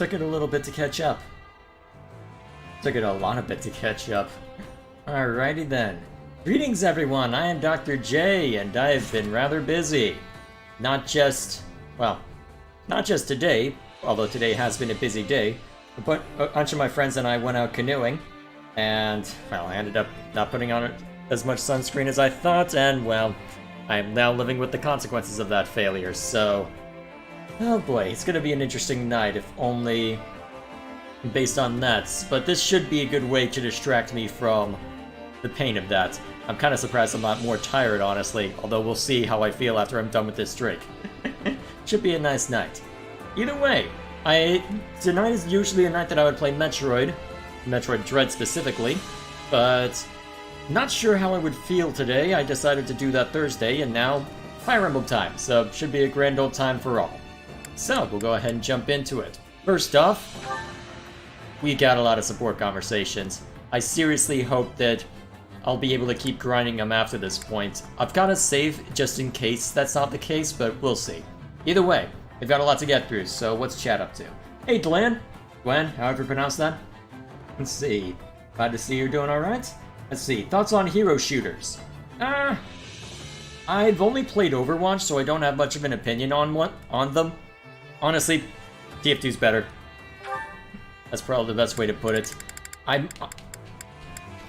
Took it a little bit to catch up. Took it a lot of bit to catch up. Alrighty then. Greetings everyone, I am Dr. J, and I have been rather busy. Not just today, although today has been a busy day, but a bunch of my friends and I went out canoeing, and, well, I ended up not putting on as much sunscreen as I thought, and, well, I am now living with the consequences of that failure, so... Oh boy, it's gonna be an interesting night, if only based on that, but this should be a good way to distract me from the pain of that. I'm kind of surprised I'm not more tired, honestly, although we'll see how I feel after I'm done with this drink. Should be a nice night. Either way, tonight is usually a night that I would play Metroid Dread specifically, but not sure how I would feel today. I decided to do that Thursday, and now Fire Emblem time, so should be a grand old time for all. So, we'll go ahead and jump into it. First off, we got a lot of support conversations. I seriously hope that I'll be able to keep grinding them after this point. I've got to save just in case that's not the case, but we'll see. Either way, we've got a lot to get through, so what's chat up to? Hey, Gwen, however you pronounce that. Let's see. Glad to see you're doing alright. Let's see. Thoughts on hero shooters? I've only played Overwatch, so I don't have much of an opinion on them. Honestly, TF2's better. That's probably the best way to put it.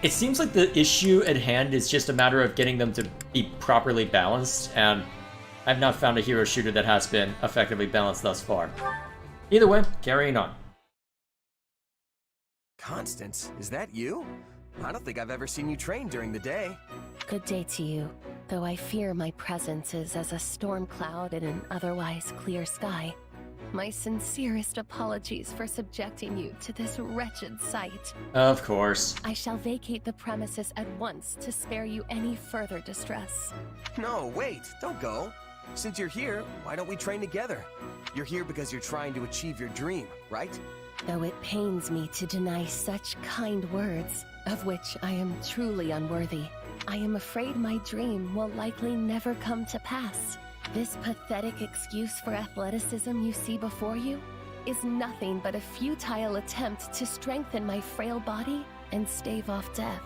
It seems like the issue at hand is just a matter of getting them to be properly balanced, and I've not found a hero shooter that has been effectively balanced thus far. Either way, carrying on. Constance, is that you? I don't think I've ever seen you train during the day. Good day to you, though I fear my presence is as a storm cloud in an otherwise clear sky. My sincerest apologies for subjecting you to this wretched sight. Of course. I shall vacate the premises at once to spare you any further distress. No, wait, don't go. Since you're here, why don't we train together? You're here because you're trying to achieve your dream, right? Though it pains me to deny such kind words, of which I am truly unworthy, I am afraid my dream will likely never come to pass. This pathetic excuse for athleticism you see before you is nothing but a futile attempt to strengthen my frail body and stave off death.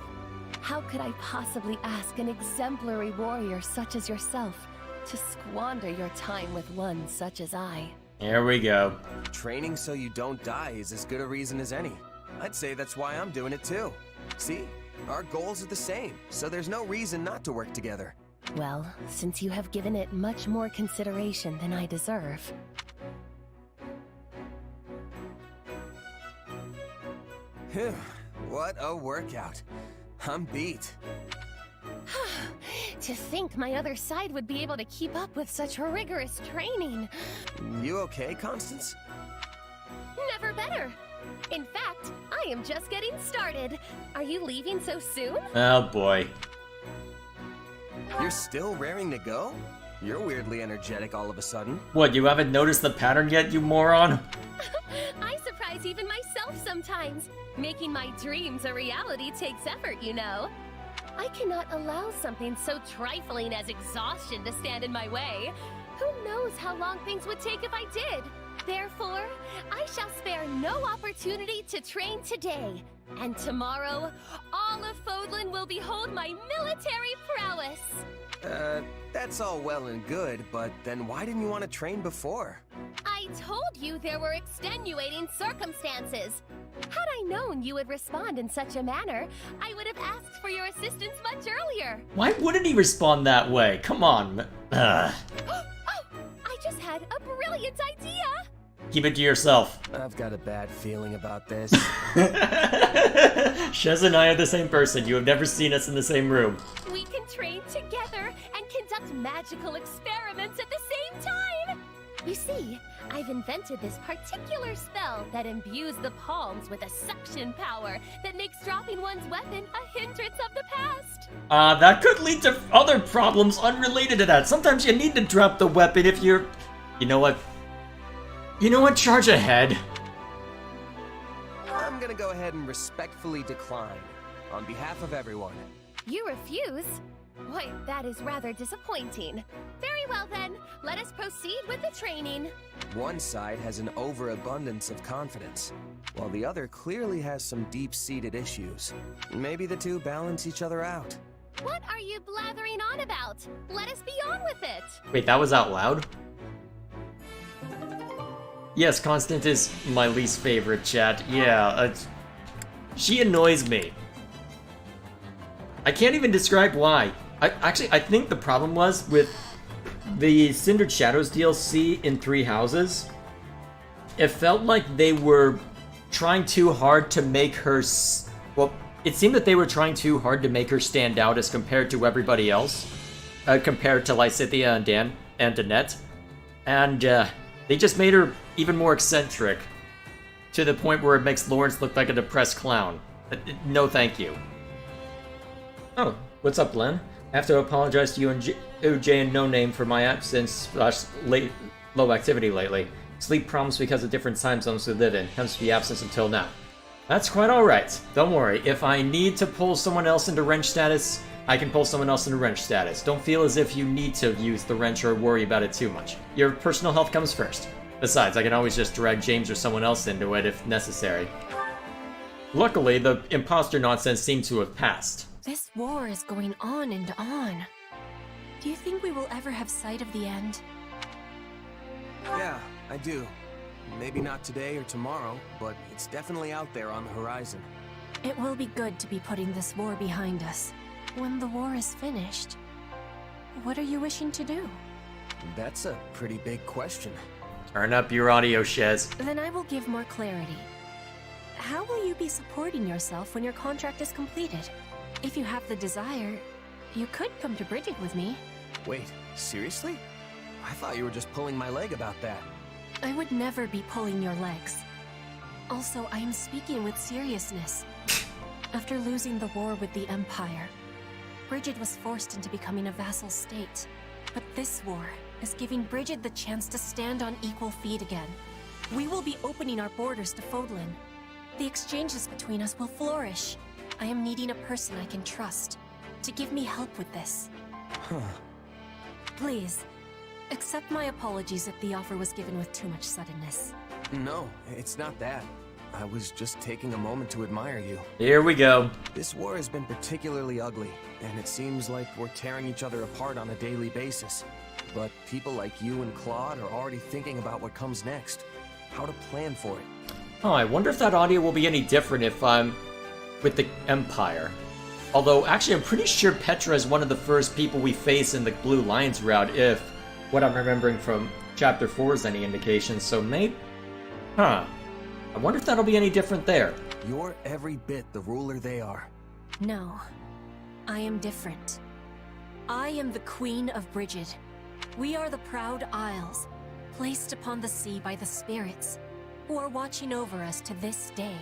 How could I possibly ask an exemplary warrior such as yourself to squander your time with one such as I? Here we go. Training so you don't die is as good a reason as any. I'd say that's why I'm doing it too. See, our goals are the same, so there's no reason not to work together. Well, since you have given it much more consideration than I deserve. Phew, what a workout. I'm beat. To think my other side would be able to keep up with such rigorous training. You okay, Constance? Never better. In fact, I am just getting started. Are you leaving so soon? Oh boy. You're still raring to go? You're weirdly energetic all of a sudden. What, you haven't noticed the pattern yet, you moron? I surprise even myself sometimes. Making my dreams a reality takes effort, you know. I cannot allow something so trifling as exhaustion to stand in my way. Who knows how long things would take if I did? Therefore, I shall spare no opportunity to train today. And tomorrow, all of Fodlan will behold my military prowess. That's all well and good, but then why didn't you want to train before? I told you there were extenuating circumstances. Had I known you would respond in such a manner, I would have asked for your assistance much earlier. Why wouldn't he respond that way? Come on. Oh, I just had a brilliant idea! Keep it to yourself. I've got a bad feeling about this. Shez and I are the same person. You have never seen us in the same room. We can train together and conduct magical experiments at the same time! You see, I've invented this particular spell that imbues the palms with a suction power that makes dropping one's weapon a hindrance of the past. That could lead to other problems unrelated to that. Sometimes you need to drop the weapon if you're... You know what? Charge ahead. I'm gonna go ahead and respectfully decline, on behalf of everyone. You refuse? Why, that is rather disappointing. Very Very well then. Let us proceed with the training. One side has an overabundance of confidence, while the other clearly has some deep-seated issues. Maybe the two balance each other out. What are you blathering on about? Let us be on with it. Wait, that was out loud? Yes, Constant is my least favorite, chat. Yeah, she annoys me. I can't even describe why. I think the problem was with the Cindered Shadows DLC in Three Houses. It felt like they were trying too hard to make her... Well, it seemed that they were trying too hard to make her stand out as compared to everybody else. Compared to Lysithea and Dan and Danette. And they just made her even more eccentric. To the point where it makes Lawrence look like a depressed clown. No thank you. Oh, what's up, Len? I have to apologize to you and OJ and No Name for my absence / low activity lately. Sleep problems because of different time zones we live in, hence the absence until now. That's quite alright. Don't worry, if I need to pull someone else into wrench status, I can pull someone else into wrench status. Don't feel as if you need to use the wrench or worry about it too much. Your personal health comes first. Besides, I can always just drag James or someone else into it if necessary. Luckily, the imposter nonsense seemed to have passed. This war is going on and on. Do you think we will ever have sight of the end? Yeah, I do. Maybe not today or tomorrow, but it's definitely out there on the horizon. It will be good to be putting this war behind us. When the war is finished, what are you wishing to do? That's a pretty big question. Turn up your audio, Shez. Then I will give more clarity. How will you be supporting yourself when your contract is completed? If you have the desire, you could come to Bridget with me. Wait, seriously? I thought you were just pulling my leg about that. I would never be pulling your legs. Also, I am speaking with seriousness. After losing the war with the Empire, Bridget was forced into becoming a vassal state. But this war is giving Bridget the chance to stand on equal feet again. We will be opening our borders to Fodlan. The exchanges between us will flourish. I am needing a person I can trust to give me help with this. Huh. Please, accept my apologies if the offer was given with too much suddenness. No, it's not that. I was just taking a moment to admire you. Here we go. This war has been particularly ugly, and it seems like we're tearing each other apart on a daily basis. But people like you and Claude are already thinking about what comes next. How to plan for it. Oh, I wonder if that audio will be any different if I'm with the Empire. Although, actually, I'm pretty sure Petra is one of the first people we face in the Blue Lions route, if what I'm remembering from Chapter 4 is any indication, so maybe... Huh. I wonder if that'll be any different there. You're every bit the ruler they are. No, I am different. I am the Queen of Bridget. We are the proud Isles, placed upon the sea by the spirits, who are watching over us to this day.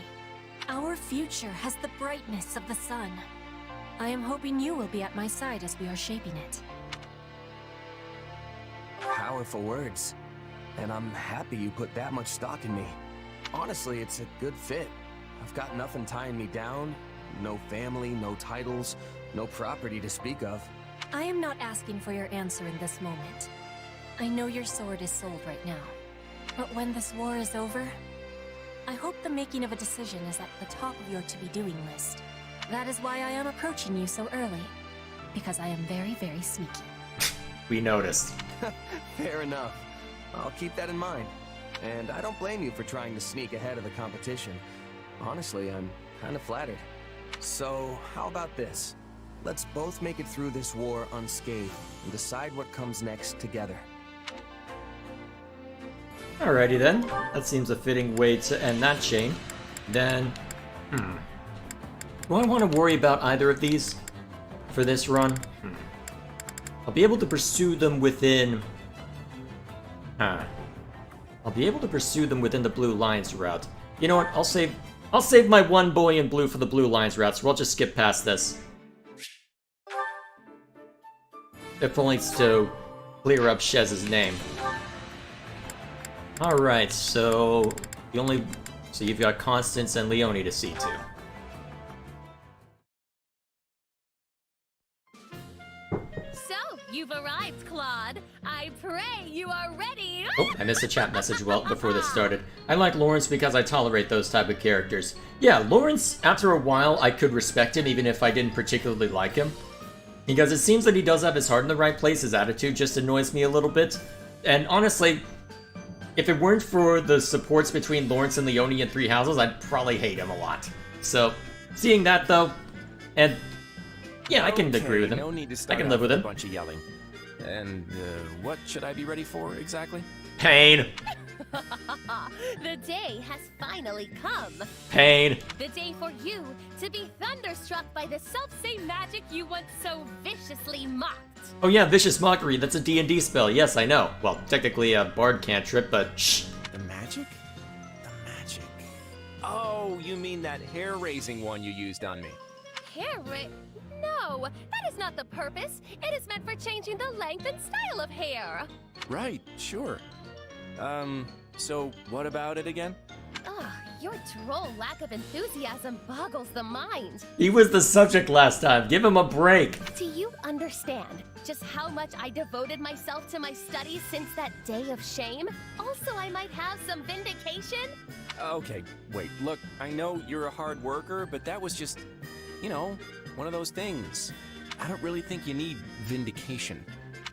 Our future has the brightness of the sun. I am hoping you will be at my side as we are shaping it. Powerful words. And I'm happy you put that much stock in me. Honestly, it's a good fit. I've got nothing tying me down. No family, no titles, no property to speak of. I am not asking for your answer in this moment. I know your sword is sold right now. But when this war is over, I hope the making of a decision is at the top of your to-be-doing list. That is why I am approaching you so early. Because I am very, very sneaky. We noticed. Fair enough. I'll keep that in mind. And I don't blame you for trying to sneak ahead of the competition. Honestly, I'm kind of flattered. So, how about this? Let's both make it through this war unscathed and decide what comes next together. Alrighty then. That seems a fitting way to end that chain. Then, do I want to worry about either of these for this run? I'll be able to pursue them within... I'll be able to pursue them within the Blue Lions route. You know what? I'll save my one boy in blue for the Blue Lions route, so I'll just skip past this. If only to clear up Shez's name. Alright, so you've got Constance and Leonie to see to. So, you've arrived, Claude. I Oh, I missed a chat message well before this started. I like Lawrence because I tolerate those type of characters. Yeah, Lawrence, after a while, I could respect him even if I didn't particularly like him. Because it seems that he does have his heart in the right place, his attitude just annoys me a little bit. And honestly, if it weren't for the supports between Lawrence and Leone in Three Houses, I'd probably hate him a lot. So, seeing that though, and yeah, I can agree with him. No need to I start can live with a him. bunch of yelling. And what should I be ready for exactly? Pain. The day has finally come. Pain. The day for you to be thunderstruck by the selfsame magic you once so viciously mocked. Oh yeah, Vicious Mockery, that's a D&D spell, yes, I know. Well, technically a bard cantrip, but shh. The magic? The magic. Oh, you mean that hair-raising one you used on me. No, that is not the purpose. It is meant for changing the length and style of hair. Right, sure. So what about it again? Ugh, your droll lack of enthusiasm boggles the mind. He was the subject last time, give him a break. Do you understand just how much I devoted myself to my studies since that day of shame? Also, I might have some vindication. Okay, wait, look, I know you're a hard worker, but that was just, you know, one of those things. I don't really think you need vindication.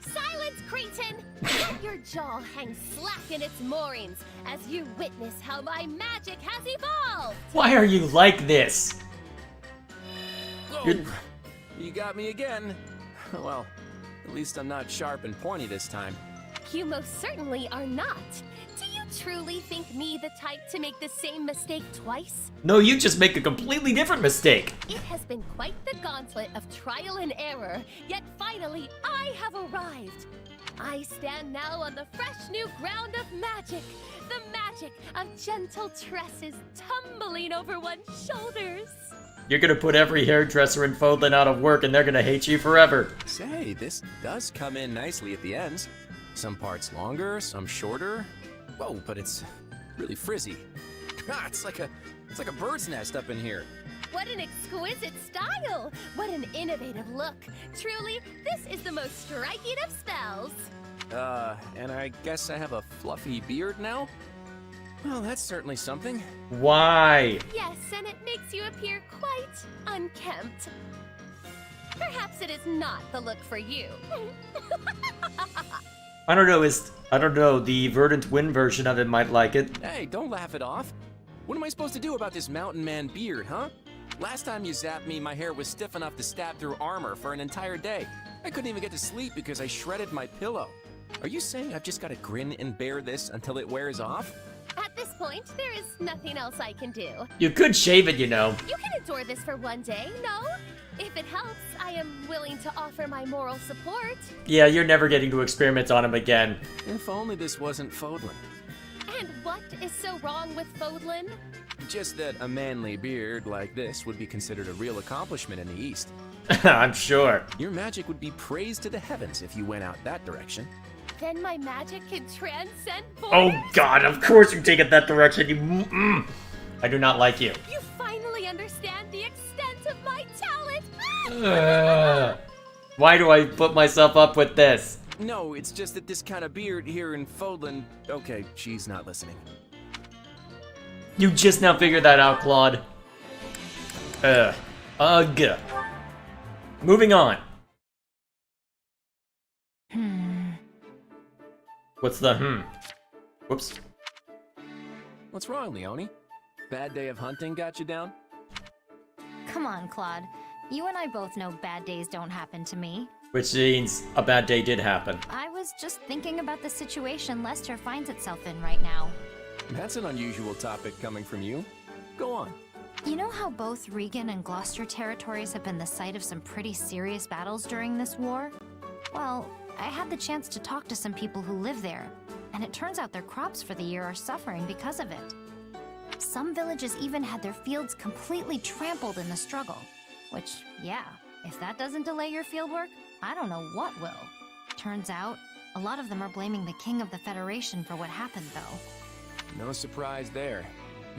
Silence, cretin! Let your jaw hang slack in its moorings as you witness how my magic has evolved! Why are you like this? You're- You got me again. Well, at least I'm not sharp and pointy this time. You most certainly are not. Do you truly think me the type to make the same mistake twice? No, you just make a completely different mistake. It has been quite the gauntlet of trial and error, yet finally I have arrived. I stand now on the fresh new ground of magic, the magic of gentle tresses tumbling over one's shoulders. You're gonna put every hairdresser in Fodlan out of work and they're gonna hate you forever. Say, this does come in nicely at the ends. Some parts longer, some shorter. Whoa, but it's really frizzy. Ah, it's like a bird's nest up in here. What an exquisite style! What an innovative look! Truly, this is the most striking of spells! And I guess I have a fluffy beard now? Well, that's certainly something. Why? Yes, and it makes you appear quite unkempt. Perhaps it is not the look for you. I don't know, the Verdant Wind version of it might like it. Hey, don't laugh it off. What am I supposed to do about this mountain man beard, huh? Last time you zapped me, my hair was stiff enough to stab through armor for an entire day. I couldn't even get to sleep because I shredded my pillow. Are you saying I've just got to grin and bear this until it wears off? At this point, there is nothing else I can do. You could shave it, you know. You can endure this for one day, no? If it helps, I am willing to offer my moral support. Yeah, you're never getting to experiment on him again. If only this wasn't Fodlan. And what is so wrong with Fodlan? Just that a manly beard like this would be considered a real accomplishment in the East. I'm sure. Your magic would be praised to the heavens if you went out that direction. Then my magic can transcend borders? Oh god, of course you take it that direction, you I do not like you. You finally understand the extent of my talent! Ugh. Why do I put myself up with this? No, it's just that this kind of beard here in Fodlan... Okay, she's not listening. You just now figured that out, Claude. Ugh. Moving on. What's the Whoops. What's wrong, Leone? Bad day of hunting got you down? Come on, Claude. You and I both know bad days don't happen to me. Which means a bad day did happen. I was just thinking about the situation Lester finds itself in right now. That's an unusual topic coming from you. Go on. You know how both Regan and Gloucester territories have been the site of some pretty serious battles during this war? Well, I had the chance to talk to some people who live there, and it turns out their crops for the year are suffering because of it. Some villages even had their fields completely trampled in the struggle. Which, yeah, if that doesn't delay your fieldwork, I don't know what will. Turns out, a lot of them are blaming the King of the Federation for what happened, though. No surprise there.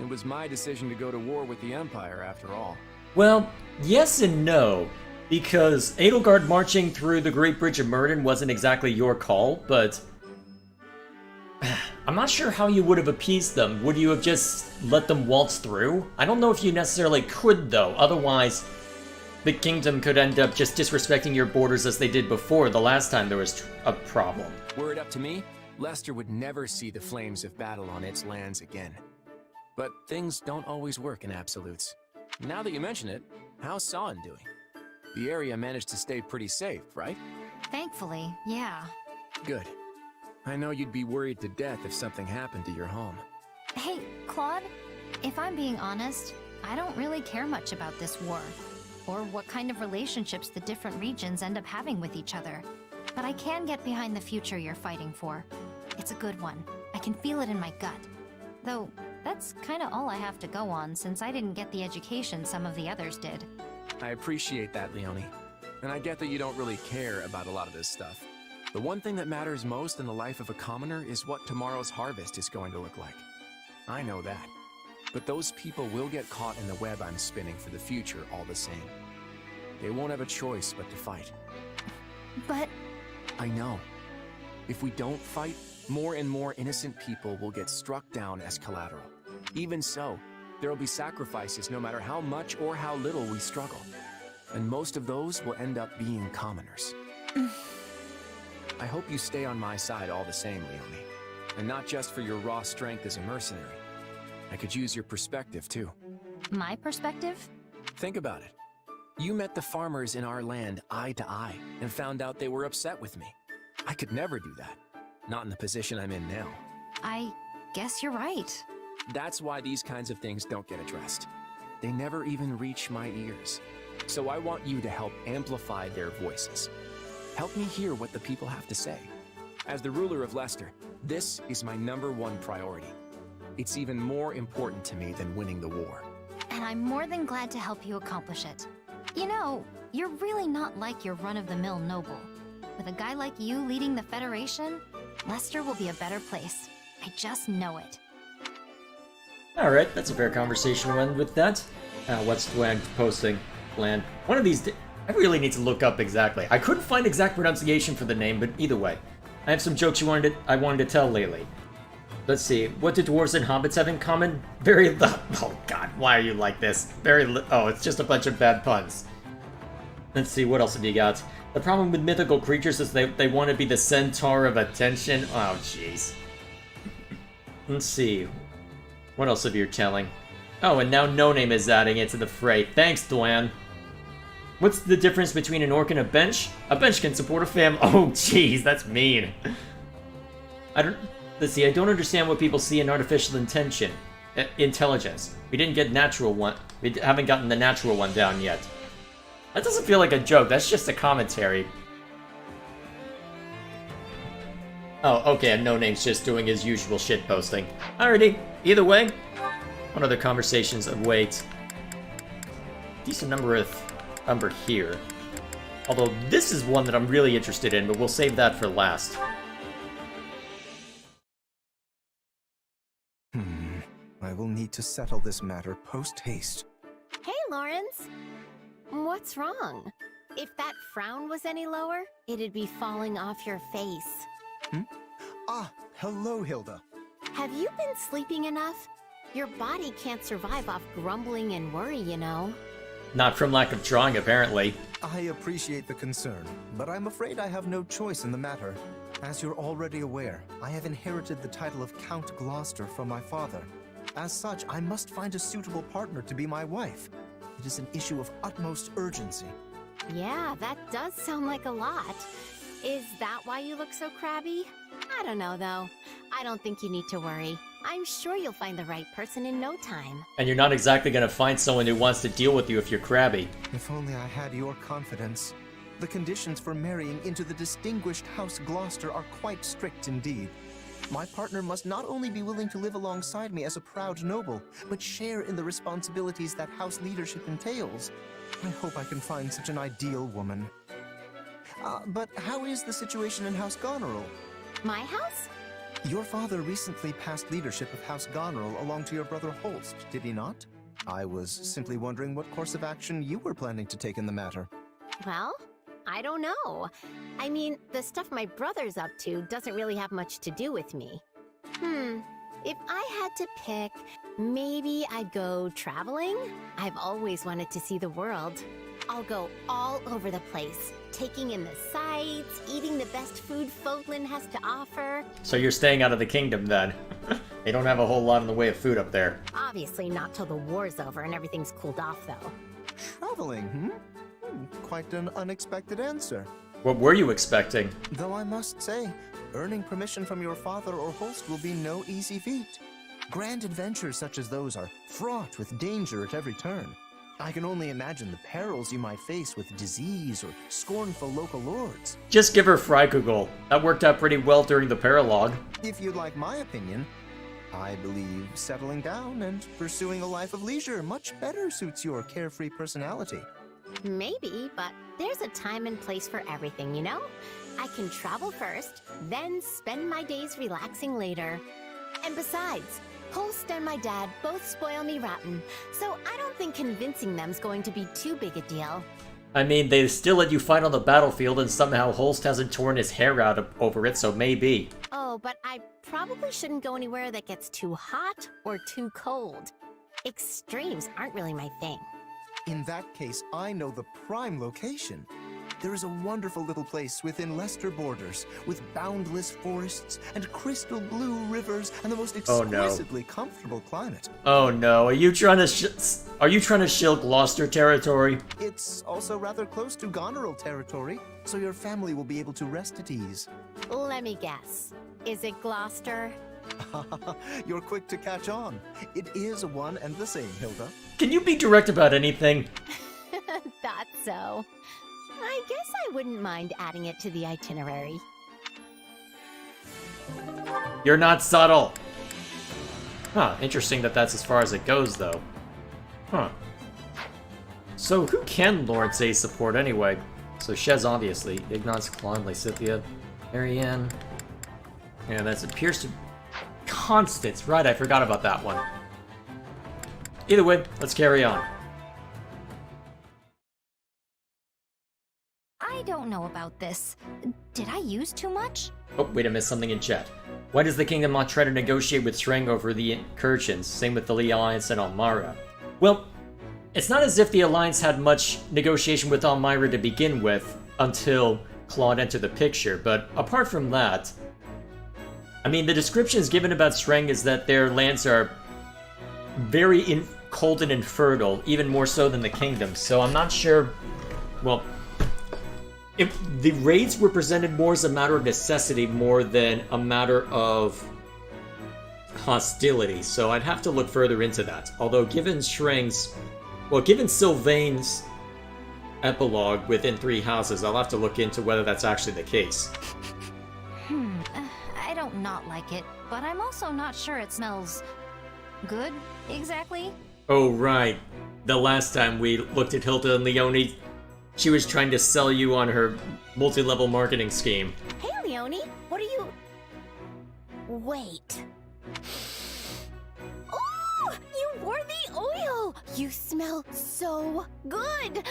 It was my decision to go to war with the Empire, after all. Well, yes and no. Because Edelgard marching through the Great Bridge of Murden wasn't exactly your call, but... I'm not sure how you would have appeased them. Would you have just let them waltz through? I don't know if you necessarily could, though. Otherwise, the kingdom could end up just disrespecting your borders as they did before the last time there was a problem. Were it up to me, Lester would never see the flames of battle on its lands again. But things don't always work in absolutes. Now that you mention it, how's Sawin doing? The area managed to stay pretty safe, right? Thankfully, yeah. Good. I know you'd be worried to death if something happened to your home. Hey, Claude, if I'm being honest, I don't really care much about this war, or what kind of relationships the different regions end up having with each other. But I can get behind the future you're fighting for. It's a good one. I can feel it in my gut. Though, that's kinda all I have to go on since I didn't get the education some of the others did. I appreciate that, Leonie. And I get that you don't really care about a lot of this stuff. The one thing that matters most in the life of a commoner is what tomorrow's harvest is going to look like. I know that. But those people will get caught in the web I'm spinning for the future all the same. They won't have a choice but to fight. But... I know. If we don't fight, more and more innocent people will get struck down as collateral. Even so, there will be sacrifices no matter how much or how little we struggle. And most of those will end up being commoners. I hope you stay on my side all the same, Leonie. And not just for your raw strength as a mercenary. I could use your perspective, too. my perspective? Think about it. You met the farmers in our land eye to eye and found out they were upset with me. I could never do that. Not in the position I'm in now. I guess you're right. That's why these kinds of things don't get addressed. They never even reach my ears. So I want you to help amplify their voices. Help me hear what the people have to say. As the ruler of Leicester, this is my #1 priority. It's even more important to me than winning the war. And I'm more than glad to help you accomplish it. You know, you're really not like your run-of-the-mill noble. With a guy like you leading the Federation, Leicester will be a better place. I just know it. Alright, that's a fair conversation to end with that. What's Dwan posting? Plan. One of these I really need to look up exactly. I couldn't find exact pronunciation for the name, but either way. I have some jokes I wanted to tell lately. Let's see. What do dwarves and hobbits have in common? Very oh god, why are you like this? Oh, it's just a bunch of bad puns. Let's see, what else have you got? The problem with mythical creatures is they want to be the centaur of attention. Oh, jeez. Let's see. What else have you telling? Oh, and now No Name is adding it to the fray. Thanks, Dwan. What's the difference between an orc and a bench? A bench can support a fam- Oh, jeez, that's mean. Let's see, I don't understand what people see in artificial intelligence. We didn't get natural one. We haven't gotten the natural one down yet. That doesn't feel like a joke, that's just a commentary. Oh, okay, and No Name's just doing his usual shit posting. Alrighty, either way, what other conversations await? Decent number here. Although this is one that I'm really interested in, but we'll save that for last. I will need to settle this matter post-haste. Hey, Lawrence. What's wrong? If that frown was any lower, it'd be falling off your face. Ah, hello, Hilda. Have you been sleeping enough? Your body can't survive off grumbling and worry, you know. Not from lack of trying, apparently. I appreciate the concern, but I'm afraid I have no choice in the matter. As you're already aware, I have inherited the title of Count Gloucester from my father. As such, I must find a suitable partner to be my wife. It is an issue of utmost urgency. Yeah, that does sound like a lot. Is that why you look so crabby? I don't know, though. I don't think you need to worry. I'm sure you'll find the right person in no time. And you're not exactly gonna find someone who wants to deal with you if you're crabby. If only I had your confidence. The conditions for marrying into the distinguished House Gloucester are quite strict indeed. My partner must not only be willing to live alongside me as a proud noble, but share in the responsibilities that house leadership entails. I hope I can find such an ideal woman. But how is the situation in House Goneril? My house? Your father recently passed leadership of House Goneril along to your brother Holst, did he not? I was simply wondering what course of action you were planning to take in the matter. Well, I don't know. I mean, the stuff my brother's up to doesn't really have much to do with me. If I had to pick, maybe I'd go traveling? I've always wanted to see the world. I'll go all over the place, taking in the sights, eating the best food Fodlan has to offer. So you're staying out of the kingdom then? They don't have a whole lot in the way of food up there. Obviously not till the war's over and everything's cooled off, though. Traveling, Quite an unexpected answer. What were you expecting? Though I must say, earning permission from your father or host will be no easy feat. Grand adventures such as those are fraught with danger at every turn. I can only imagine the perils you might face with disease or scornful local lords. Just give her Freikugel. That worked out pretty well during the paralogue. If you'd like my opinion, I believe settling down and pursuing a life of leisure much better suits your carefree personality. Maybe, but there's a time and place for everything, you know? I can travel first, then spend my days relaxing later. And besides, Holst and my dad both spoil me rotten, so I don't think convincing them's going to be too big a deal. I mean, they still let you fight on the battlefield and somehow Holst hasn't torn his hair out over it, so maybe. Oh, but I probably shouldn't go anywhere that gets too hot or too cold. Extremes aren't really my thing. In that case, I know the prime location. There is a wonderful little place within Leicester borders, with boundless forests and crystal blue rivers and the most exquisitely comfortable climate. Oh no, are you trying to shill Gloucester territory? It's also rather close to Goneril territory, so your family will be able to rest at ease. Let me guess. Is it Gloucester? You're quick to catch on. It is one and the same, Hilda. Can you be direct about anything? Thought so. I guess I wouldn't mind adding it to the itinerary. You're not subtle. Huh, interesting that that's as far as it goes, though. Huh. So who can Lord Zay support anyway? So Shez, obviously. Ignaz, Klon, Lysithia, Marianne. Yeah, that appears to... Constance, right, I forgot about that one. Either way, let's carry on. I don't know about this. Did I use too much? Oh, wait, I missed something in chat. Why does the kingdom not try to negotiate with Shreng over the incursions? Same with the Lee Alliance and Almyra. Well, it's not as if the Alliance had much negotiation with Almyra to begin with, until Claude entered the picture, but apart from that... I mean, the descriptions given about Shreng is that their lands are very cold and infertile, even more so than the kingdom, so I'm not sure... Well... If the raids were presented more as a matter of necessity more than a matter of hostility, so I'd have to look further into that. Although given Shreng's... Well, given Sylvain's epilogue within Three Houses, I'll have to look into whether that's actually the case. I don't not like it, but I'm also not sure it smells good, exactly. Oh, right. The last time we looked at Hilda and Leonie, she was trying to sell you on her multi-level marketing scheme. Hey, Leonie, what are you... Wait. Oh, you wore the oil! You smell so good!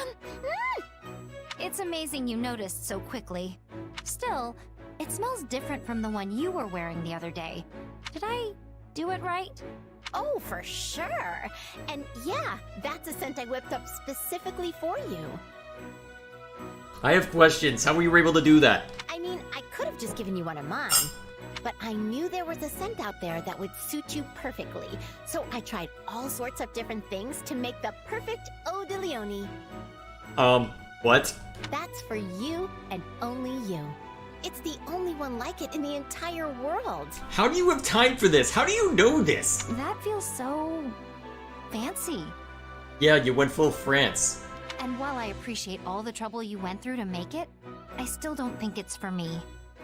It's amazing you noticed so quickly. Still, it smells different from the one you were wearing the other day. Did I do it right? Oh, for sure. And yeah, that's a scent I whipped up specifically for you. I have questions. How were you able to do that? I mean, I could have just given you one of mine, but I knew there was a scent out there that would suit you perfectly, so I tried all sorts of different things to make the perfect Eau de Leonie. What? That's for you and only you. It's the only one like it in the entire world. How do you have time for this? How do you know this? That feels so... fancy. Yeah, you went full France. And while I appreciate all the trouble you went through to make it, I still don't think it's for me.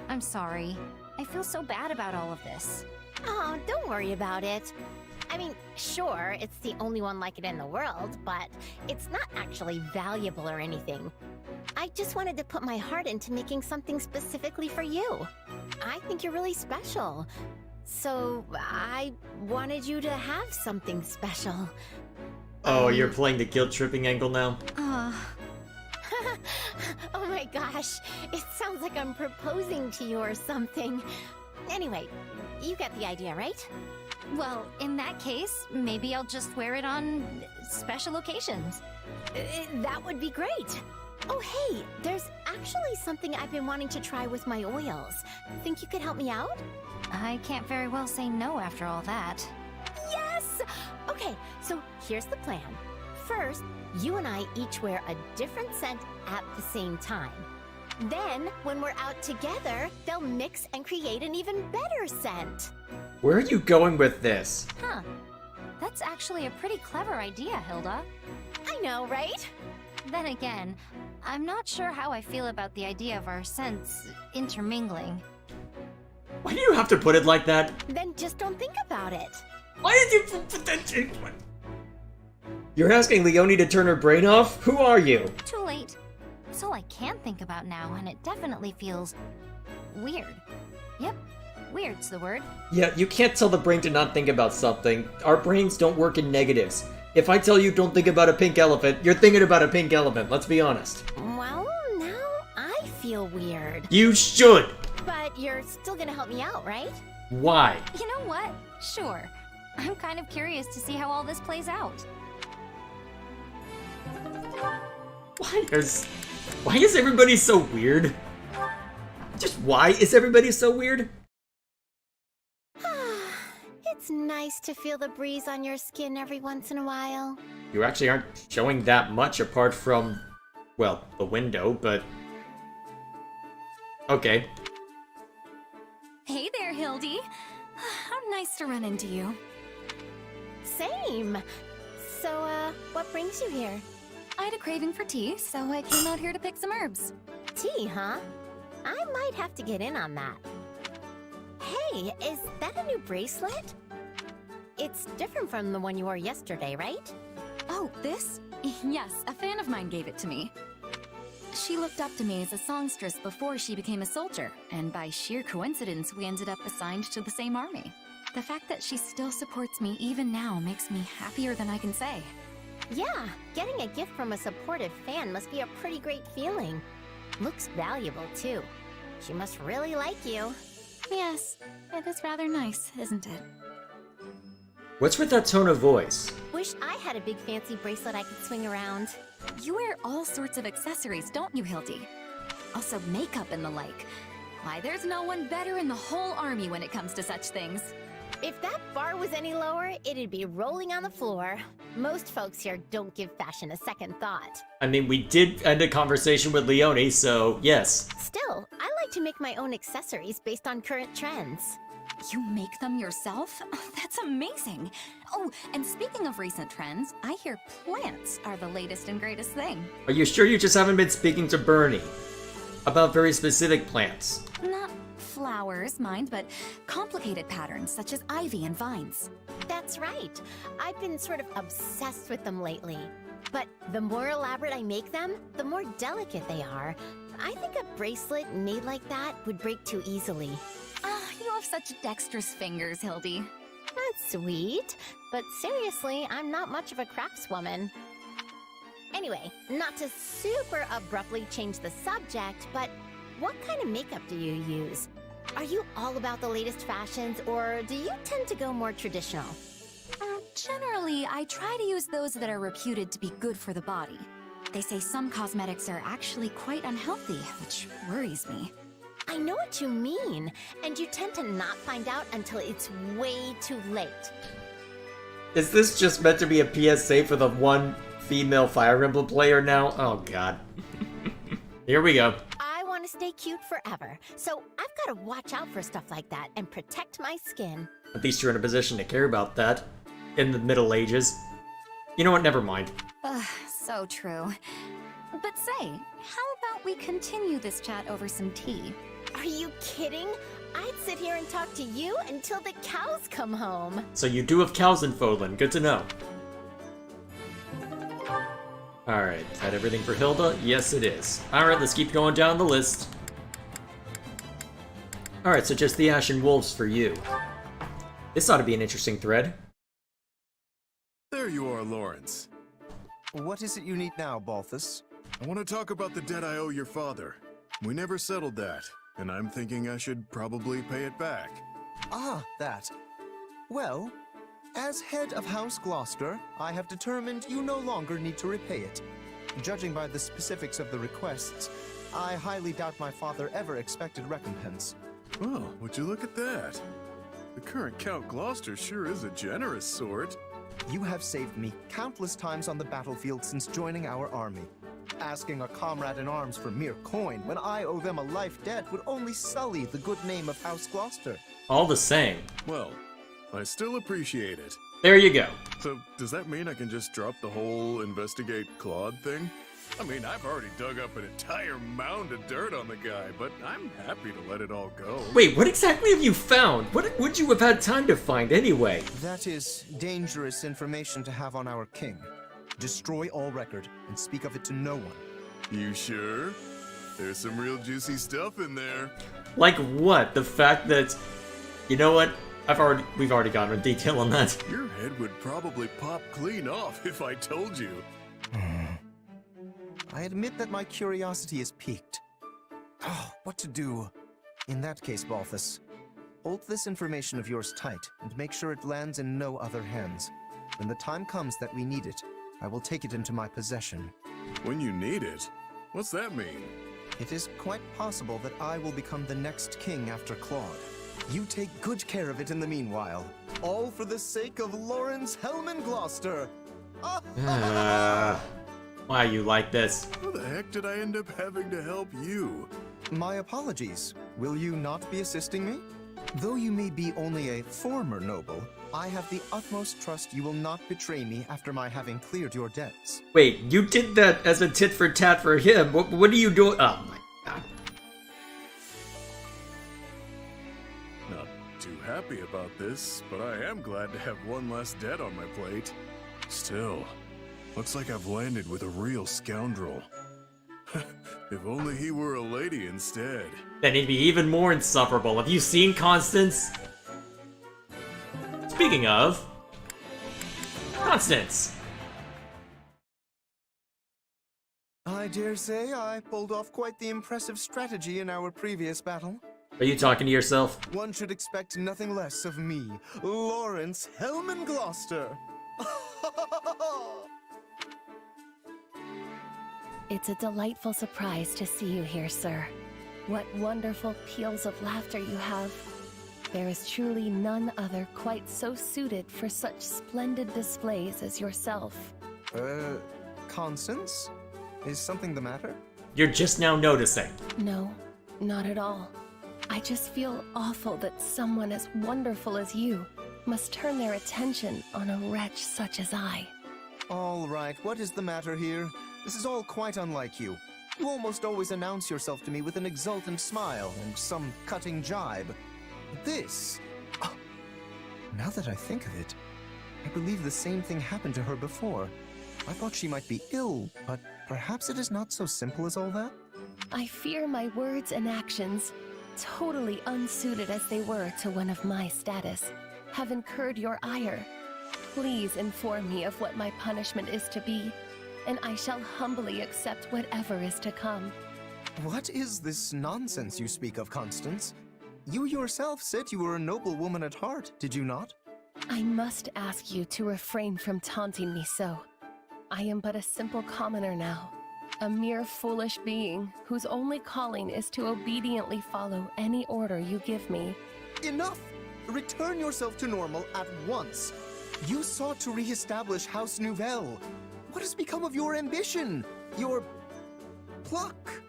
I'm sorry. I feel so bad about all of this. Oh, don't worry about it. I mean, sure, it's the only one like it in the world, but it's not actually valuable or anything. I just wanted to put my heart into making something specifically for you. I think you're really special. So, I wanted you to have something special. Oh, you're playing the guilt-tripping angle now? Oh my gosh, it sounds like I'm proposing to you or something. Anyway, you get the idea, right? Well, in that case, maybe I'll just wear it on special occasions. That would be great. Oh, hey, there's actually something I've been wanting to try with my oils. Think you could help me out? I can't very well say no after all that. Yes! Okay, so here's the plan. First, you and I each wear a different scent at the same time. Then, when we're out together, they'll mix and create an even better scent. Where are you going with this? Huh. That's actually a pretty clever idea, Hilda. I know, right? Then again, I'm not sure how I feel about the idea of our scents intermingling. Why do you have to put it like that? Then just don't think about it. Why did you put that in? You're asking Leonie to turn her brain off? Who are you? Too late. It's all I can think about now, and it definitely feels weird. Yep, weird's the word. Yeah, you can't tell the brain to not think about something. Our brains don't work in negatives. If I tell you don't think about a pink elephant, you're thinking about a pink elephant, let's be honest. Well, now I feel weird. You should! But you're still gonna help me out, right? Why? You know what? Sure. I'm kind of curious to see how all this plays out. Why is everybody so weird? Just why is everybody so weird? It's nice to feel the breeze on your skin every once in a while. You actually aren't showing that much apart from, well, the window, but... Okay. Hey there, Hildy. How nice to run into you. Same. So, what brings you here? I had a craving for tea, so I came out here to pick some herbs. Tea, huh? I might have to get in on that. Hey, is that a new bracelet? It's different from the one you wore yesterday, right? Oh, this? Yes, a fan of mine gave it to me. She looked up to me as a songstress before she became a soldier, and by sheer coincidence, we ended up assigned to the same army. The fact that she still supports me even now makes me happier than I can say. Yeah, getting a gift from a supportive fan must be a pretty great feeling. Looks valuable, too. She must really like you. Yes, it is rather nice, isn't it? What's with that tone of voice? Wish I had a big fancy bracelet I could swing around. You wear all sorts of accessories, don't you, Hildy? Also makeup and the like. Why, there's no one better in the whole army when it comes to such things. If that bar was any lower, it'd be rolling on the floor. Most folks here don't give fashion a second thought. I mean, we did end a conversation with Leonie, so yes. Still, I like to make my own accessories based on current trends. You make them yourself? That's amazing! Oh, and speaking of recent trends, I hear plants are the latest and greatest thing. Are you sure you just haven't been speaking to Bernie? About very specific plants? Not flowers, mind, but complicated patterns such as ivy and vines. That's right. I've been sort of obsessed with them lately. But the more elaborate I make them, the more delicate they are. I think a bracelet made like that would break too easily. Ah, you have such dexterous fingers, Hildy. That's sweet. But seriously, I'm not much of a craftswoman. Anyway, not to super abruptly change the subject, but what kind of makeup do you use? Are you all about the latest fashions, or do you tend to go more traditional? Generally, I try to use those that are reputed to be good for the body. They say some cosmetics are actually quite unhealthy, which worries me. I know what you mean, and you tend to not find out until it's way too late. Is this just meant to be a PSA for the one female Fire Emblem player now? Oh god. Here we go. I want to stay cute forever, so I've got to watch out for stuff like that and protect my skin. At least you're in a position to care about that. In the Middle Ages. You know what, never mind. So true. But say, how about we continue this chat over some tea? Are you kidding? I'd sit here and talk to you until the cows come home. So you do have cows in Fodlan, good to know. Alright, is that everything for Hilda? Yes, it is. Alright, let's keep going down the list. Alright, so just the Ashen Wolves for you. This ought to be an interesting thread. There you are, Lawrence. What is it you need now, Balthus? I want to talk about the debt I owe your father. We never settled that. and I'm thinking I should probably pay it back. Ah, that. Well, as head of House Gloucester, I have determined you no longer need to repay it. Judging by the specifics of the requests, I highly doubt my father ever expected recompense. Oh, would you look at that? The current Count Gloucester sure is a generous sort. You have saved me countless times on the battlefield since joining our army. Asking a comrade in arms for mere coin when I owe them a life debt would only sully the good name of House Gloucester. All the same. Well, I still appreciate it. There you go. So, does that mean I can just drop the whole investigate Claude thing? I mean, I've already dug up an entire mound of dirt on the guy, but I'm happy to let it all go. Wait, what exactly have you found? What would you have had time to find anyway? That is dangerous information to have on our king. Destroy all record and speak of it to no one. You sure? There's some real juicy stuff in there. Like what? The fact that... You know what? We've already gone into detail on that. Your head would probably pop clean off if I told you. I admit that my curiosity is piqued. Oh, what to do? In that case, Balthus, hold this information of yours tight and make sure it lands in no other hands. When the time comes that we need it, I will take it into my possession. When you need it? What's that mean? It is quite possible that I will become the next king after Claude. You take good care of it in the meanwhile. All for the sake of Lawrence Hellman Gloucester. Why are you like this? How the heck did I end up having to help you? My apologies. Will you not be assisting me? Though you may be only a former noble, I have the utmost trust you will not betray me after my having cleared your debts. Wait, you did that as a tit for tat for him. What are you doing? Oh my god. Not too happy about this, but I am glad to have one less debt on my plate. Still, looks like I've landed with a real scoundrel. If only he were a lady instead. Then he'd be even more insufferable. Have you seen Constance? Speaking of... Constance! I dare say I pulled off quite the impressive strategy in our previous battle. Are you talking to yourself? One should expect nothing less of me, Lawrence Hellman Gloucester. It's a delightful surprise to see you here, sir. What wonderful peals of laughter you have. There is truly none other quite so suited for such splendid displays as yourself. Constance? Is something the matter? You're just now noticing. No, not at all. I just feel awful that someone as wonderful as you must turn their attention on a wretch such as I. All right, what is the matter here? This is all quite unlike you. You almost always announce yourself to me with an exultant smile and some cutting jibe. This... Oh, now that I think of it, I believe the same thing happened to her before. I thought she might be ill, but perhaps it is not so simple as all that? I fear my words and actions, totally unsuited as they were to one of my status, have incurred your ire. Please inform me of what my punishment is to be, and I shall humbly accept whatever is to come. What is this nonsense you speak of, Constance? You yourself said you were a noble woman at heart, did you not? I must ask you to refrain from taunting me so. I am but a simple commoner now, a mere foolish being whose only calling is to obediently follow any order you give me. Enough! Return yourself to normal at once. You sought to re-establish House Nouvelle. What has become of your ambition? Your... pluck?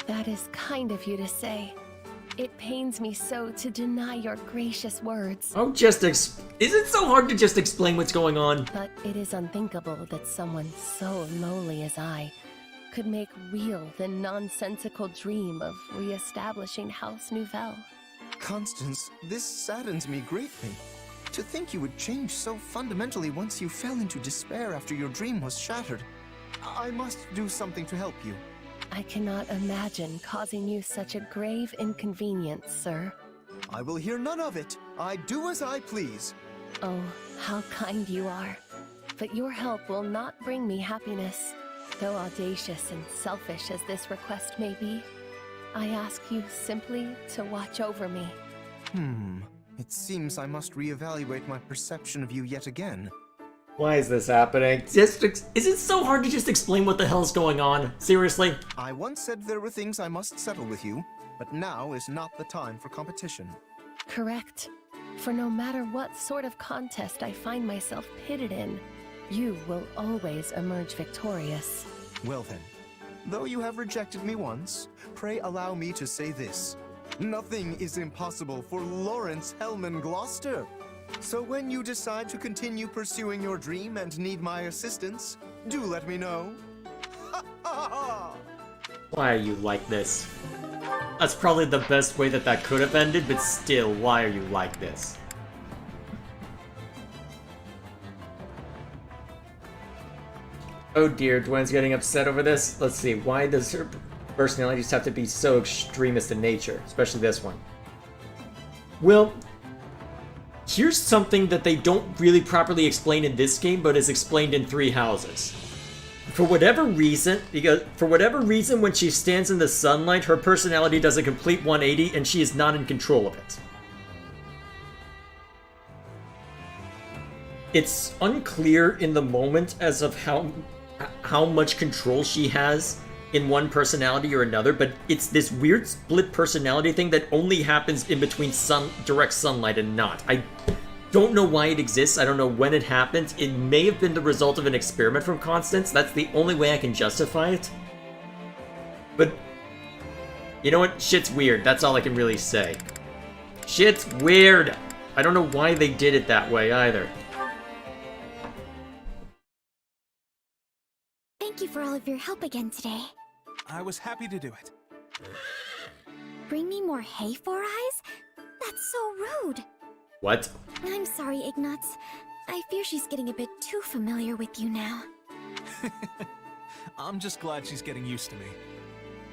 That is kind of you to say. It pains me so to deny your gracious words. Oh, is it so hard to just explain what's going on? But it is unthinkable that someone so lowly as I could make real the nonsensical dream of re-establishing House Nouvelle. Constance, this saddens me greatly. To think you would change so fundamentally once you fell into despair after your dream was shattered. I must do something to help you. I cannot imagine causing you such a grave inconvenience, sir. I will hear none of it. I do as I please. Oh, how kind you are. But your help will not bring me happiness, though audacious and selfish as this request may be. I ask you simply to watch over me. It seems I must reevaluate my perception of you yet again. Why is this happening? Is it so hard to just explain what the hell's going on? Seriously? I once said there were things I must settle with you, but now is not the time for competition. Correct. For no matter what sort of contest I find myself pitted in, you will always emerge victorious. Well then, though you have rejected me once, pray allow me to say this. Nothing is impossible for Lawrence Hellman Gloucester. So when you decide to continue pursuing your dream and need my assistance, do let me know. Why are you like this? That's probably the best way that could have ended, but still, why are you like this? Oh dear, Dwen's getting upset over this. Let's see, why does her personalities have to be so extremist in nature? Especially this one. Well, here's something that they don't really properly explain in this game, but is explained in Three Houses. For whatever reason, when she stands in the sunlight, her personality does a complete 180 and she is not in control of it. It's unclear in the moment as of how much control she has in one personality or another, but it's this weird split personality thing that only happens in between direct sunlight and not. I don't know why it exists. I don't know when it happened. It may have been the result of an experiment from Constance. That's the only way I can justify it. But you know what? Shit's weird. That's all I can really say. Shit's weird. I don't know why they did it that way either. Thank you for all of your help again today. I was happy to do it. Bring me more hay, Four Eyes? That's so rude. What? I'm sorry, Ignatz. I fear she's getting a bit too familiar with you now. I'm just glad she's getting used to me.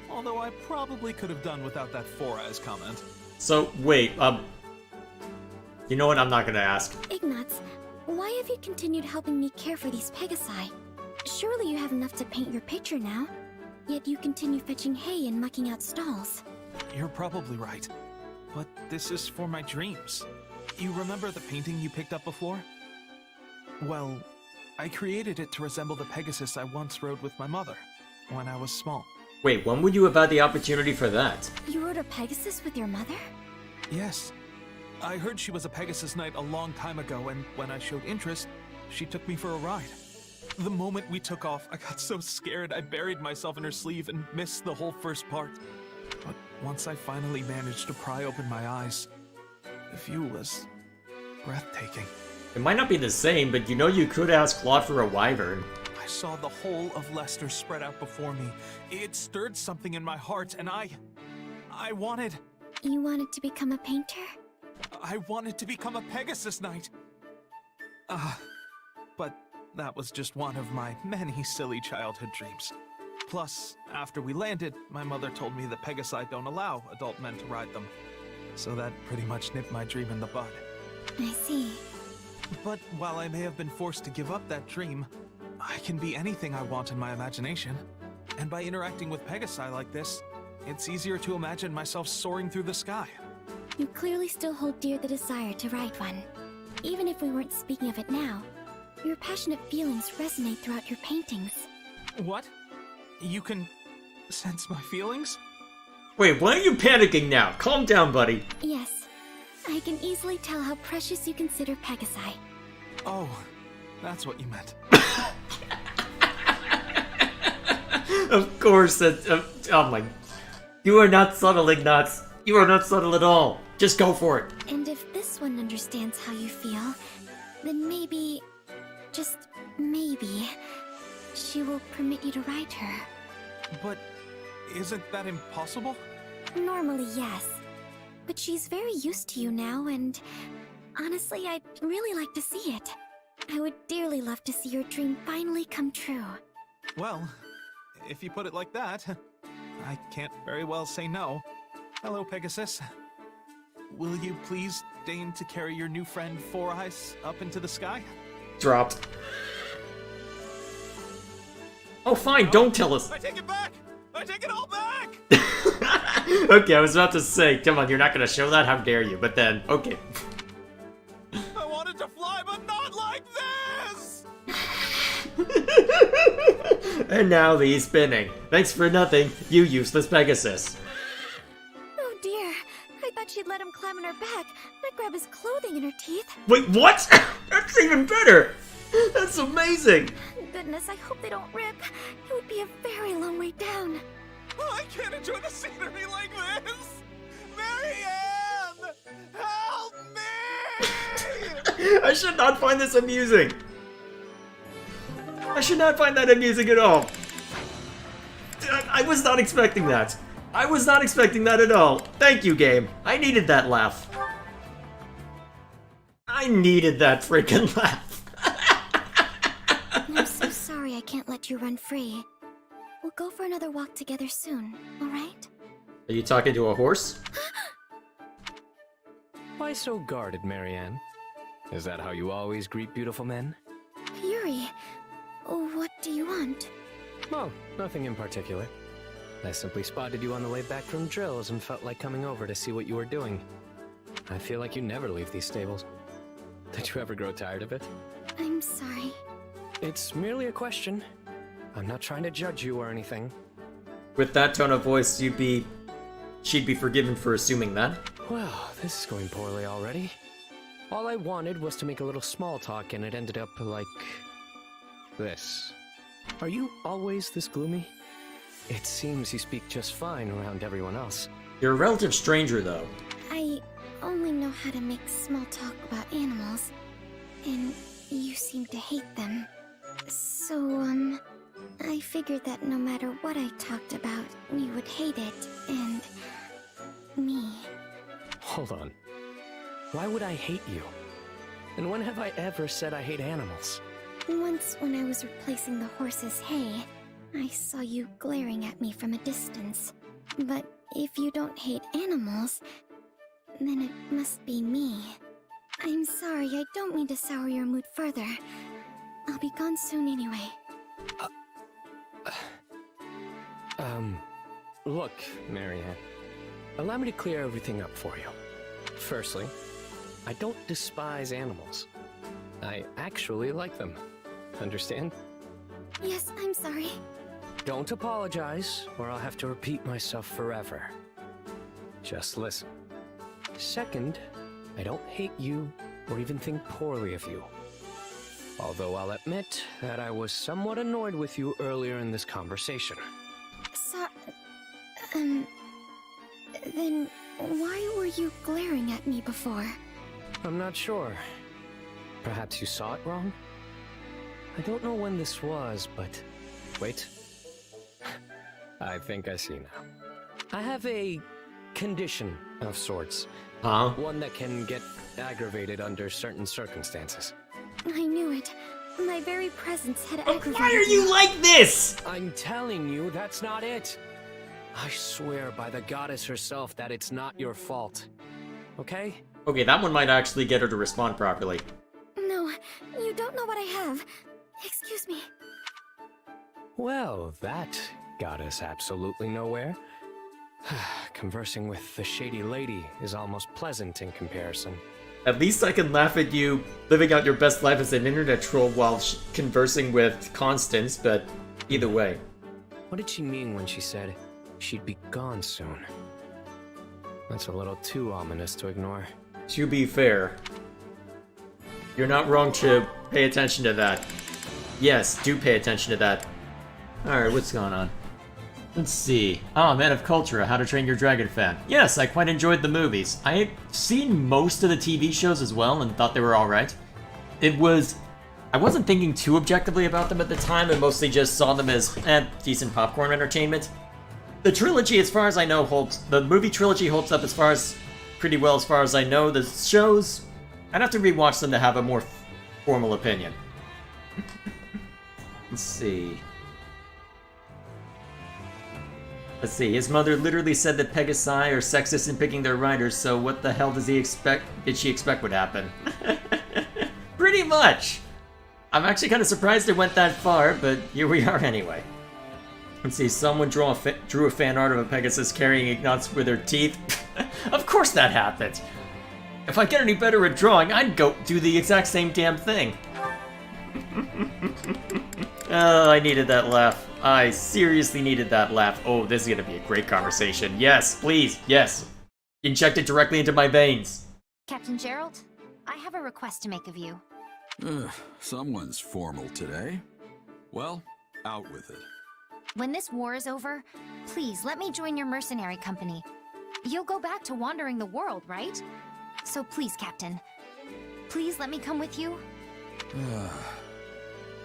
Although I probably could have done without that Four Eyes comment. So, wait, you know what? I'm not gonna ask. Ignatz, why have you continued helping me care for these Pegasi? Surely you have enough to paint your picture now. Yet you continue fetching hay and mucking out stalls. You're probably right. But this is for my dreams. You remember the painting you picked up before? Well, I created it to resemble the Pegasus I once rode with my mother when I was small. Wait, when would you have had the opportunity for that? You rode a Pegasus with your mother? Yes. I heard she was a Pegasus Knight a long time ago, and when I showed interest, she took me for a ride. The moment we took off, I got so scared I buried myself in her sleeve and missed the whole first part. But once I finally managed to pry open my eyes, the view was breathtaking. It might not be the same, but you know you could ask Claude for a wyvern. I saw the whole of Leicester spread out before me. It stirred something in my heart, and I wanted... You wanted to become a painter? I wanted to become a Pegasus Knight. But that was just one of my many silly childhood dreams. Plus, after we landed, my mother told me the Pegasi don't allow adult men to ride them. So that pretty much nipped my dream in the bud. I see. But while I may have been forced to give up that dream, I can be anything I want in my imagination. And by interacting with Pegasi like this, it's easier to imagine myself soaring through the sky. You clearly still hold dear the desire to ride one. Even if we weren't speaking of it now, your passionate feelings resonate throughout your paintings. What? You can sense my feelings? Wait, why are you panicking now? Calm down, buddy. Yes. I can easily tell how precious you consider Pegasi. Oh, that's what you meant. Of course, oh my... You are not subtle, Ignatz. You are not subtle at all. Just go for it. And if this one understands how you feel, then maybe, just maybe, she will permit you to ride her. But isn't that impossible? Normally, yes. But she's very used to you now, and honestly, I'd really like to see it. I would dearly love to see your dream finally come true. Well, if you put it like that, I can't very well say no. Hello, Pegasus. Will you please deign to carry your new friend Four Eyes up into the sky? Dropped. Oh, fine, don't tell us. I take it back! I take it all back! Okay, I was about to say, come on, you're not gonna show that? How dare you? But then, okay. I wanted to fly, but not like this! And now he's spinning. Thanks for nothing, you useless Pegasus. Oh dear. I thought she'd let him climb on her back, not grab his clothing in her teeth. Wait, what? That's even better! That's amazing! Goodness, I hope they don't rip. It would be a very long way down. I can't enjoy the scenery like this! Marianne! Help me! I should not find this amusing! I should not find that amusing at all! I was not expecting that! I was not expecting that at all! Thank you, game! I needed that laugh! I needed that freaking laugh! I'm so sorry I can't let you run free. We'll go for another walk together soon, alright? Are you talking to a horse? Why so guarded, Marianne? Is that how you always greet beautiful men? Yuri, what do you want? Oh, nothing in particular. I simply spotted you on the way back from drills and felt like coming over to see what you were doing. I feel like you never leave these stables. Did you ever grow tired of it? I'm sorry. It's merely a question. I'm not trying to judge you or anything. With that tone of voice, she'd be forgiven for assuming that. Well, this is going poorly already. All I wanted was to make a little small talk and it ended up like this. Are you always this gloomy? It seems you speak just fine around everyone else. You're a relative stranger, though. I only know how to make small talk about animals, and you seem to hate them. So, I figured that no matter what I talked about, you would hate it, and me. Hold on. Why would I hate you? And when have I ever said I hate animals? Once when I was replacing the horse's hay, I saw you glaring at me from a distance. But if you don't hate animals, then it must be me. I'm sorry, I don't mean to sour your mood further. I'll be gone soon anyway. Look, Marianne. Allow me to clear everything up for you. Firstly, I don't despise animals. I actually like them. Understand? Yes, I'm sorry. Don't apologize, or I'll have to repeat myself forever. Just listen. Second, I don't hate you or even think poorly of you. Although I'll admit that I was somewhat annoyed with you earlier in this conversation. Then why were you glaring at me before? I'm not sure. Perhaps you saw it wrong? I don't know when this was, but... Wait. I think I see now. I have a condition of sorts. Huh? One that can get aggravated under certain circumstances. I knew it. My very presence had aggravated Why are you like this? I'm telling you, that's not it. I swear by the goddess herself that it's not your fault. Okay? Okay, that one might actually get her to respond properly. No, you don't know what I have. Excuse me. Well, that got us absolutely nowhere. Conversing with the shady lady is almost pleasant in comparison. At least I can laugh at you living out your best life as an internet troll while conversing with Constance, but either way. What did she mean when she said she'd be gone soon? That's a little too ominous to ignore. To be fair, you're not wrong to pay attention to that. Yes, do pay attention to that. Alright, what's going on? Let's see. Oh, Man of Culture, How to Train Your Dragon fan. Yes, I quite enjoyed the movies. I've seen most of the TV shows as well and thought they were alright. I wasn't thinking too objectively about them at the time and mostly just saw them as, decent popcorn entertainment. The trilogy, as far as I know, the movie trilogy holds up pretty well as far as I know. The shows, I'd have to rewatch them to have a more formal opinion. Let's see. His mother literally said that Pegasi are sexist in picking their riders, so what the hell did she expect would happen? Pretty much! I'm actually kind of surprised it went that far, but here we are anyway. Let's see, someone drew a fan art of a Pegasus carrying Ignatz with her teeth. Of course that happened. If I get any better at drawing, I'd go do the exact same damn thing. Oh, I needed that laugh. I seriously needed that laugh. Oh, this is gonna be a great conversation. Yes, please, yes. Inject it directly into my veins. Captain Gerald, I have a request to make of you. Someone's formal today. Well, out with it. When this war is over, please let me join your mercenary company. You'll go back to wandering the world, right? So please, Captain, please let me come with you.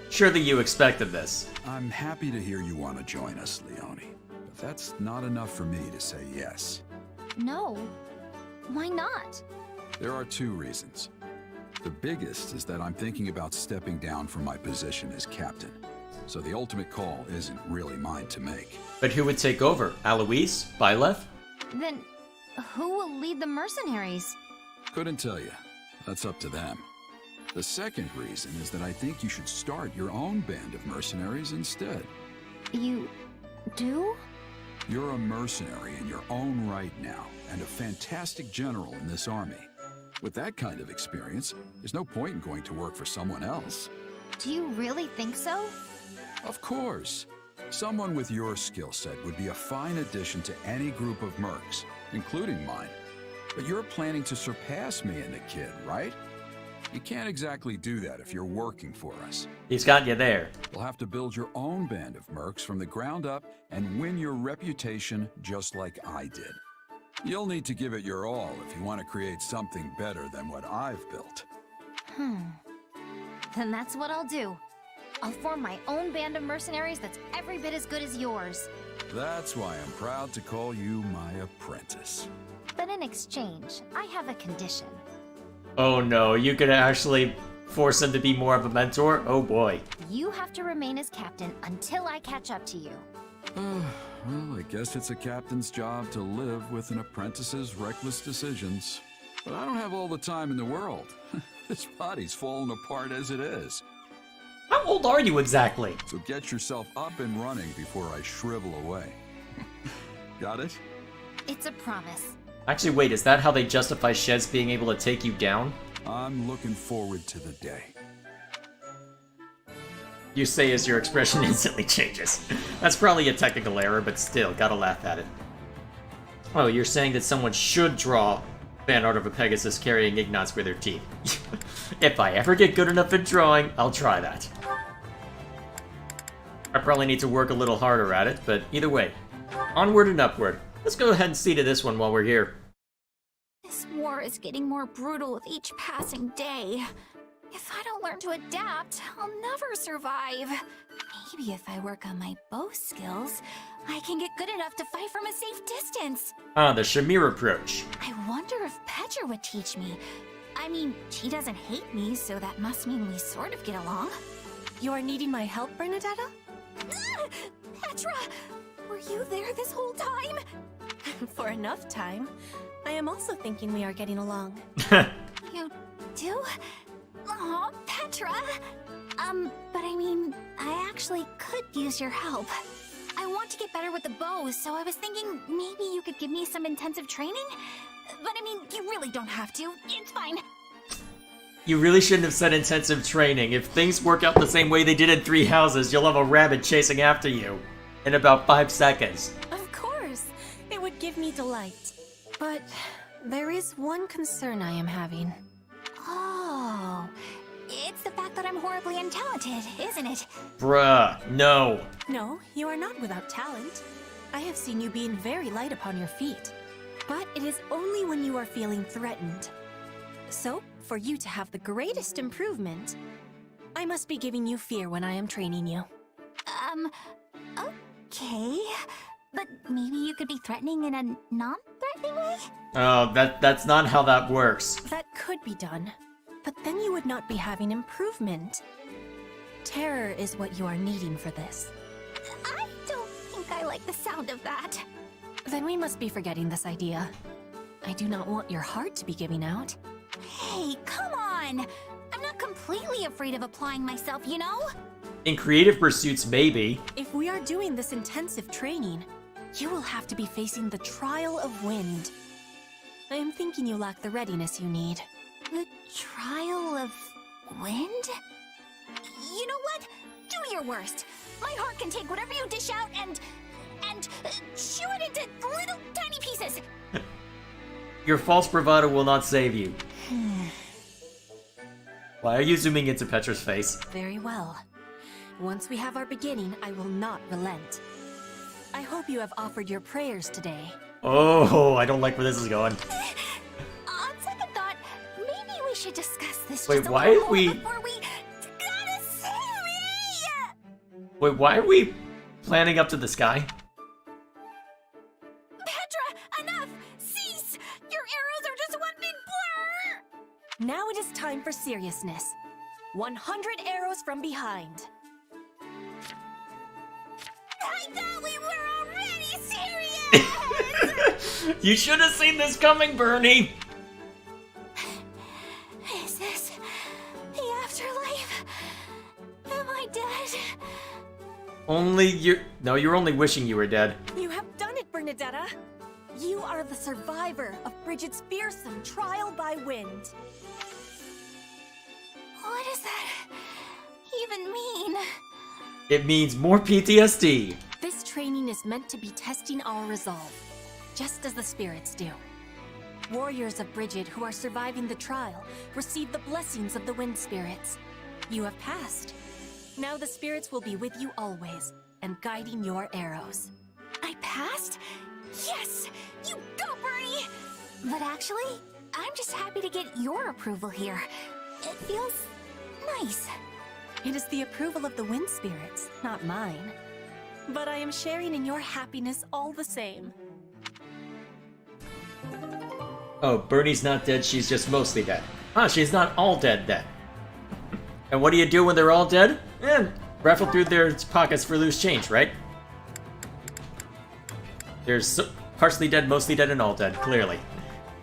Surely you expected this. I'm happy to hear you want to join us, Leonie. But that's not enough for me to say yes. No. Why not? There are 2 reasons. The biggest is that I'm thinking about stepping down from my position as captain. So the ultimate call isn't really mine to make. But who would take over? Alois? Byleth? Then who will lead the mercenaries? Couldn't tell you. That's up to them. The second reason is that I think you should start your own band of mercenaries instead. You do? You're a mercenary in your own right now, and a fantastic general in this army. With that kind of experience, there's no point in going to work for someone else. Do you really think so? Of course. Someone with your skill set would be a fine addition to any group of mercs, including mine. But you're planning to surpass me and the kid, right? You can't exactly do that if you're working for us. He's got you there. You'll have to build your own band of mercs from the ground up and win your reputation just like I did. You'll need to give it your all if you want to create something better than what I've built. Then that's what I'll do. I'll form my own band of mercenaries that's every bit as good as yours. That's why I'm proud to call you my apprentice. But in exchange, I have a condition. Oh no, you could actually force him to be more of a mentor? Oh boy. You have to remain as captain until I catch up to you. Well, I guess it's a captain's job to live with an apprentice's reckless decisions. But I don't have all the time in the world. This body's falling apart as it is. How old are you exactly? So get yourself up and running before I shrivel away. Got it? It's a promise. Actually, wait, is that how they justify Sheds being able to take you down? I'm looking forward to the day. You say as your expression instantly changes. That's probably a technical error, but still, gotta laugh at it. Oh, you're saying that someone should draw fan art of a Pegasus carrying Ignatz with their teeth. If I ever get good enough at drawing, I'll try that. I probably need to work a little harder at it, but either way, onward and upward. Let's go ahead and see to this one while we're here. This war is getting more brutal with each passing day. If I don't learn to adapt, I'll never survive. Maybe if I work on my bow skills, I can get good enough to fight from a safe distance. Ah, the Shamir approach. I wonder if Petra would teach me. I mean, she doesn't hate me, so that must mean we sort of get along. You are needing my help, Bernadetta? Petra! Were you there this whole time? For enough time. I am also thinking we are getting along. You do? Aw, Petra! But I mean, I actually could use your help. I want to get better with the bow, so I was thinking maybe you could give me some intensive training? But I mean, you really don't have to. It's fine. You really shouldn't have said intensive training. If things work out the same way they did in Three Houses, you'll have a rabbit chasing after you in about 5 seconds. Of course! It would give me delight. But there is one concern I am having. Oh, it's the fact that I'm horribly untalented, isn't it? Bruh, no. No, you are not without talent. I have seen you being very light upon your feet. But it is only when you are feeling threatened. So, for you to have the greatest improvement, I must be giving you fear when I am training you. Okay. But maybe you could be threatening in a non-threatening way? Oh, that's not how that works. That could be done, but then you would not be having improvement. Terror is what you are needing for this. I don't think I like the sound of that. Then we must be forgetting this idea. I do not want your heart to be giving out. Hey, come on! I'm not completely afraid of applying myself, you know? In creative pursuits, maybe. If we are doing this intensive training, you will have to be facing the trial of wind. I am thinking you lack the readiness you need. The trial of wind? You know what? Do your worst. My heart can take whatever you dish out and chew it into little tiny pieces. Your false bravado will not save you. Why are you zooming into Petra's face? Very well. Once we have our beginning, I will not relent. I hope you have offered your prayers today. Oh, I don't like where this is going. On second thought, maybe we should discuss this Wait, just a why little are more we- before we gotta say. Wait, why are we planning up to the sky? Petra, enough! Cease! Your arrows are just one big blur! Now it is time for seriousness. 100 arrows from behind. I thought we were already serious! You should have seen this coming, Bernie! Is this the afterlife? Am I dead? You're only wishing you were dead. You have done it, Bernadetta. You are the survivor of Bridget's fearsome trial by wind. What does that even mean? It means more PTSD. This training is meant to be testing our resolve, just as the spirits do. Warriors of Bridget who are surviving the trial receive the blessings of the wind spirits. You have passed. Now the spirits will be with you always, and guiding your arrows. I passed? Yes! You go, Bernie! But actually, I'm just happy to get your approval here. It feels nice. It is the approval of the wind spirits, not mine. But I am sharing in your happiness all the same. Oh, Bernie's not dead, she's just mostly dead. Ah, she's not all dead then. And what do you do when they're all dead? Raffle through their pockets for loose change, right? There's partially dead, mostly dead, and all dead, clearly.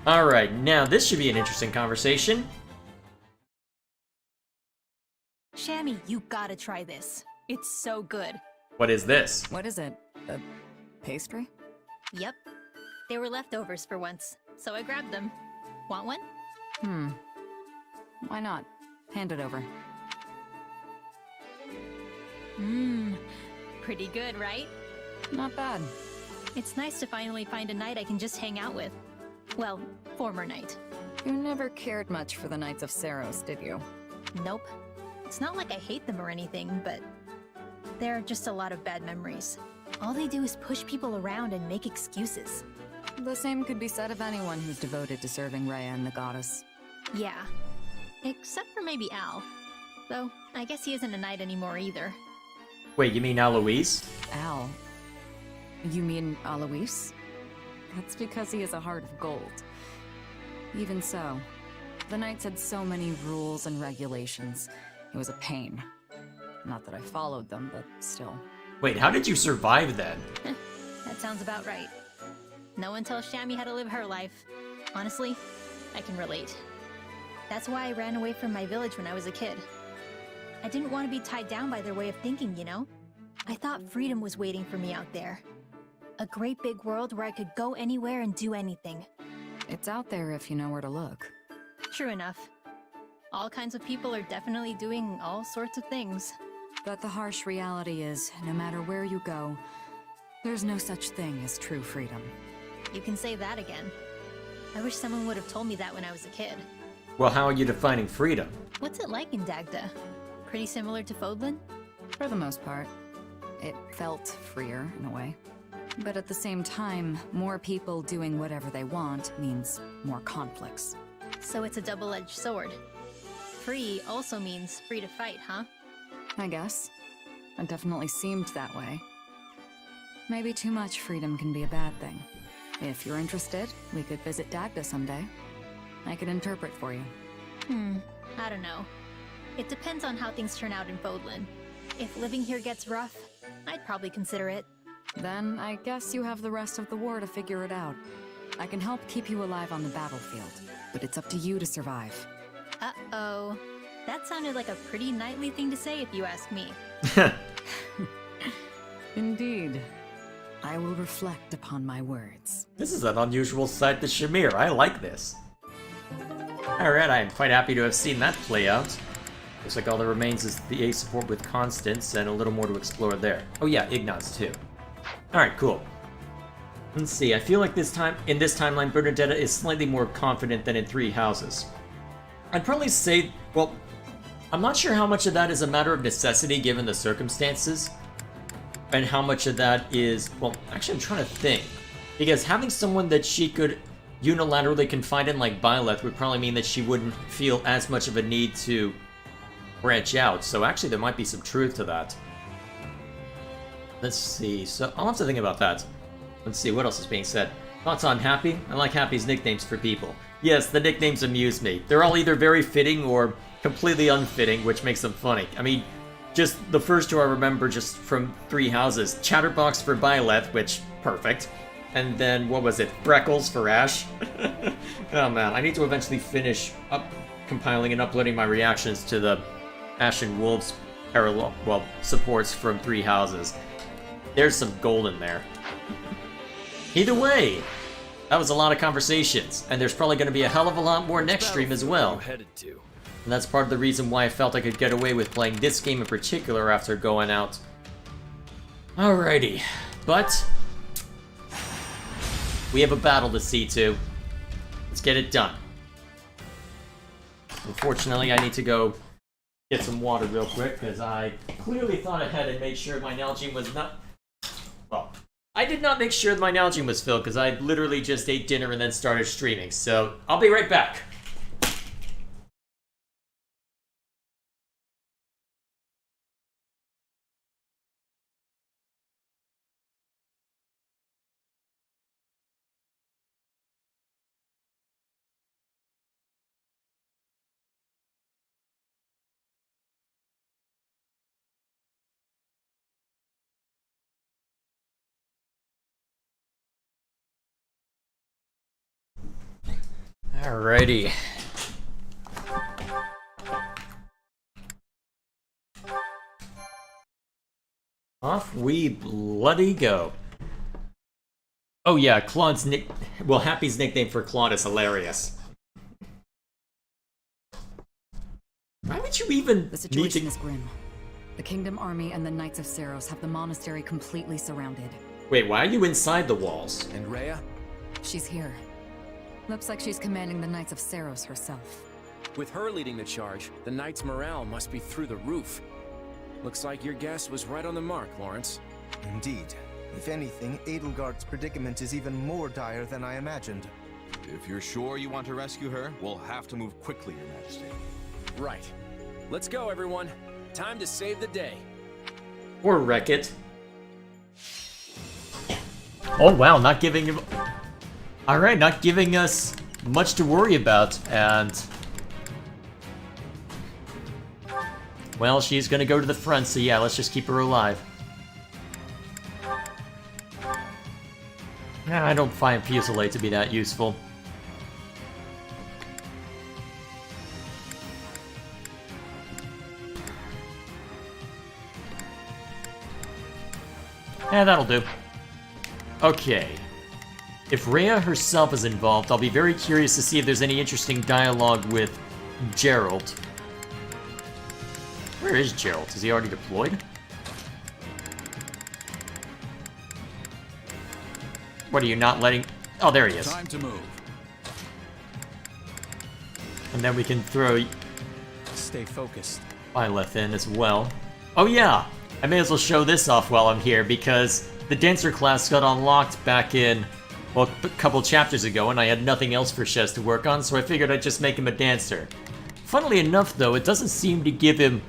Alright, now this should be an interesting conversation. Shammy, you gotta try this. It's so good. What is this? What is it? A pastry? Yep. They were leftovers for once, so I grabbed them. Want one? Why not? Hand it over. Pretty good, right? Not bad. It's nice to finally find a knight I can just hang out with. Well, former knight. You never cared much for the Knights of Saros, did you? Nope. It's not like I hate them or anything, but there are just a lot of bad memories. All they do is push people around and make excuses. The same could be said of anyone who's devoted to serving Rhea and the goddess. Yeah. Except for maybe Al. Though, I guess he isn't a knight anymore either. Wait, you mean Aloise? Al? You mean Alois? That's because he has a heart of gold. Even so, the Knights had so many rules and regulations. It was a pain. Not that I followed them, but still. Wait, how did you survive then? That sounds about right. No one tells Shammy how to live her life. Honestly, I can relate. That's why I ran away from my village when I was a kid. I didn't want to be tied down by their way of thinking, you know? I thought freedom was waiting for me out there. A great big world where I could go anywhere and do anything. It's out there if you know where to look. True enough. All kinds of people are definitely doing all sorts of things. But the harsh reality is, no matter where you go, there's no such thing as true freedom. You can say that again. I wish someone would have told me that when I was a kid. Well, how are you defining freedom? What's it like in Dagda? Pretty similar to Fodlan? For the most part. It felt freer, in a way. But at the same time, more people doing whatever they want means more conflicts. So it's a double-edged sword. Free also means free to fight, huh? I guess. It definitely seemed that way. Maybe too much freedom can be a bad thing. If you're interested, we could visit Dagda someday. I could interpret for you. I don't know. It depends on how things turn out in Fodlan. If living here gets rough, I'd probably consider it. Then I guess you have the rest of the war to figure it out. I can help keep you alive on the battlefield, but it's up to you to survive. Uh-oh. That sounded like a pretty knightly thing to say if you ask me. Indeed. I will reflect upon my words. This is an unusual sight to Shamir. I like this. Alright, I am quite happy to have seen that play out. Looks like all that remains is the A support with Constance and a little more to explore there. Oh yeah, Ignaz too. Alright, cool. Let's see, I feel like in this timeline, Bernadetta is slightly more confident than in Three Houses. I'd probably say, well, I'm not sure how much of that is a matter of necessity given the circumstances, and how much of that is, well, actually I'm trying to think. Because having someone that she could unilaterally confide in like Byleth would probably mean that she wouldn't feel as much of a need to branch out, so actually there might be some truth to that. Let's see, so I'll have to think about that. Let's see, what else is being said? Thoughts on Happy? I like Happy's nicknames for people. Yes, the nicknames amuse me. They're all either very fitting or completely unfitting, which makes them funny. I mean, just the first two I remember just from Three Houses. Chatterbox for Byleth, which, perfect. And then, what was it? Breckles for Ash? Oh man, I need to eventually finish compiling and uploading my reactions to the Ash and Wolves parallel, well, supports from Three Houses. There's some gold in there. Either way, that was a lot of conversations, and there's probably going to be a hell of a lot more next stream as well. And that's part of the reason why I felt I could get away with playing this game in particular after going out. Alrighty, but we have a battle to see to. Let's get it done. Unfortunately, I need to go get some water real quick, because I clearly thought ahead and made sure my Nalgene was not... Well, I did not make sure that my Nalgene was filled, because I literally just ate dinner and then started streaming, so I'll be right back. Alrighty. Off we bloody go. Oh yeah, Happy's nickname for Claude is hilarious. Why would you even The situation is grim. The Kingdom Army and the Knights of Saros have the monastery completely surrounded. Wait, why are you inside the walls? And Rhea? She's here. Looks like she's commanding the Knights of Saros herself. With her leading the charge, the Knights' morale must be through the roof. Looks like your guess was right on the mark, Lawrence. Indeed. If anything, Edelgard's predicament is even more dire than I imagined. If you're sure you want to rescue her, we'll have to move quickly, Your Majesty. Right. Let's go, everyone. Time to save the day. Or wreck it. Oh wow, not giving him... Alright, not giving us much to worry about, and... Well, she's gonna go to the front, so yeah, let's just keep her alive. I don't find Fusillade to be that useful. That'll do. Okay. If Rhea herself is involved, I'll be very curious to see if there's any interesting dialogue with Gerald. Where is Gerald? Is he already deployed? What are you not letting... Oh, there he is. Time to move. And then we can throw... Stay focused. Byleth in as well. Oh yeah! I may as well show this off while I'm here, because the Dancer class got unlocked back in... well, a couple chapters ago, and I had nothing else for Shez to work on, so I figured I'd just make him a dancer. Funnily enough, though, it doesn't seem to give him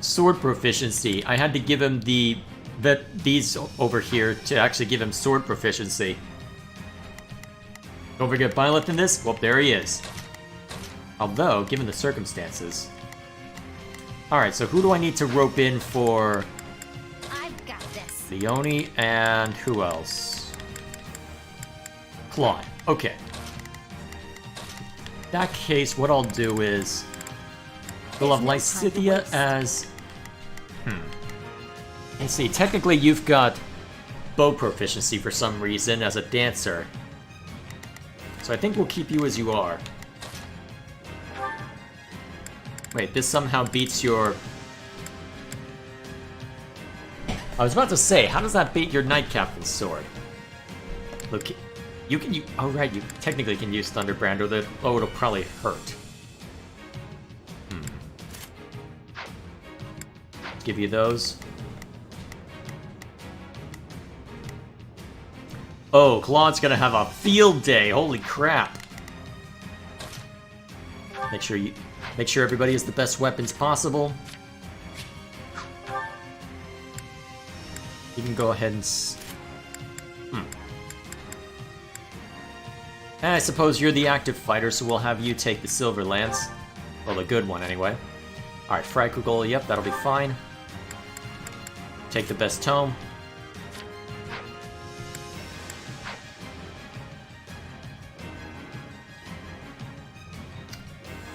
sword proficiency. I had to give him these over here to actually give him sword proficiency. Don't forget Byleth in this? Well, there he is. Although, given the circumstances... Alright, so who do I need to rope in for... I've got this. Leone and who else? Claude. Okay. In that case, what I'll do is... We'll have Lysithea as... Let's see, technically you've got bow proficiency for some reason as a dancer. So I think we'll keep you as you are. Wait, this somehow beats your... I was about to say, how does that beat your Knight Captain's sword? Look, you can use... Oh right, you technically can use Thunderbrand, or oh, it'll probably hurt. Give you those. Oh, Claude's gonna have a field day. Holy crap! Make sure everybody has the best weapons possible. You can go ahead and. And I suppose you're the active fighter, so we'll have you take the Silver Lance. Well, the good one anyway. All right, Frykugol. Yep, that'll be fine. Take the best tome.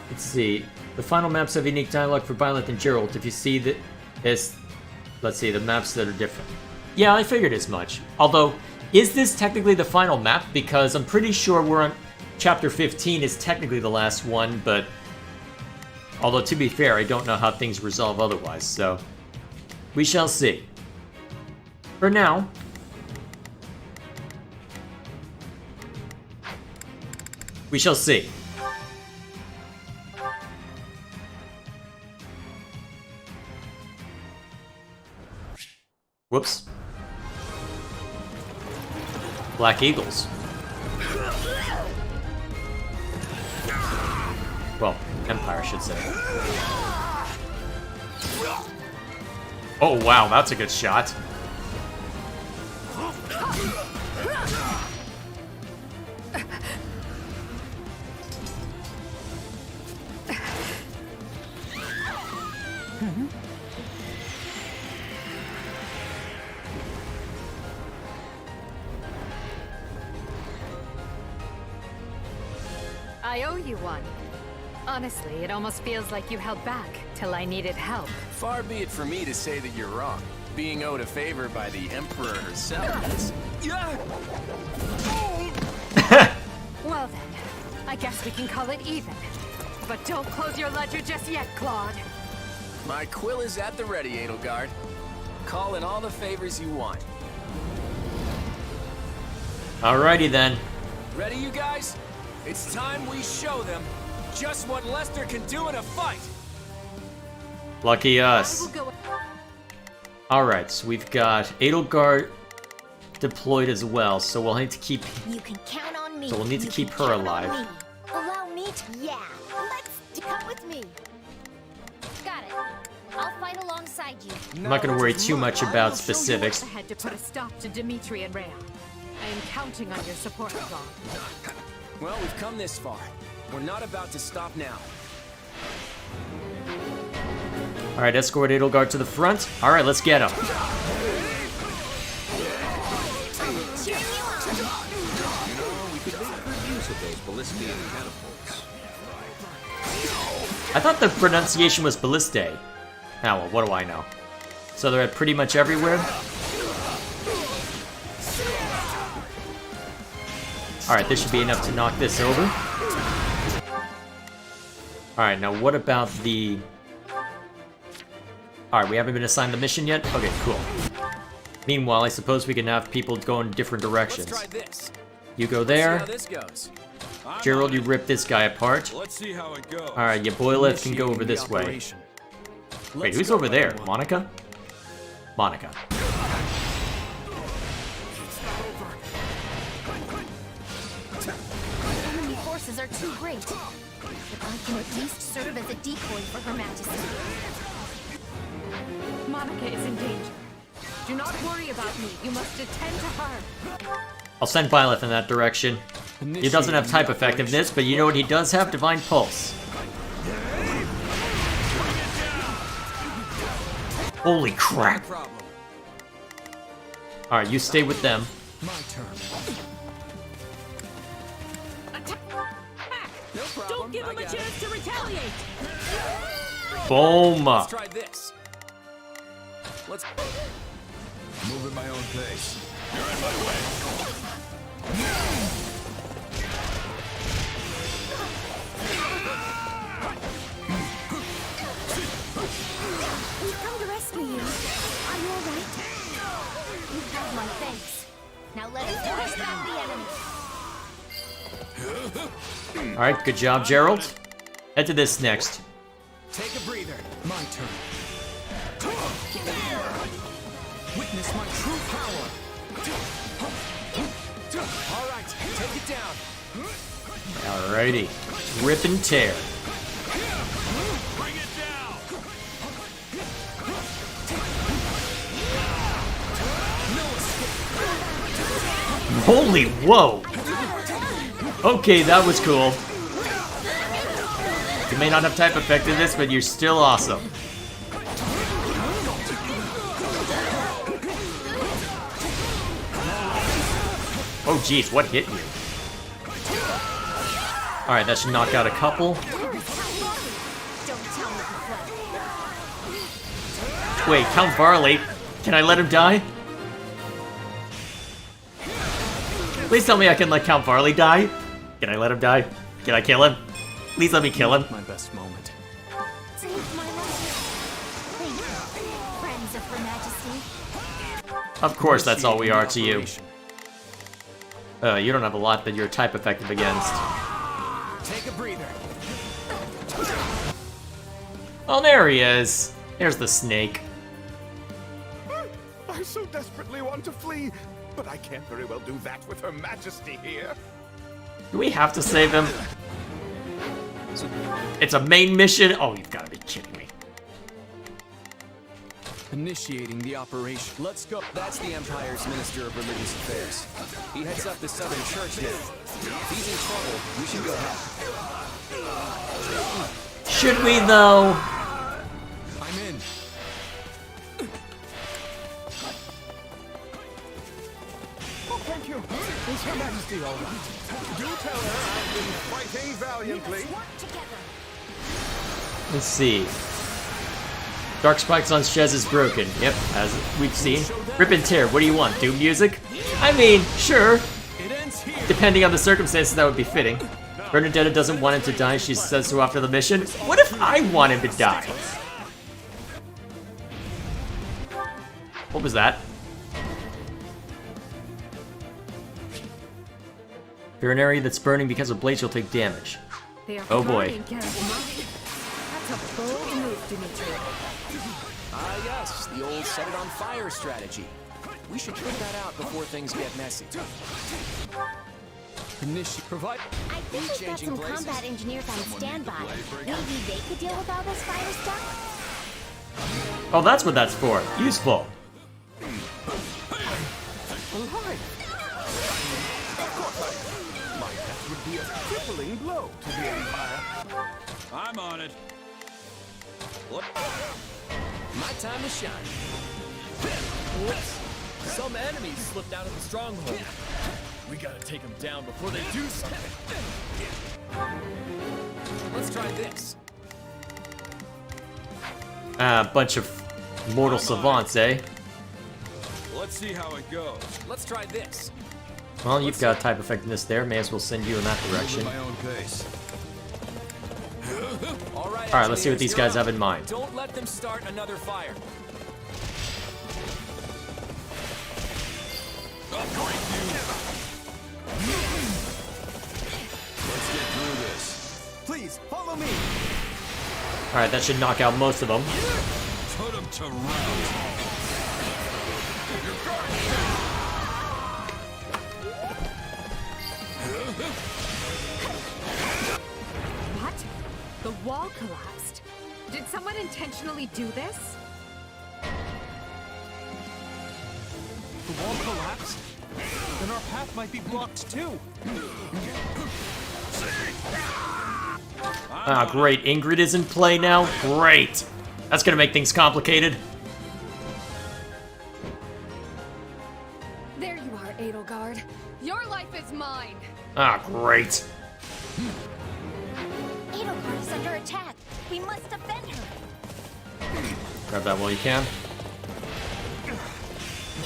Let's see. The final maps have unique dialogue for Violet and Gerald. If you see the... let's see, the maps that are different. Yeah, I figured as much. Although, is this technically the final map? Because I'm pretty sure we're on... Chapter 15 is technically the last one, but... Although, to be fair, I don't know how things resolve otherwise, so... We shall see. For now... We shall see. Whoops. Black Eagles. Well, Empire, I should say. Oh, wow, that's a good shot. I owe you one. Honestly, it almost feels like you held back till I needed help. Far be it for me to say that you're wrong. Being owed a favor by the Emperor herself is... Well then, I guess we can call it even. But don't close your ledger just yet, Claude. My quill is at the ready, Edelgard. Call in all the favors you want. Alrighty then. Ready, you guys? It's time we show them just what Lester can do in a fight! Lucky us. Alright, so we've got Edelgard deployed as well, so we'll need to keep... You can count on me. So we'll need to keep her alive. Allow me to... Yeah, let's come with me. Got it. I'll fight alongside you. I'm not going to worry too much about specifics. I had to put a stop to Dimitri and Rhea. I am counting on your support, Claude. Well, we've come this far. We're not about to stop now. Alright, escort Edelgard to the front. Alright, let's get him. I thought the pronunciation was Balliste. Ah, well, what do I know? So they're at pretty much everywhere? Alright, this should be enough to knock this over. Alright, now what about the... Alright, we haven't been assigned the mission yet? Okay, cool. Meanwhile, I suppose we can have people go in different directions. Let's try this. You go there. Let's see how this goes. Gerald, you rip this guy apart. Let's see how it goes. Alright, your boyleth can go over this way. Wait, who's over there? Monica? Monica. Enemy forces are too great. But I can at least serve as a decoy for Her Majesty. Monica is in danger. Do not worry about me. You must attend to her. I'll send Violet in that direction. He doesn't have type effectiveness, but you know what he does have? Divine Pulse. Holy crap. Alright, you stay with them. My turn. Don't give him a chance to retaliate. Boom! Let's try this. Let's Move at my own pace. You're in my way. We've come to rescue you. Are you alright? You have my thanks. Now let us push back the enemy. Alright, good job, Gerald. Head to this next. take a breather. My turn. Witness my true power. All right, take it down. Alrighty. Rip and tear. Bring it down. Holy whoa! Okay, that was cool. You may not have type effect in this, but you're still awesome. Oh jeez, what hit you? Alright, that should knock out a couple. Wait, Count Varley? Can I let him die? Please tell me I can let Count Varley die. Can I let him die? Can I kill him? Please let me kill him. My best moment. Save my life. Friends of Her Majesty. Of course, that's all we are to you. You don't have a lot that you're type effective against. Take a breather. Oh, there he is. There's the snake. I so desperately want to flee, but I can't very well do that with Her Majesty here. Do we have to save him? It's a main mission? Oh, you've got to be kidding me. Initiating the operation. Let's go. That's the Empire's Minister of Religious Affairs. He heads up the Southern Church here. If he's in trouble, we should go help. Should we, though? I'm in. Oh, thank you. Is Her Majesty all right? Do tell her I've been fighting valiantly. Let's see. Dark Spikes on Shez is broken. Yep, as we've seen. Rip and tear, what do you want? Doom music? I mean, sure. Depending on the circumstances, that would be fitting. Bernadetta doesn't want him to die, she says so after the mission. What if I want him to die? What was that? If you're an area that's burning because of blades, you'll take damage. Oh boy. That's a bold move, Dimitri. Ah, yes, the old set it on fire strategy. We should put that out before things get messy. Provide. I think we've got some combat engineers on standby. Maybe they could deal with all this fire stuff? Oh, that's what that's for. Useful. My death would be a crippling blow to the Empire. I'm on it. My time to shine. Whoops. Some enemies slipped out of the stronghold. We gotta take them down before they do something. Let's try this. Bunch of mortal savants, eh? Let's see how it goes. Let's try this. Well, you've got type effectiveness there. May as well send you in that direction. My own pace. Alright, let's see what these guys have in mind. Don't let them start another fire. Let's get through this. Please, follow me. Alright, that should knock out most of them. Put them to rout. What? The wall collapsed. Did someone intentionally do this? The wall collapsed? Then our path might be blocked too. Ah, great. Ingrid is in play now? Great. That's gonna make things complicated. There you are, Edelgard. Your life is mine. Ah, great. Edelgard is under attack. We must defend her. Grab that while you can.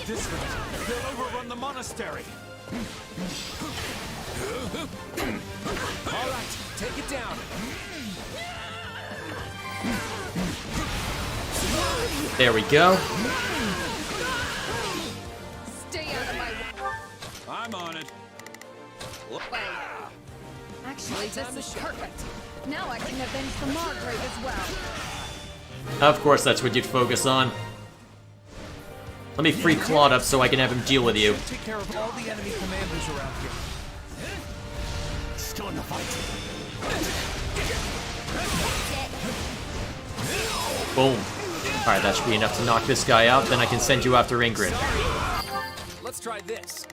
This way, they'll overrun the monastery. All right, take it down. There we go. Stay out of my way. I'm on it. Actually, this is perfect. Now I can avenge the Margrave as well. Of course, that's what you'd focus on. Let me free Claude up so I can have him deal with you. Take care of all the enemy commanders around here. Still in the fight. Boom. Alright, that should be enough to knock this guy out. Then I can send you after Ingrid. Let's try this.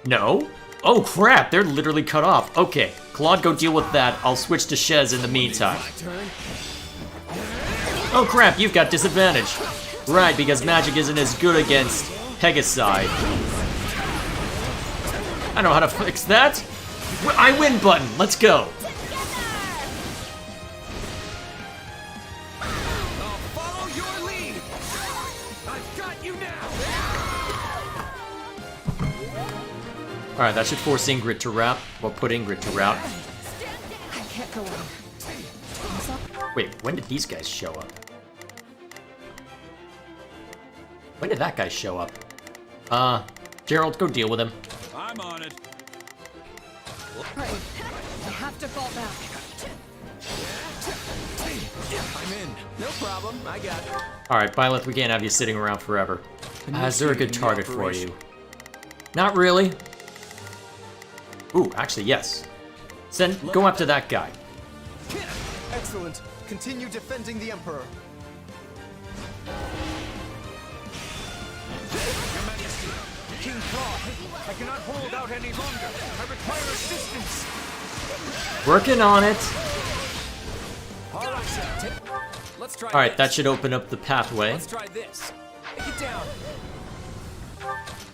No? Oh crap, they're literally cut off. Okay, Claude, go deal with that. I'll switch to Shez in the meantime. Oh crap, you've got disadvantage. Right, because magic isn't as good against Pegasi. I know how to fix that. I win button, let's go. I'll follow your lead. I've got you now. Alright, that should force Ingrid to rout. Well, put Ingrid to rout. I can't go on. Wait, when did these guys show up? When did that guy show up? Gerald, go deal with him. I'm on it. Right. I have to fall back. I'm in. No problem. I got it. Alright, Byleth, we can't have you sitting around forever. Is there a good target for you? Not really. Ooh, actually, yes. Go after that guy. Excellent. Continue defending the Emperor. Your Majesty, King Claude, I cannot hold out any longer. I require assistance. Working on it. All right, sir. Let's try. Alright, that should open up the pathway. Let's try this. Take it down.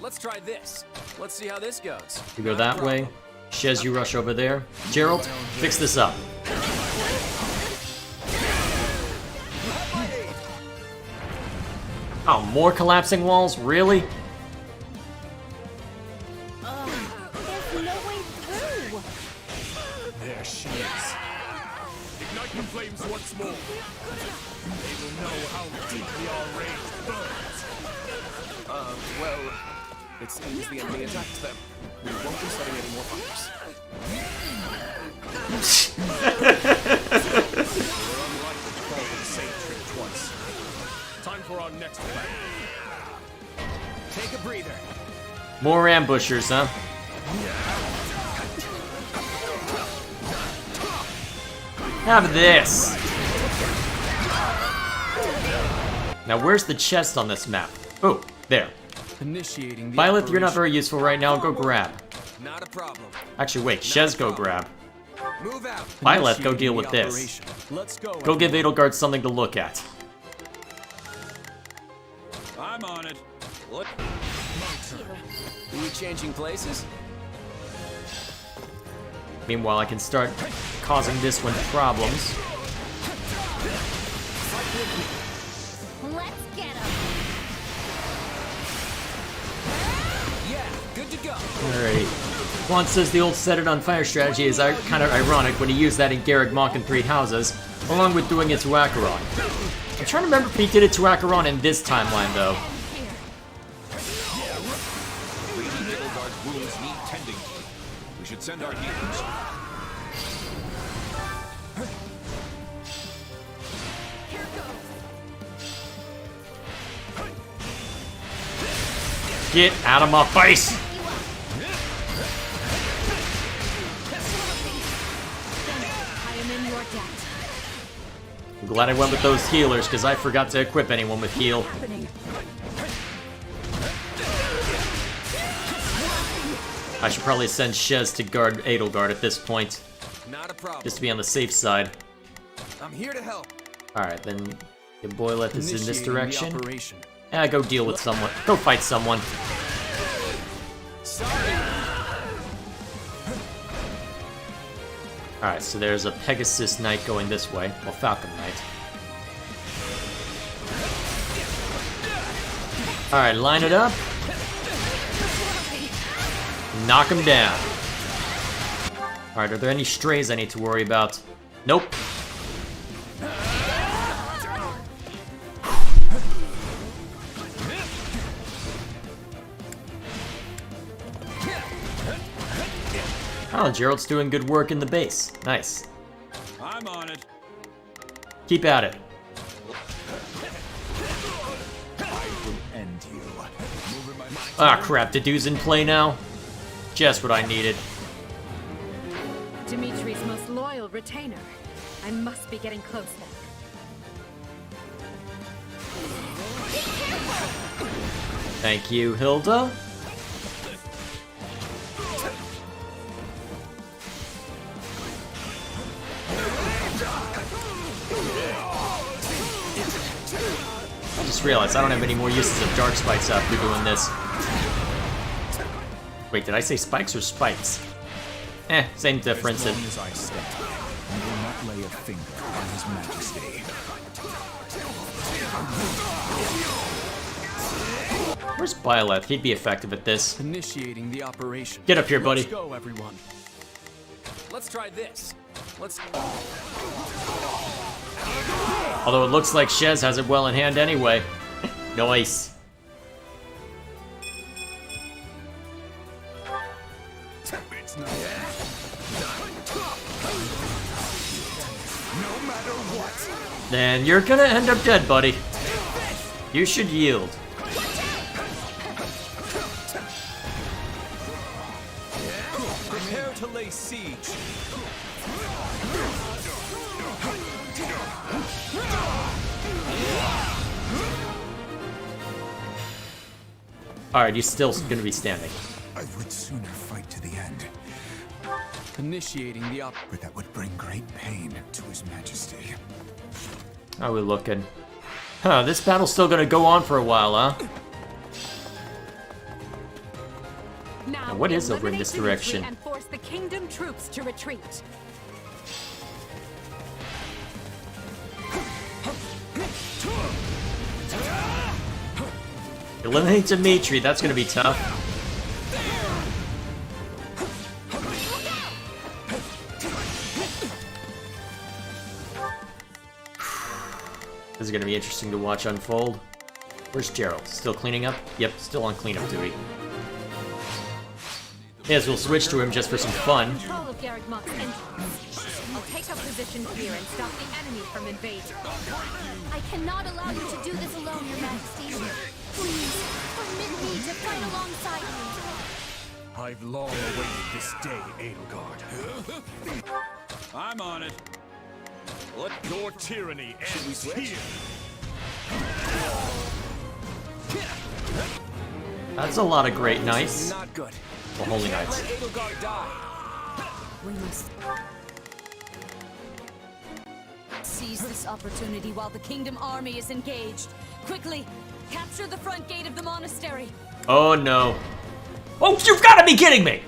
Let's try this. Let's see how this goes. You go that way. Shez, you rush over there. Gerald, fix this up. Oh, more collapsing walls? Really? There's no way through. There she is. Ignite the flames once more. They will know how deeply our rage burns. Well, it seems the enemy attacked them. We won't be setting any more fires. We're unlikely to fall for the same trick twice. Time for our next plan. Take a breather. More ambushers, huh? Have this. Now, where's the chest on this map? Oh, there. Initiating the Byleth, you're not operation. very useful right now. Go grab. Not a problem. Actually, wait. Shez, go grab. Move out. Byleth, go deal with this. Operation. Let's go. Go give Edelgard something to look at. I'm on it. What? Are we changing places? Meanwhile, I can start causing this one problems. Let's get him. Yeah, good to go. Alright. Juan says the old set it on fire strategy is kind of ironic when he used that in Garreg Mach and Three Houses, along with doing it to Acheron. I'm trying to remember if he did it to Acheron in this timeline, though. Lady Edelgard's wounds need tending to. We should send our healers. Get out of my face! I am in your debt. I'm glad I went with those healers, because I forgot to equip anyone with heal. I should probably send Shez to guard Edelgard at this point, Not a problem. just to be on the safe side. I'm here to help. Alright, then your Boyleth is in this Initiating the direction. operation. Yeah, go deal with someone. Go fight someone. Alright, so there's a Pegasus Knight going this way. Well, Falcon Knight. Alright, line it up. Knock him down. Alright, are there any strays I need to worry about? Nope. Oh, Gerald's doing good work in the base. Nice. I'm on it. Keep at it. End you. Ah, crap. The dude's in play now. Just what I needed. Dimitri's most loyal retainer. I must be getting close then. Thank you, Hilda. I just realized I don't have any more uses of dark spikes after doing this. Wait, did I say spikes or spikes? Same difference. As long as I stand, I will not lay a finger on His Majesty. Where's Byleth? He'd be effective at this. Initiating the operation. Get up here, buddy. Let's go, everyone. Let's try this. Let's. Although it looks like Shez has it well in hand anyway. Nice. It's not. No matter what. Then you're gonna end up dead, buddy. You should yield. Prepare to lay siege. Alright, he's still gonna be standing. I would sooner fight to the end. Initiating the but that would bring great pain to His Majesty. How are we looking? Huh, this battle's still gonna go on for a while, huh? Now, what is over in this direction? And force the kingdom troops to retreat. Eliminate Dimitri, that's gonna be tough. This is gonna be interesting to watch unfold. Where's Gerald? Still cleaning up? Yep, still on cleanup duty. May as well switch to him just for some fun. Control of Garrick Mock's entrance. I'll take up position here and stop the enemy from invading. I cannot allow you to do this alone, Your Majesty. Please, permit me to fight alongside you. I've long awaited this day, Edelgard. I'm on it. Let your tyranny end here. That's a lot of great knights. Not good. Well, holy knights. Let Edelgard die. We must seize this opportunity while the kingdom army is engaged. Quickly, capture the front gate of the monastery. Oh no. Oh, you've gotta be kidding me!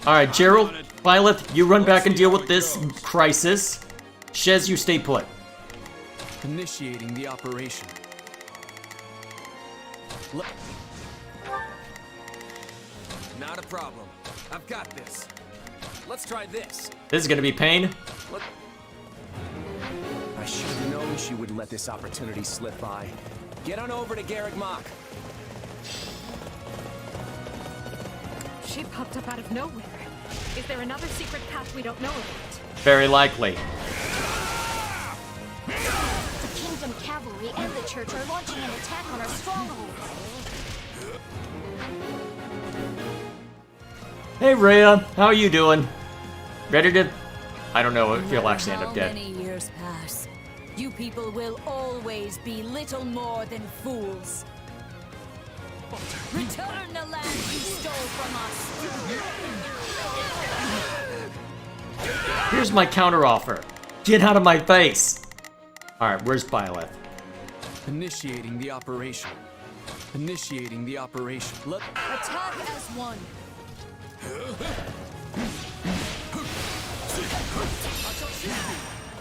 Alright, Gerald, Byleth, you run back and deal with this crisis. Shez, you stay put. Initiating the operation. Not a problem. I've got this. Let's try this. This is gonna be pain. I should have known she would let this opportunity slip by. Get on over to Garrick Mock. She popped up out of nowhere. Is there another secret path we don't know about? Very likely. The Kingdom Cavalry and the Church are launching an attack on our stronghold. Hey Rhea, how are you doing? Ready to... I don't know if you'll actually end up dead. Many years pass. You people will always be little more than fools. Return the land you stole from us. Here's my counteroffer. Get out of my face! Alright, where's Byleth? Initiating the operation. Initiating the operation. Attack as one.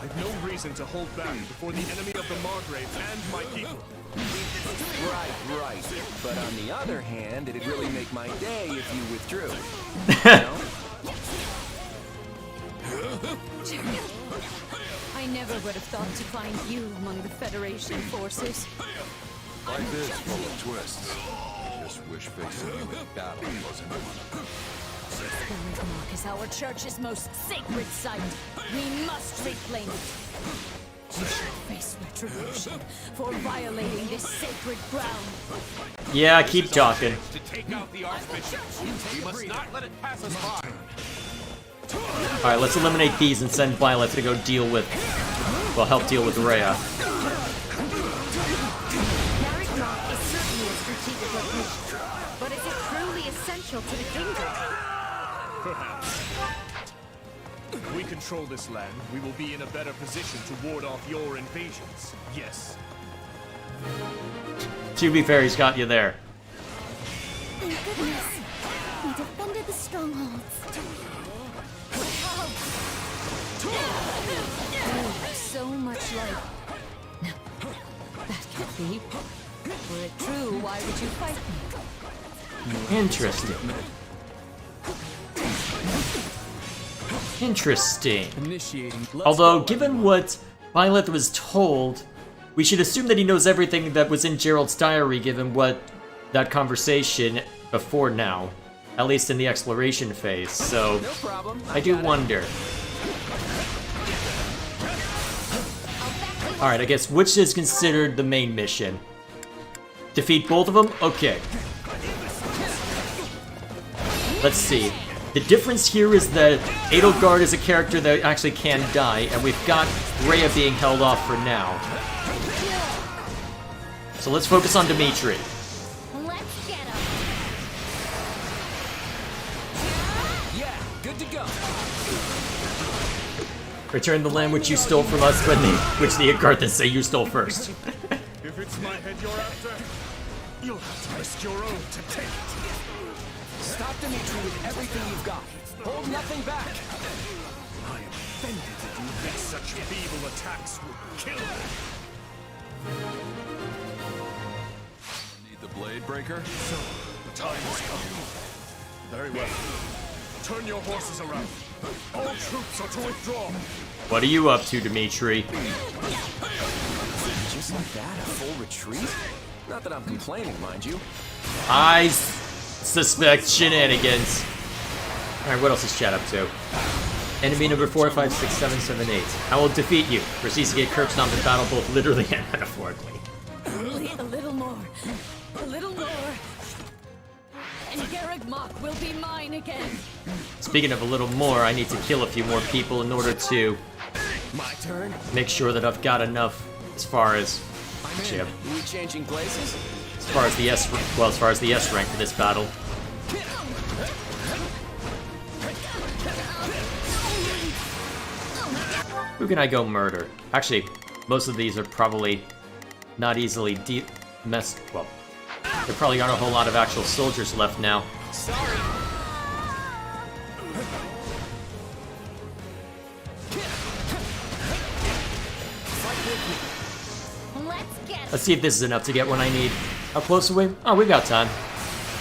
I've no reason to hold back before the enemy of the Margraves and my people. Right. But on the other hand, it'd really make my day if you withdrew. I never would have thought to find you among the Federation forces. Like this, full of twists. Just wish facing you in battle wasn't one of them. Ericmark is our church's most sacred site. We must reclaim it. You shall face retribution for violating this sacred ground. Yeah, keep talking. To take out the Archbishop. We must not let it pass us by. Alright, let's eliminate these and send Violet to go deal with... well, help deal with Rhea. Ericmark is certainly a strategic location, but is it truly essential to the kingdom? Perhaps. If we control this land, we will be in a better position to ward off your invasions. Yes. To be fair, he's got you there. Thank goodness. We defended the strongholds. So much light. No, that can't be. Were it true, why would you fight me? Interesting. Although, given what Violet was told, we should assume that he knows everything that was in Gerald's diary, given what that conversation before now. At least in the exploration phase, so I do wonder. Alright, I guess which is considered the main mission? Defeat both of them? Okay. Let's see. The difference here is that Edelgard is a character that actually can die, and we've got Rhea being held off for now. So let's focus on Dimitri. Let's get him. Yeah, good to go. Return the land which you stole from us, but which the Agarthans say you stole first. If it's my head you're after, you'll have to risk your own to take it. Stop Dimitri with everything you've got. Hold nothing back. I am offended that you think such feeble attacks would kill me. Need the blade breaker? So, the time has come. Very well. Turn your horses around. All troops are to withdraw. What are you up to, Dimitri? Just like that, a full retreat? Not that I'm complaining, mind you. I suspect shenanigans. Alright, what else is chat up to? Enemy number 4567778. I will defeat you. Proceeds to get Kirk's-Nom in battle both literally and metaphorically. Only a little more. A little more. And Ericmark will be mine again. Speaking of a little more, I need to kill a few more people in order to My turn. make sure that I've got enough as far as I'm in. Are we changing places? as far as the S rank for this battle. Who can I go murder? Actually, most of these are probably not easily well, there probably aren't a whole lot of actual soldiers left now. Sorry. Let's see if this is enough to get what I need. How close are we? Oh, we've got time.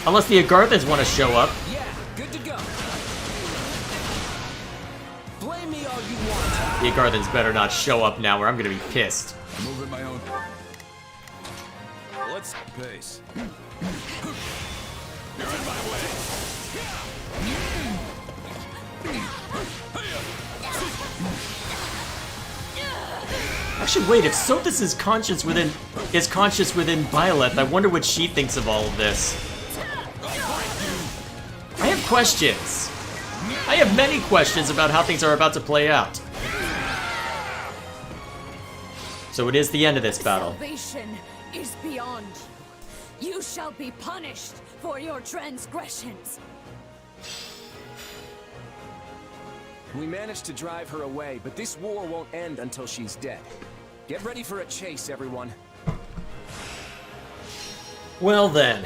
Unless the Agarthans want to show up. Yeah, good to go. Blame me all you want. The Agarthans better not show up now or I'm gonna be pissed. I'm moving my own Let's pace. You're in my way. Actually, wait, if Sothis is conscious within Violet, I wonder what she thinks of all of this. I have questions. I have many questions about how things are about to play out. So it is the end of this battle. Salvation is beyond. You shall be punished for your transgressions. We managed to drive her away, but this war won't end until she's dead. Get ready for a chase, everyone. Well then.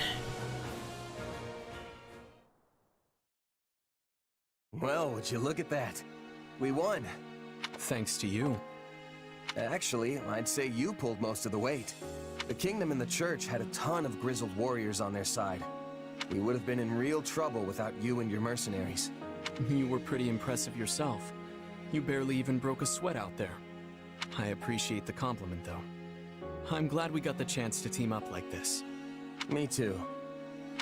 Well, would you look at that? We won. Thanks to you. Actually, I'd say you pulled most of the weight. The kingdom and the church had a ton of grizzled warriors on their side. We would have been in real trouble without you and your mercenaries. You were pretty impressive yourself. You barely even broke a sweat out there. I appreciate the compliment, though. I'm glad we got the chance to team up like this. Me too.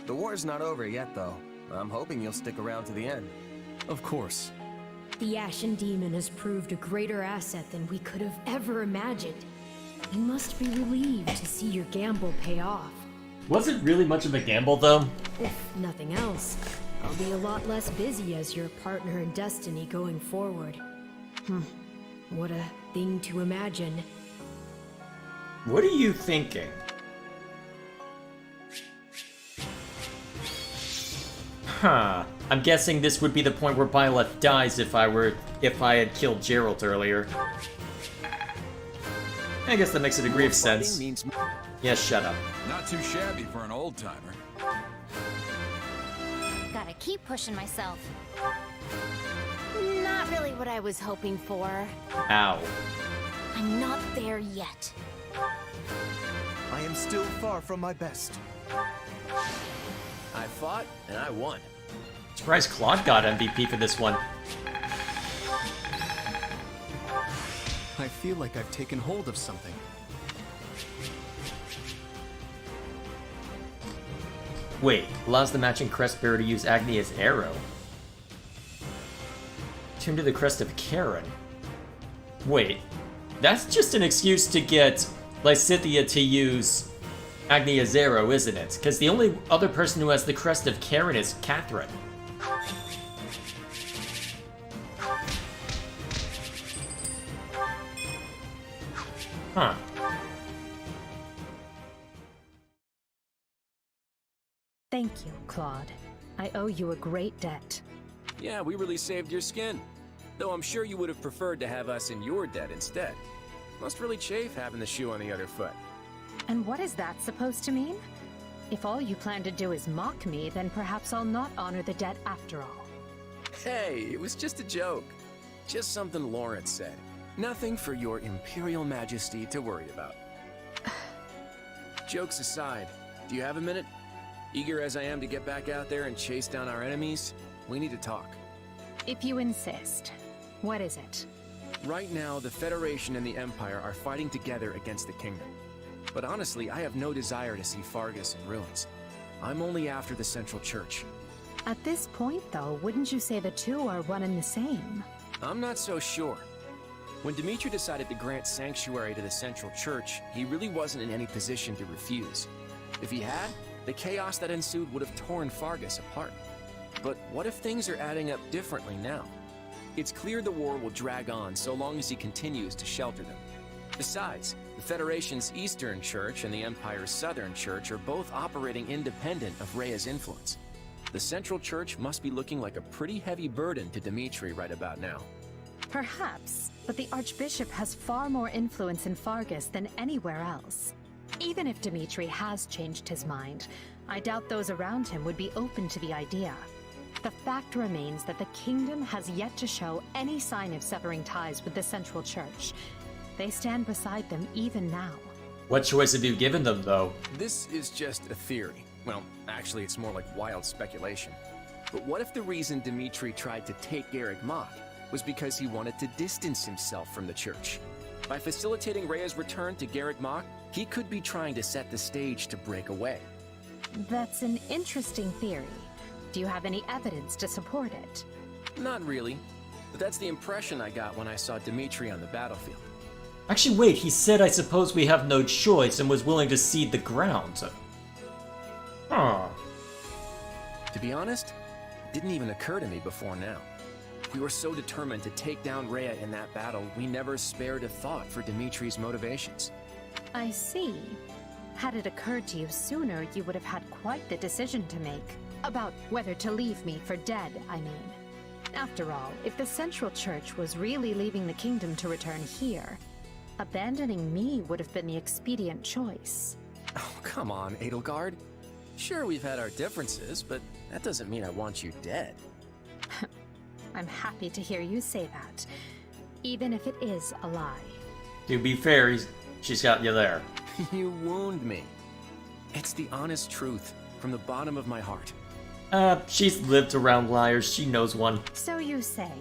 The war's not over yet, though. I'm hoping you'll stick around to the end. Of course. The Ashen Demon has proved a greater asset than we could have ever imagined. You must be relieved to see your gamble pay off. Was it really much of a gamble, though? If nothing else, I'll be a lot less busy as your partner in destiny going forward. What a thing to imagine. What are you thinking? Huh. I'm guessing this would be the point where Byleth dies if I had killed Geralt earlier. I guess that makes a degree of sense. Yes, shut up. Not too shabby for an old-timer. Gotta keep pushing myself. Not really what I was hoping for. Ow. I'm not there yet. I am still far from my best. I fought, and I won. Surprised Claude got MVP for this one. I feel like I've taken hold of something. Wait, allows the matching crest bearer to use Agnia's arrow. Tuned to the crest of Karen. Wait, that's just an excuse to get Lysithea to use Agnia's arrow, isn't it? Because the only other person who has the crest of Karen is Catherine. Huh. Thank you, Claude. I owe you a great debt. Yeah, we really saved your skin. Though I'm sure you would have preferred to have us in your debt instead. Must really chafe having the shoe on the other foot. And what is that supposed to mean? If all you plan to do is mock me, then perhaps I'll not honor the debt after all. Hey, it was just a joke. Just something Lawrence said. Nothing for your Imperial Majesty to worry about. Jokes aside, do you have a minute? Eager as I am to get back out there and chase down our enemies, we need to talk. If you insist. What is it? Right now, the Federation and the Empire are fighting together against the Kingdom. But honestly, I have no desire to see Fargus in ruins. I'm only after the Central Church. At this point, though, wouldn't you say the two are one and the same? I'm not so sure. When Dimitri decided to grant sanctuary to the Central Church, he really wasn't in any position to refuse. If he had, the chaos that ensued would have torn Fargus apart. But what if things are adding up differently now? It's clear the war will drag on so long as he continues to shelter them. Besides, the Federation's Eastern Church and the Empire's Southern Church are both operating independent of Rhea's influence. The Central Church must be looking like a pretty heavy burden to Dimitri right about now. Perhaps, but the Archbishop has far more influence in Fargus than anywhere else. Even if Dimitri has changed his mind, I doubt those around him would be open to the idea. The fact remains that the Kingdom has yet to show any sign of severing ties with the Central Church. They stand beside them even now. What choice have you given them, though? This is just a theory. Well, actually, it's more like wild speculation. But what if the reason Dimitri tried to take Garreg Mach was because he wanted to distance himself from the Church? By facilitating Rhea's return to Garreg Mach, he could be trying to set the stage to break away. That's an interesting theory. Do you have any evidence to support it? Not really, but that's the impression I got when I saw Dimitri on the battlefield. Actually, wait, he said, I suppose we have no choice, and was willing to cede the ground. Huh. To be honest, it didn't even occur to me before now. We were so determined to take down Rhea in that battle, we never spared a thought for Dimitri's motivations. I see. Had it occurred to you sooner, you would have had quite the decision to make. About whether to leave me for dead, I mean. After all, if the Central Church was really leaving the Kingdom to return here, abandoning me would have been the expedient choice. Oh, come on, Edelgard. Sure, we've had our differences, but that doesn't mean I want you dead. I'm happy to hear you say that, even if it is a lie. To be fair, she's got you there. You wound me. It's the honest truth, from the bottom of my heart. She's lived around liars. She knows one. So you say.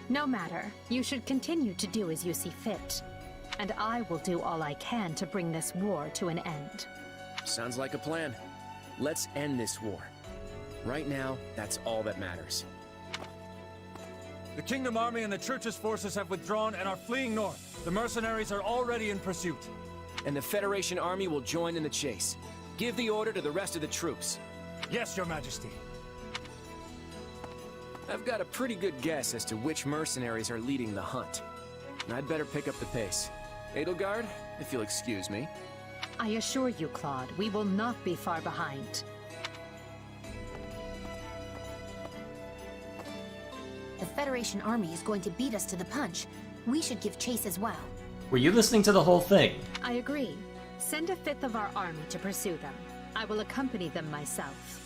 No matter. You should continue to do as you see fit. And I will do all I can to bring this war to an end. Sounds like a plan. Let's end this war. Right now, that's all that matters. The Kingdom Army and the Church's forces have withdrawn and are fleeing north. The mercenaries are already in pursuit. And the Federation Army will join in the chase. Give the order to the rest of the troops. Yes, Your Majesty. I've got a pretty good guess as to which mercenaries are leading the hunt. I'd better pick up the pace. Edelgard, if you'll excuse me. I assure you, Claude, we will not be far behind. The Federation army is going to beat us to the punch. We should give chase as well. Were you listening to the whole thing? I agree. Send a fifth of our army to pursue them. I will accompany them myself.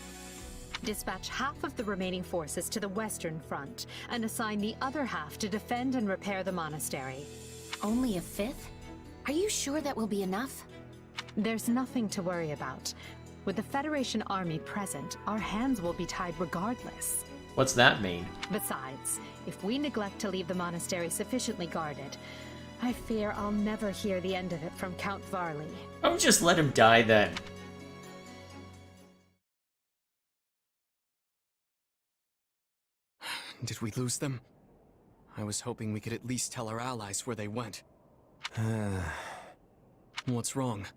Dispatch half of the remaining forces to the Western Front, and assign the other half to defend and repair the monastery. Only a fifth? Are you sure that will be enough? There's nothing to worry about. With the Federation army present, our hands will be tied regardless. What's that mean? Besides, if we neglect to leave the monastery sufficiently guarded, I fear I'll never hear the end of it from Count Varley. Oh, just let him die then. Did we lose them? I was hoping we could at least tell our allies where they went. What's wrong?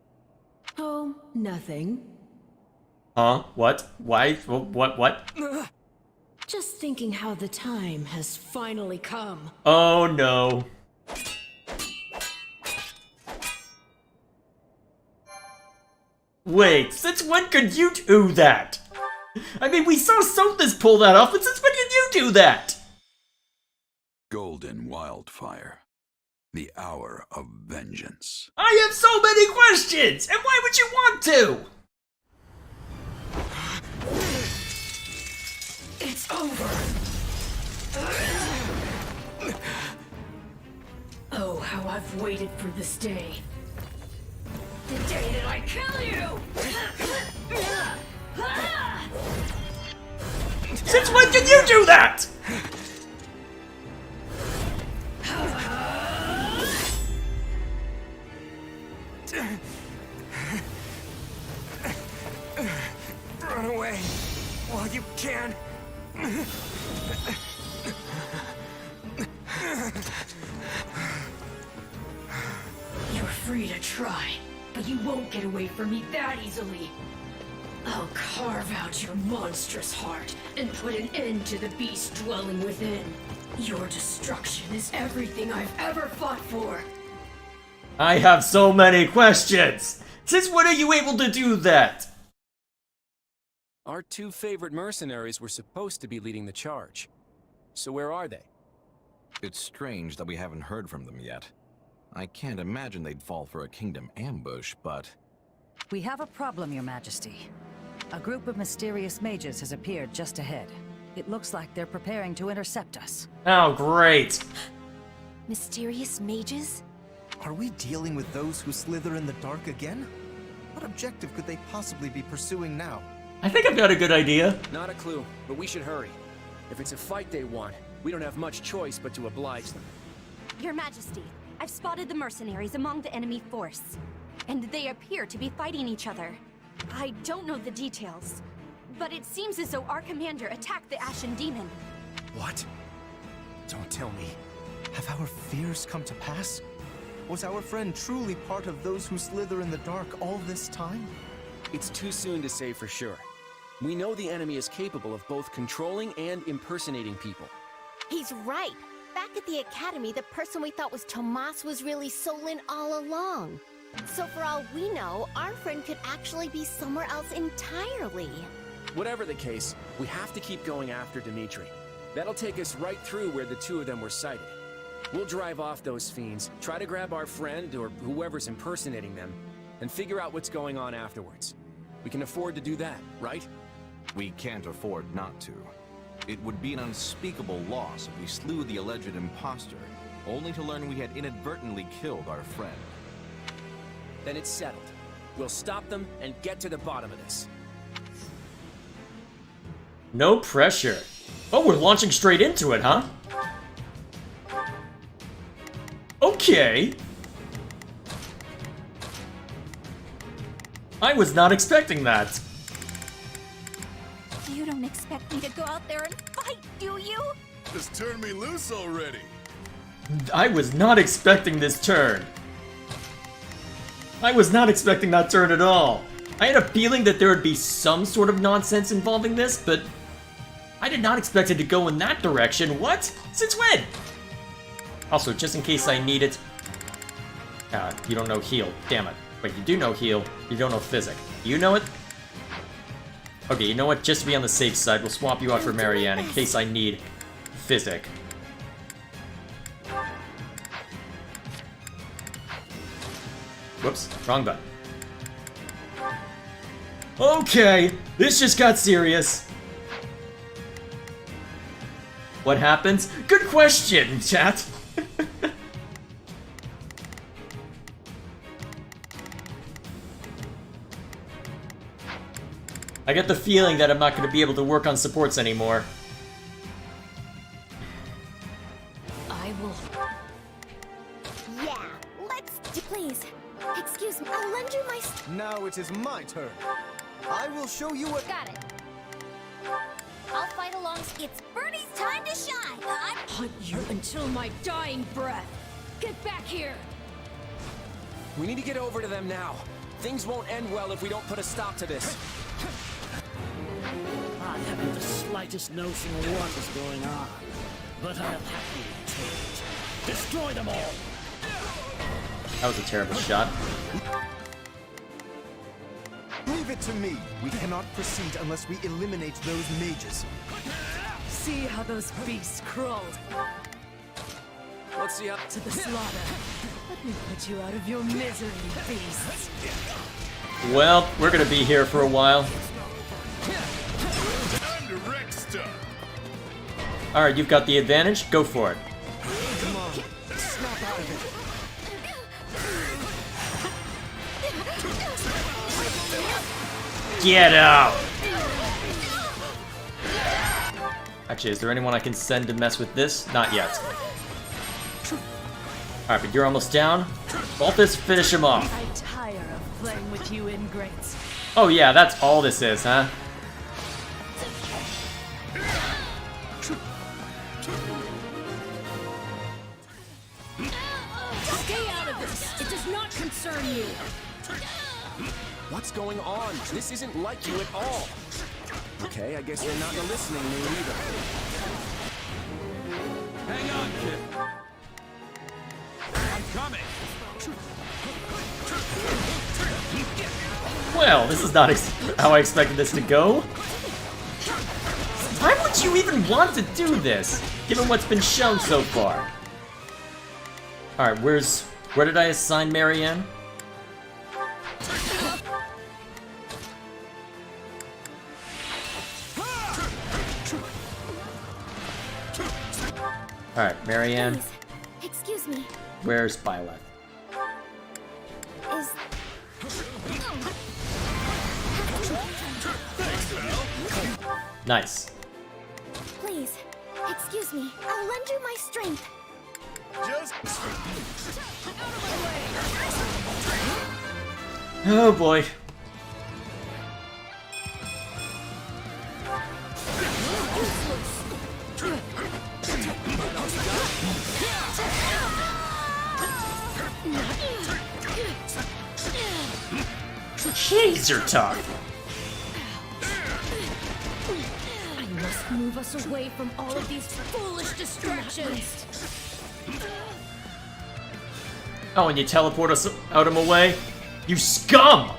Oh, nothing. Huh? What? Why? What? Just thinking how the time has finally come. Oh no. Wait, since when could you do that? I mean, we saw Sothis pull that off, but since when did you do that? Golden wildfire. The hour of vengeance. I have so many questions! And why would you want to? It's over. Oh, how I've waited for this day. The day that I kill you! Since when did you do that? Run away while you can. You're free to try, but you won't get away from me that easily. I'll carve out your monstrous heart and put an end to the beast dwelling within. Your destruction is everything I've ever fought for. I have so many questions! Since when are you able to do that? Our two favorite mercenaries were supposed to be leading the charge. So where are they? It's strange that we haven't heard from them yet. I can't imagine they'd fall for a kingdom ambush, but... We have a problem, Your Majesty. A group of mysterious mages has appeared just ahead. It looks like they're preparing to intercept us. Oh, great. Mysterious mages? Are we dealing with those who slither in the dark again? What objective could they possibly be pursuing now? I think I've got a good idea. Not a clue, but we should hurry. If it's a fight they want, we don't have much choice but to oblige them. Your Majesty, I've spotted the mercenaries among the enemy force, and they appear to be fighting each other. I don't know the details, but it seems as though our commander attacked the Ashen Demon. What? Don't tell me. Have our fears come to pass? Was our friend truly part of those who slither in the dark all this time? It's too soon to say for sure. We know the enemy is capable of both controlling and impersonating people. He's right. Back at the academy, the person we thought was Tomas was really Solin all along. So for all we know, our friend could actually be somewhere else entirely. Whatever the case, we have to keep going after Dimitri. That'll take us right through where the two of them were sighted. We'll drive off those fiends, try to grab our friend or whoever's impersonating them, and figure out what's going on afterwards. We can afford to do that, right? We can't afford not to. It would be an unspeakable loss if we slew the alleged imposter, only to learn we had inadvertently killed our friend. Then it's settled. We'll stop them and get to the bottom of this. No pressure. Oh, we're launching straight into it, huh? Okay. I was not expecting that. You don't expect me to go out there and fight, do you? Just turn me loose already. I was not expecting this turn. I was not expecting that turn at all. I had a feeling that there would be some sort of nonsense involving this, but I did not expect it to go in that direction. What? Since when? Also, just in case I need it. You don't know heal. Damn it. But you do know heal. You don't know physic. You know it? Okay, you know what? Just to be on the safe side, we'll swap you out for Marianne in case I need physic. Whoops, wrong button. Okay, this just got serious. What happens? Good question, chat. I get the feeling that I'm not going to be able to work on supports anymore. I will. Yeah, let's please. Excuse me, I'll lend you my. Now it is my turn. I will show you what. Got it. I'll fight along. It's Bernie's time to shine. Hunt you until my dying breath. Get back here. We need to get over to them now. Things won't end well if we don't put a stop to this. I haven't the slightest notion of what is going on, but I'll happily take it. Destroy them all! That was a terrible shot. Leave it to me. We cannot proceed unless we eliminate those mages. See how those beasts crawled Let's see how to the slaughter. Let me put you out of your misery, beasts. Well, we're gonna be here for a while. Time to wreck stuff. Alright, you've got the advantage. Go for it. Come on, snap out of it. Get out! Actually, is there anyone I can send to mess with this? Not yet. Alright, but you're almost down. Balthus, finish him off. I tire of playing with you ingrates. Oh yeah, that's all this is, huh? Stay out of this. It does not concern you. What's going on? This isn't like you at all. Okay, I guess you're not in the listening mood either. Hang on, kid. I'm coming. Well, this is not how I expected this to go. Why would you even want to do this, given what's been shown so far? Alright, where did I assign Marianne? Alright, Marianne. Please, excuse me. Where's Byleth? Is. Nice. Please, excuse me. I'll lend you my strength. Just. Oh boy. Jeez, you're tough. I must move us away from all of these foolish distractions. Oh, and you teleport us out of my way? You scum!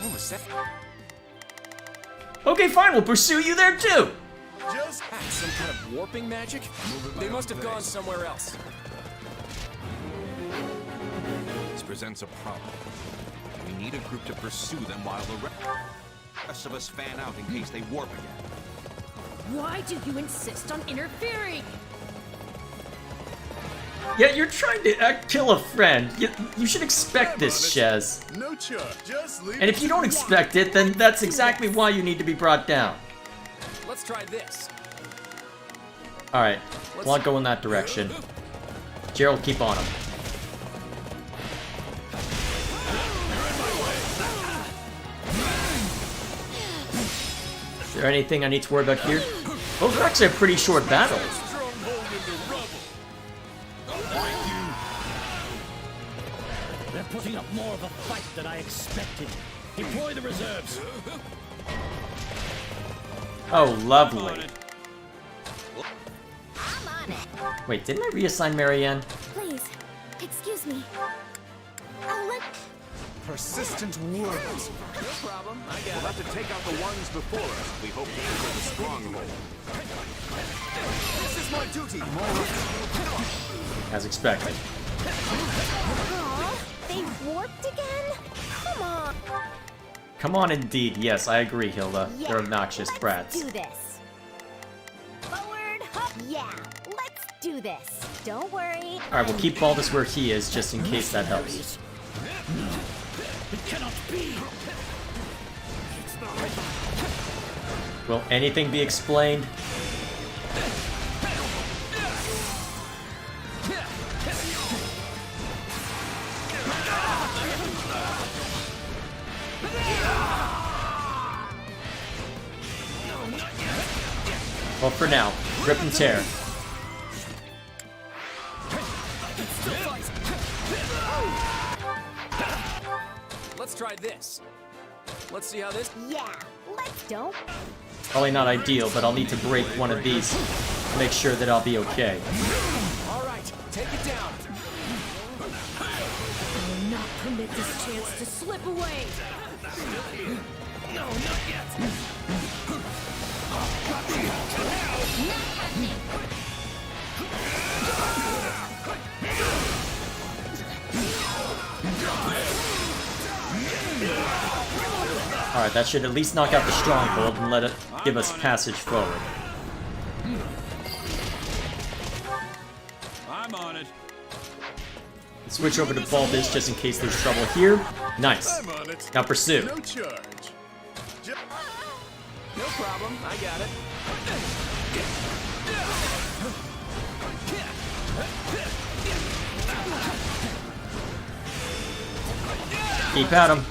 Oh, is that... Okay, fine, we'll pursue you there too! Just some kind of warping magic? They must have gone somewhere else. This presents a problem. We need a group to pursue them while the rest of us fan out in case they warp again. Why do you insist on interfering? Yeah, you're trying to kill a friend. You should expect this, Shez. No charge. Just leave And if you don't expect it, then that's exactly why you need to be brought down. Let's try this. Alright, well, I'll go in that direction. Gerald, keep on him. Is there anything I need to worry about here? Those are actually a pretty short battle. They're putting up more of a fight than I expected. Deploy the reserves. Oh, lovely. Wait, didn't I reassign Marianne? Please, excuse me. Persistent words. No problem, I got it. We'll have to take out the ones before us. We hope to enter the stronghold. This is my duty. As expected. Aw, they warped again? Come on. Come on, indeed. Yes, I agree, Hilda. Yeah, They're obnoxious brats. Do this. Forward, hop. Yeah, let's do this. Don't worry. Alright, we'll keep Baldus where he is, just in case that helps. No, it cannot be. It's not right. Will anything be explained? Well, for now, rip and tear. Let's try this. Let's see how this... Yeah, let's don't. Probably not ideal, but I'll need to break one of these to make sure that I'll be okay. All right, take it down. I will not permit this chance to slip away. No, not yet. Alright, that should at least knock out the stronghold and let it give us passage forward. I'm on it. Switch over to Baldus just in case there's trouble here. Nice. I'm on it. Now pursue. No charge. No problem, I got it. Keep at him.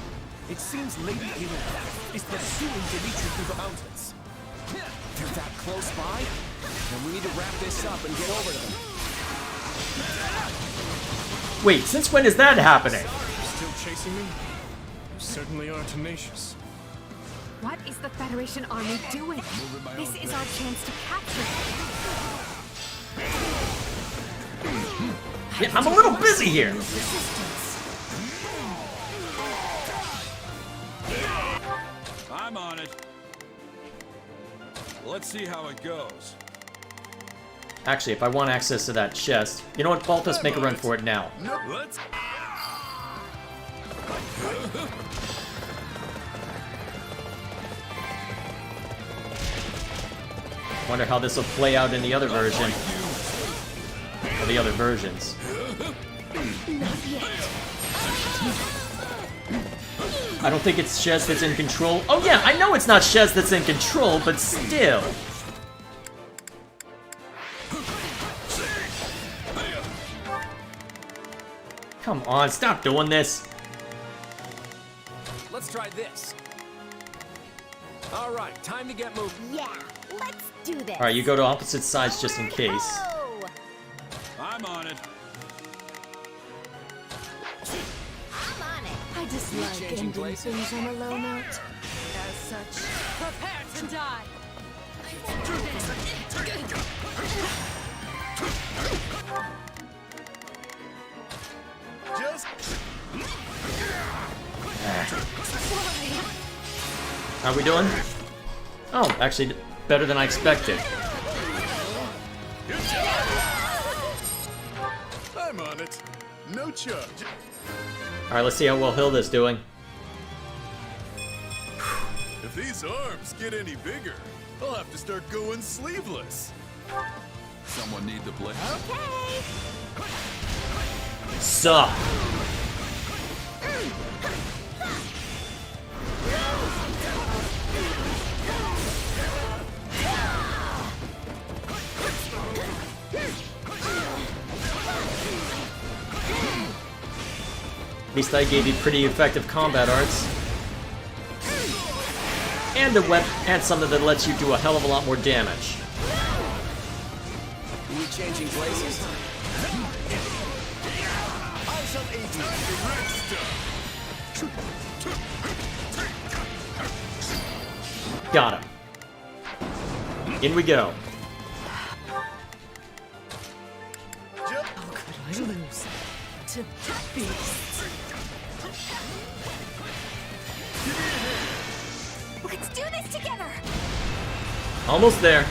It seems Lady Elizabeth is pursuing Dimitri through the mountains. They're that close by, and we need to wrap this up and get over to them. Wait, since when is that happening? Still chasing me? You certainly are tenacious. What is the Federation army doing? This is our chance to capture them. Yeah, I'm a little busy here. I'm on it. Let's see how it goes. Actually, if I want access to that chest, you know what, Baltus, make a run for it now. No, let's. Wonder how this will play out in the other version. Or the other versions. I don't think it's Shez that's in control. Oh yeah, I know it's not Shez that's in control, but still. Come on, stop doing this. Let's try this. All right, time to get moving. Yeah, let's do this. Alright, you go to opposite sides just in case. Oh, I'm on it. I'm on it. I dislike Changing ending places. things on a low note. As such, prepare to die. Do Just. How are we doing? Oh, actually, better than I expected. I'm on it. No charge. Alright, let's see how well Hilda's doing. If these arms get any bigger, I'll have to start going sleeveless. Someone need the blade? Okay. Sup? At least I gave you pretty effective combat arts. And a weapon, and something that lets you do a hell of a lot more damage. Are we changing places? I shall aid you. Got him. In we go. How could I lose to beasts? Let's do this together. Almost there.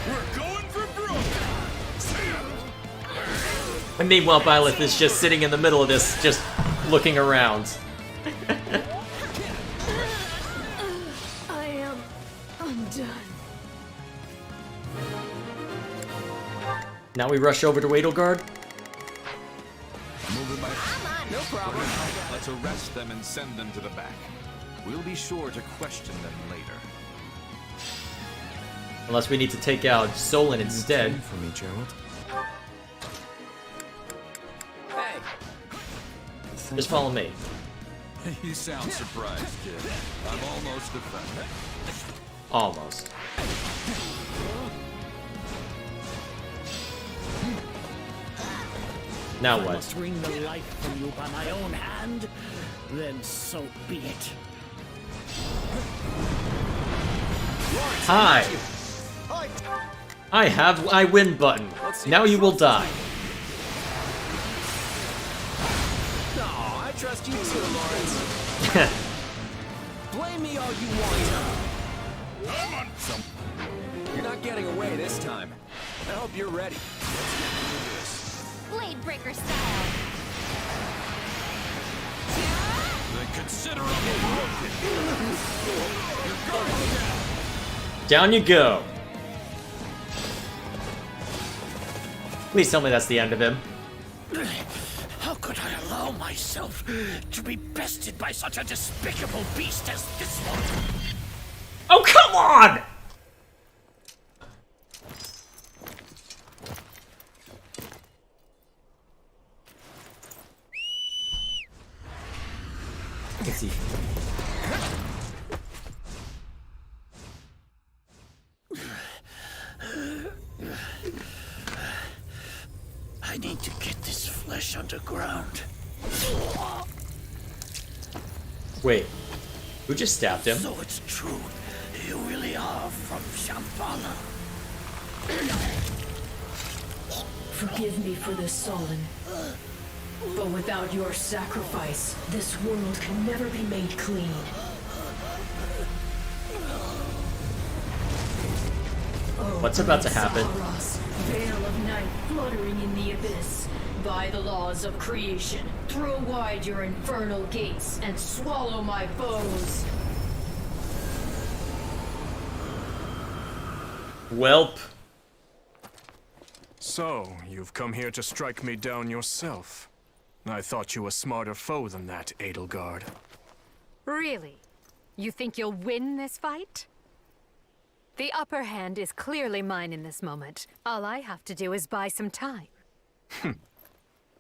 We're going for broke. And meanwhile, Byleth is just sitting in the middle of this, just looking around. I am undone. Now we rush over to Edelgard. Moving by. No problem. Let's arrest them and send them to the back. We'll be sure to question them later. Unless we need to take out Solon instead. For me, Gerald. Hey. Just follow me. You sound surprised, kid. I'm almost offended. Almost. Now If I what? must wring the life from you by my own hand, then so be it. Hi. I win button. Now you will die. No, I trust you too, Lawrence. Blame me all you want. You're not getting away this time. I hope you're ready. Blade breaker style. Then consider them broken. You're going down. Down you go. Please tell me that's the end of him. How could I allow myself to be bested by such a despicable beast as this one? Oh, come on! Let's see. I need to get this flesh underground. Wait, who just stabbed him? So it's true. You really are from Shambhala. Forgive me for this, Solon. But without your sacrifice, this world can never be made clean. What's about to happen? Saros, veil of night fluttering in the abyss. By the laws of creation, throw wide your infernal gates and swallow my foes. Welp. So, you've come here to strike me down yourself. I thought you a smarter foe than that, Edelgard. Really? You think you'll win this fight? The upper hand is clearly mine in this moment. All I have to do is buy some time.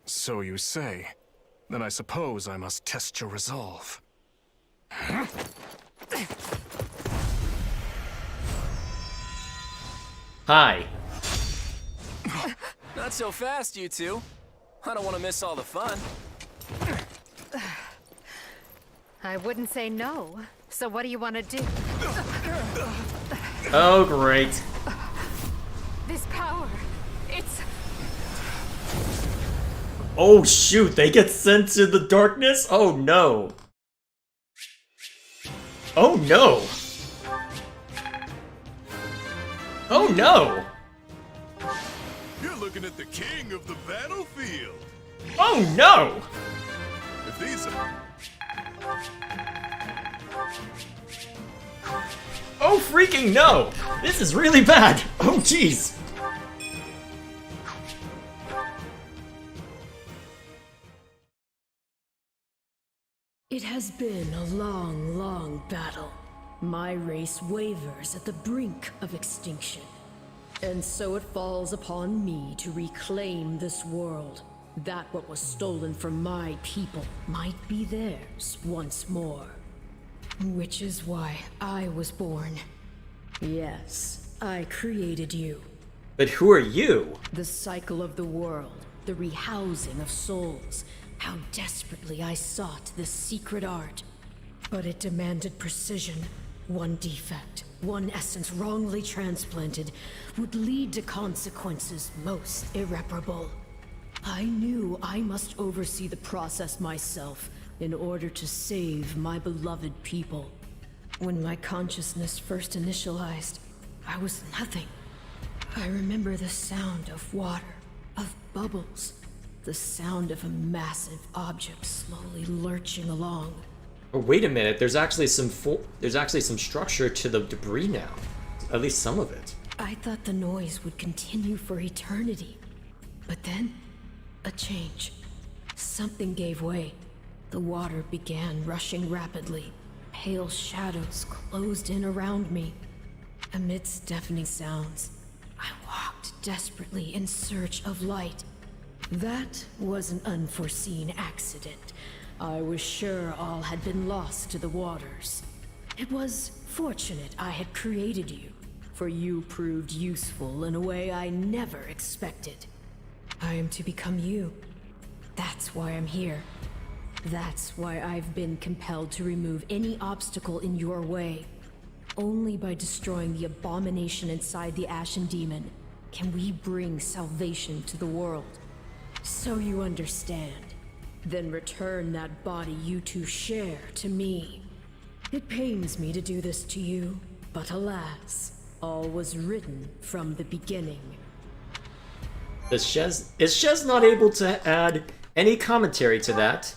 So you say. Then I suppose I must test your resolve. Hi. Not so fast, you two. I don't want to miss all the fun. I wouldn't say no. So what do you want to do? Oh, great. This power, it's... Oh, shoot, they get sent to the darkness? Oh, no. Oh, no. Oh, no. You're looking at the king of the battlefield. Oh, no. If these are... Oh freaking no! This is really bad! Oh jeez! It has been a long, long battle. My race wavers at the brink of extinction. And so it falls upon me to reclaim this world, that what was stolen from my people might be theirs once more. Which is why I was born. Yes, I created you. But who are you? The cycle of the world, the rehousing of souls. How desperately I sought this secret art. But it demanded precision. One defect, one essence wrongly transplanted, would lead to consequences most irreparable. I knew I must oversee the process myself in order to save my beloved people. When my consciousness first initialized, I was nothing. I remember the sound of water, of bubbles, the sound of a massive object slowly lurching along. Oh, wait a minute, there's actually some structure to the debris now. At least some of it. I thought the noise would continue for eternity. But then, a change. Something gave way. The water began rushing rapidly. Pale shadows closed in around me. Amidst deafening sounds, I walked desperately in search of light. That was an unforeseen accident. I was sure all had been lost to the waters. It was fortunate I had created you, for you proved useful in a way I never expected. I am to become you. That's why I'm here. That's why I've been compelled to remove any obstacle in your way. Only by destroying the abomination inside the Ashen Demon can we bring salvation to the world. So you understand. Then return that body you two share to me. It pains me to do this to you, but alas, all was written from the beginning. Is Shez not able to add any commentary to that?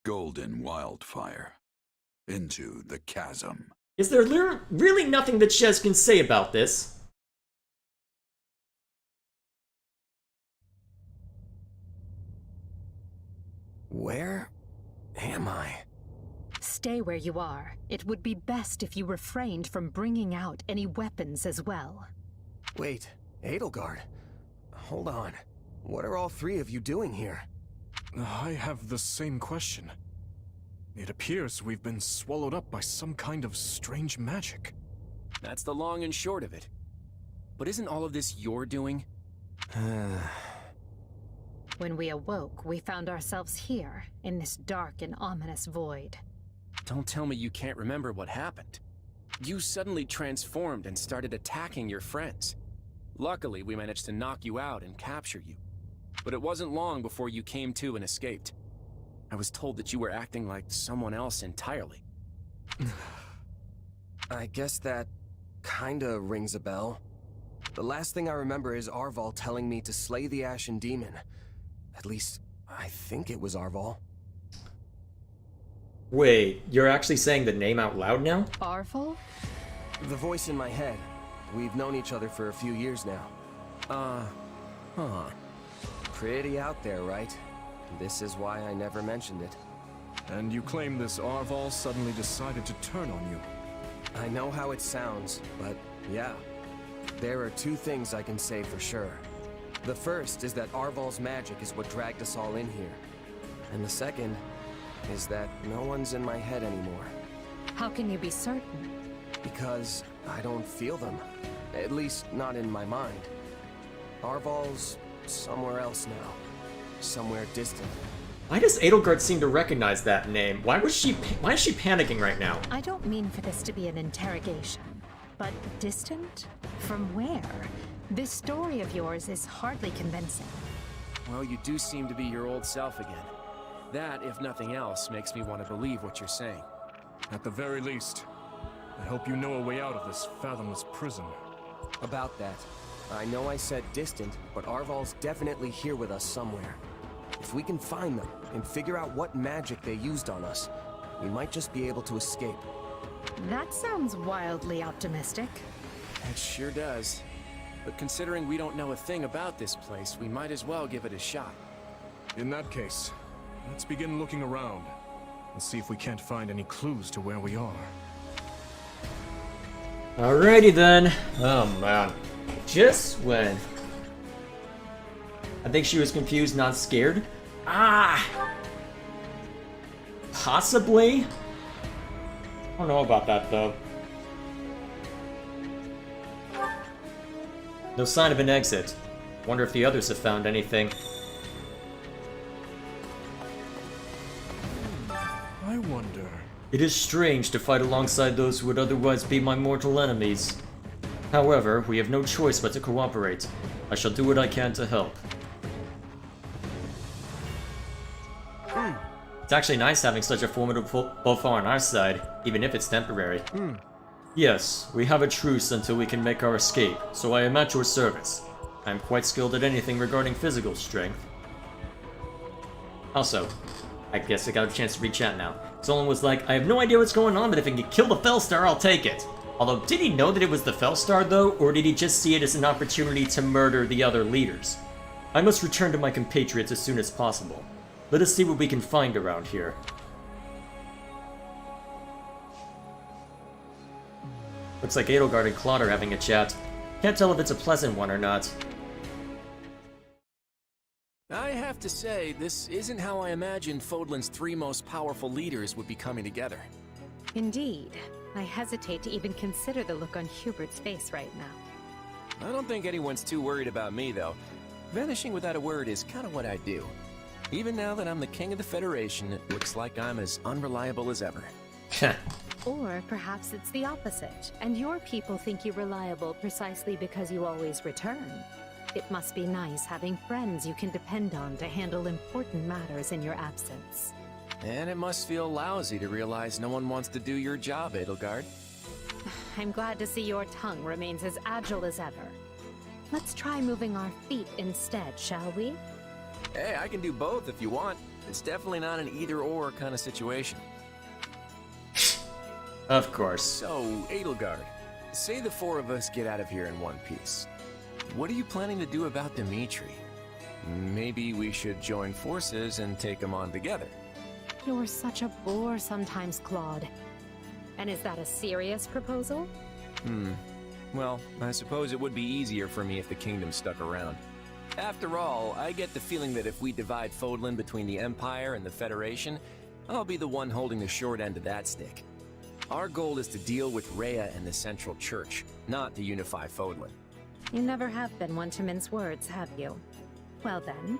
Golden wildfire. Into the chasm. Is there really nothing that Shez can say about this? Where am I? Stay where you are. It would be best if you refrained from bringing out any weapons as well. Wait, Edelgard. Hold on. What are all three of you doing here? I have the same question. It appears we've been swallowed up by some kind of strange magic. That's the long and short of it. But isn't all of this your doing? When we awoke, we found ourselves here, in this dark and ominous void. Don't tell me you can't remember what happened. You suddenly transformed and started attacking your friends. Luckily, we managed to knock you out and capture you. But it wasn't long before you came to and escaped. I was told that you were acting like someone else entirely. I guess that kinda rings a bell. The last thing I remember is Arval telling me to slay the Ashen Demon. At least, I think it was Arval. Wait, you're actually saying the name out loud now? Arval? The voice in my head. We've known each other for a few years now. Pretty out there, right? This is why I never mentioned it. And you claim this Arval suddenly decided to turn on you. I know how it sounds, but yeah. There are two things I can say for sure. The first is that Arval's magic is what dragged us all in here. And the second is that no one's in my head anymore. How can you be certain? Because I don't feel them. At least not in my mind. Arval's somewhere else now. Somewhere distant. Why does Edelgard seem to recognize that name? Why is she panicking right now? I don't mean for this to be an interrogation, but distant? From where? This story of yours is hardly convincing. Well, you do seem to be your old self again. That, if nothing else, makes me want to believe what you're saying. At the very least, I hope you know a way out of this fathomless prison. About that, I know I said distant, but Arval's definitely here with us somewhere. If we can find them and figure out what magic they used on us, we might just be able to escape. That sounds wildly optimistic. It sure does. But considering we don't know a thing about this place, we might as well give it a shot. In that case, let's begin looking around and see if we can't find any clues to where we are. Alrighty then. Oh man. Just when I think she was confused, not scared. Possibly? I don't know about that though. No sign of an exit. Wonder if the others have found anything. I wonder. It is strange to fight alongside those who would otherwise be my mortal enemies. However, we have no choice but to cooperate. I shall do what I can to help. It's actually nice having such a formidable foe on our side, even if it's temporary. Yes, we have a truce until we can make our escape, so I am at your service. I am quite skilled at anything regarding physical strength. Also, I guess I got a chance to re-chat now. Solon was like, I have no idea what's going on, but if I can kill the Fellstar, I'll take it. Although, did he know that it was the Fellstar though, or did he just see it as an opportunity to murder the other leaders? I must return to my compatriots as soon as possible. Let us see what we can find around here. Looks like Edelgard and Claude are having a chat. Can't tell if it's a pleasant one or not. I have to say, this isn't how I imagined Fodlan's 3 most powerful leaders would be coming together. Indeed. I hesitate to even consider the look on Hubert's face right now. I don't think anyone's too worried about me, though. Vanishing without a word is kind of what I do. Even now that I'm the king of the Federation, it looks like I'm as unreliable as ever. Or perhaps it's the opposite, and your people think you reliable precisely because you always return. It must be nice having friends you can depend on to handle important matters in your absence. And it must feel lousy to realize no one wants to do your job, Edelgard. I'm glad to see your tongue remains as agile as ever. Let's try moving our feet instead, shall we? Hey, I can do both if you want. It's definitely not an either-or kind of situation. Of course. So, Edelgard, say the 4 of us get out of here in one piece. What are you planning to do about Dimitri? Maybe we should join forces and take him on together. You're such a bore sometimes, Claude. And is that a serious proposal? Well, I suppose it would be easier for me if the kingdom stuck around. After all, I get the feeling that if we divide Fodlan between the Empire and the Federation, I'll be the one holding the short end of that stick. Our goal is to deal with Rhea and the Central Church, not to unify Fodlan. You never have been one to mince words, have you? Well then,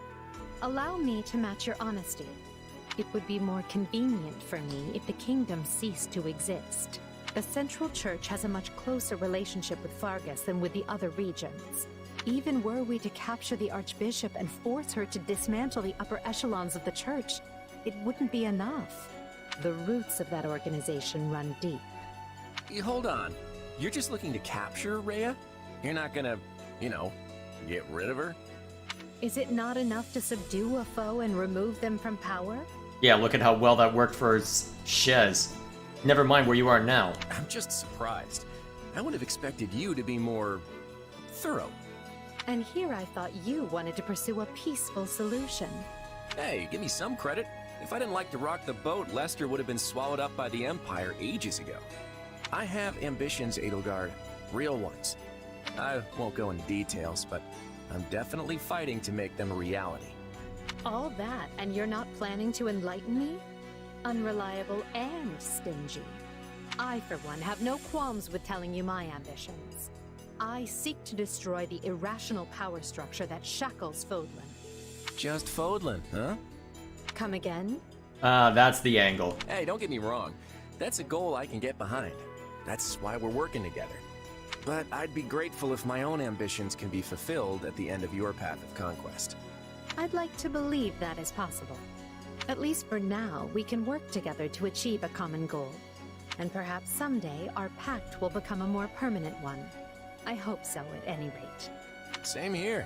allow me to match your honesty. It would be more convenient for me if the kingdom ceased to exist. The Central Church has a much closer relationship with Fargus than with the other regions. Even were we to capture the Archbishop and force her to dismantle the upper echelons of the Church, it wouldn't be enough. The roots of that organization run deep. Hold on. You're just looking to capture Rhea? You're not gonna, get rid of her? Is it not enough to subdue a foe and remove them from power? Yeah, look at how well that worked for Shez. Never mind where you are now. I'm just surprised. I would have expected you to be more thorough. And here I thought you wanted to pursue a peaceful solution. Hey, give me some credit. If I didn't like to rock the boat, Lester would have been swallowed up by the Empire ages ago. I have ambitions, Edelgard. Real ones. I won't go into details, but I'm definitely fighting to make them a reality. All that, and you're not planning to enlighten me? Unreliable and stingy. I, for one, have no qualms with telling you my ambitions. I seek to destroy the irrational power structure that shackles Fodlan. Just Fodlan, huh? Come again? That's the angle. Hey, don't get me wrong. That's a goal I can get behind. That's why we're working together. But I'd be grateful if my own ambitions can be fulfilled at the end of your path of conquest. I'd like to believe that is possible. At least for now, we can work together to achieve a common goal. And perhaps someday our pact will become a more permanent one. I hope so, at any rate. Same here.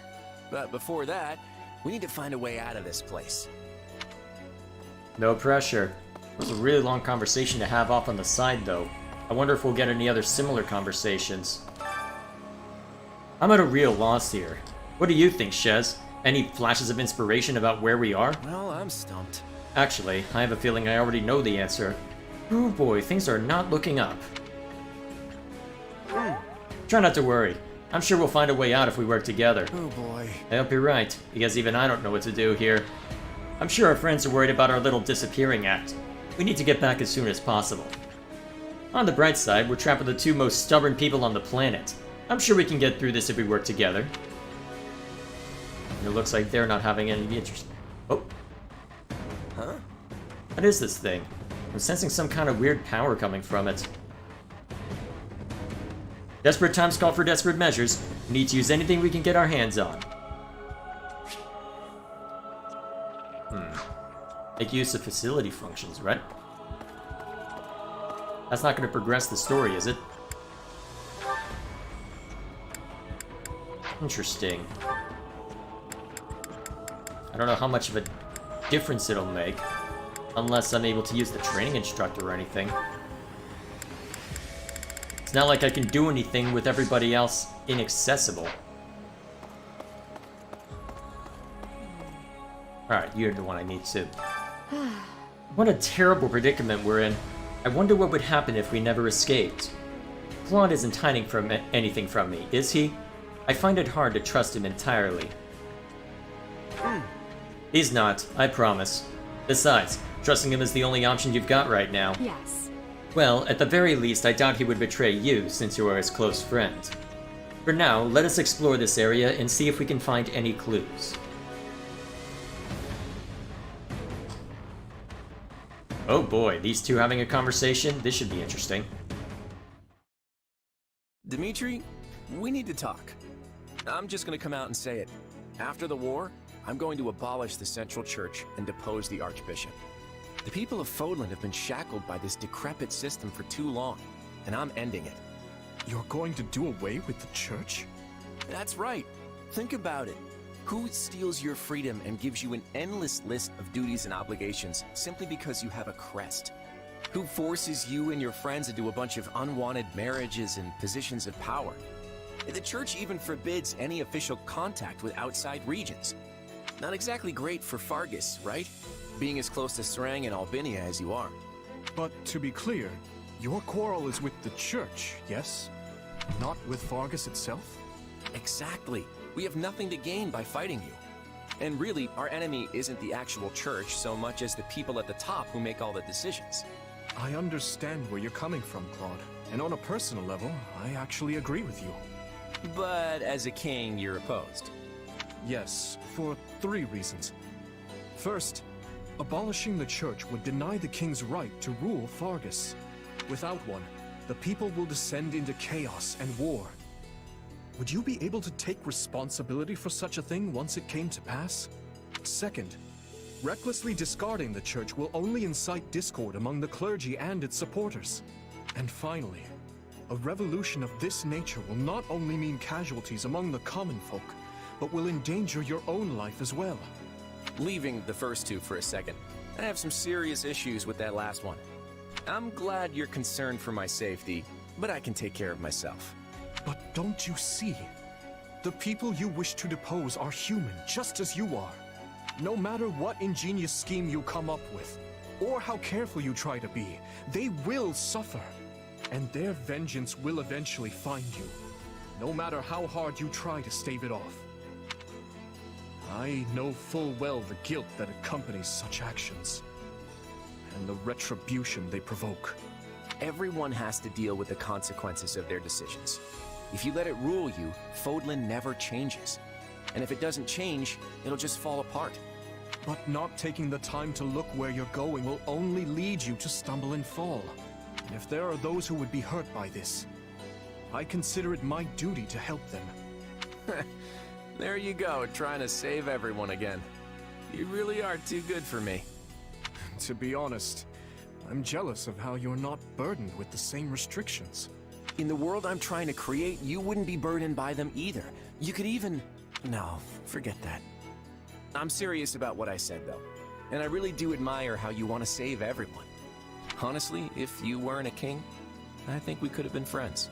But before that, we need to find a way out of this place. No pressure. was a really long conversation to have off on the side, though. I wonder if we'll get any other similar conversations. I'm at a real loss here. What do you think, Shez? Any flashes of inspiration about where we are? Well, I'm stumped. Actually, I have a feeling I already know the answer. Oh boy, things are not looking up. Try not to worry. I'm sure we'll find a way out if we work together. Oh boy. I hope you're right, because even I don't know what to do here. I'm sure our friends are worried about our little disappearing act. We need to get back as soon as possible. On the bright side, we're trapped with the two most stubborn people on the planet. I'm sure we can get through this if we work together. And it looks like they're not having any interest. Oh. Huh? What is this thing? I'm sensing some kind of weird power coming from it. Desperate times call for desperate measures. We need to use anything we can get our hands on. Make use of facility functions, right? That's not going to progress the story, is it? Interesting. I don't know how much of a difference it'll make, unless I'm able to use the training instructor or anything. It's not like I can do anything with everybody else inaccessible. Alright, you're the one I need to. What a terrible predicament we're in. I wonder what would happen if we never escaped. Claude isn't hiding from anything from me, is he? I find it hard to trust him entirely. He's not, I promise. Besides, trusting him is the only option you've got right now. Yes. Well, at the very least, I doubt he would betray you, since you are his close friend. For now, let us explore this area and see if we can find any clues. Oh boy, these two having a conversation? This should be interesting. Dimitri, we need to talk. I'm just gonna come out and say it. After the war, I'm going to abolish the Central Church and depose the Archbishop. The people of Fodlan have been shackled by this decrepit system for too long, and I'm ending it. You're going to do away with the church? That's right. Think about it. Who steals your freedom and gives you an endless list of duties and obligations simply because you have a crest? Who forces you and your friends into a bunch of unwanted marriages and positions of power? The church even forbids any official contact with outside regions. Not exactly great for Fargus, right? Being as close to Serang and Albinia as you are. But to be clear, your quarrel is with the church, yes? Not with Fargus itself? Exactly. We have nothing to gain by fighting you. And really, our enemy isn't the actual church so much as the people at the top who make all the decisions. I understand where you're coming from, Claude. And on a personal level, I actually agree with you. But as a king, you're opposed. Yes, for 3 reasons. First, abolishing the church would deny the king's right to rule Fargus. Without one, the people will descend into chaos and war. Would you be able to take responsibility for such a thing once it came to pass? Second, recklessly discarding the church will only incite discord among the clergy and its supporters. And finally, a revolution of this nature will not only mean casualties among the common folk, but will endanger your own life as well. Leaving the first two for a second, I have some serious issues with that last one. I'm glad you're concerned for my safety, but I can take care of myself. But don't you see? The people you wish to depose are human, just as you are. No matter what ingenious scheme you come up with, or how careful you try to be, they will suffer. And their vengeance will eventually find you, no matter how hard you try to stave it off. I know full well the guilt that accompanies such actions, and the retribution they provoke. Everyone has to deal with the consequences of their decisions. If you let it rule you, Fodlan never changes. And if it doesn't change, it'll just fall apart. But not taking the time to look where you're going will only lead you to stumble and fall. And if there are those who would be hurt by this, I consider it my duty to help them. There you go, trying to save everyone again. You really are too good for me. To be honest, I'm jealous of how you're not burdened with the same restrictions. In the world I'm trying to create, you wouldn't be burdened by them either. You could even... No, forget that. I'm serious about what I said, though. And I really do admire how you want to save everyone. Honestly, if you weren't a king, I think we could have been friends.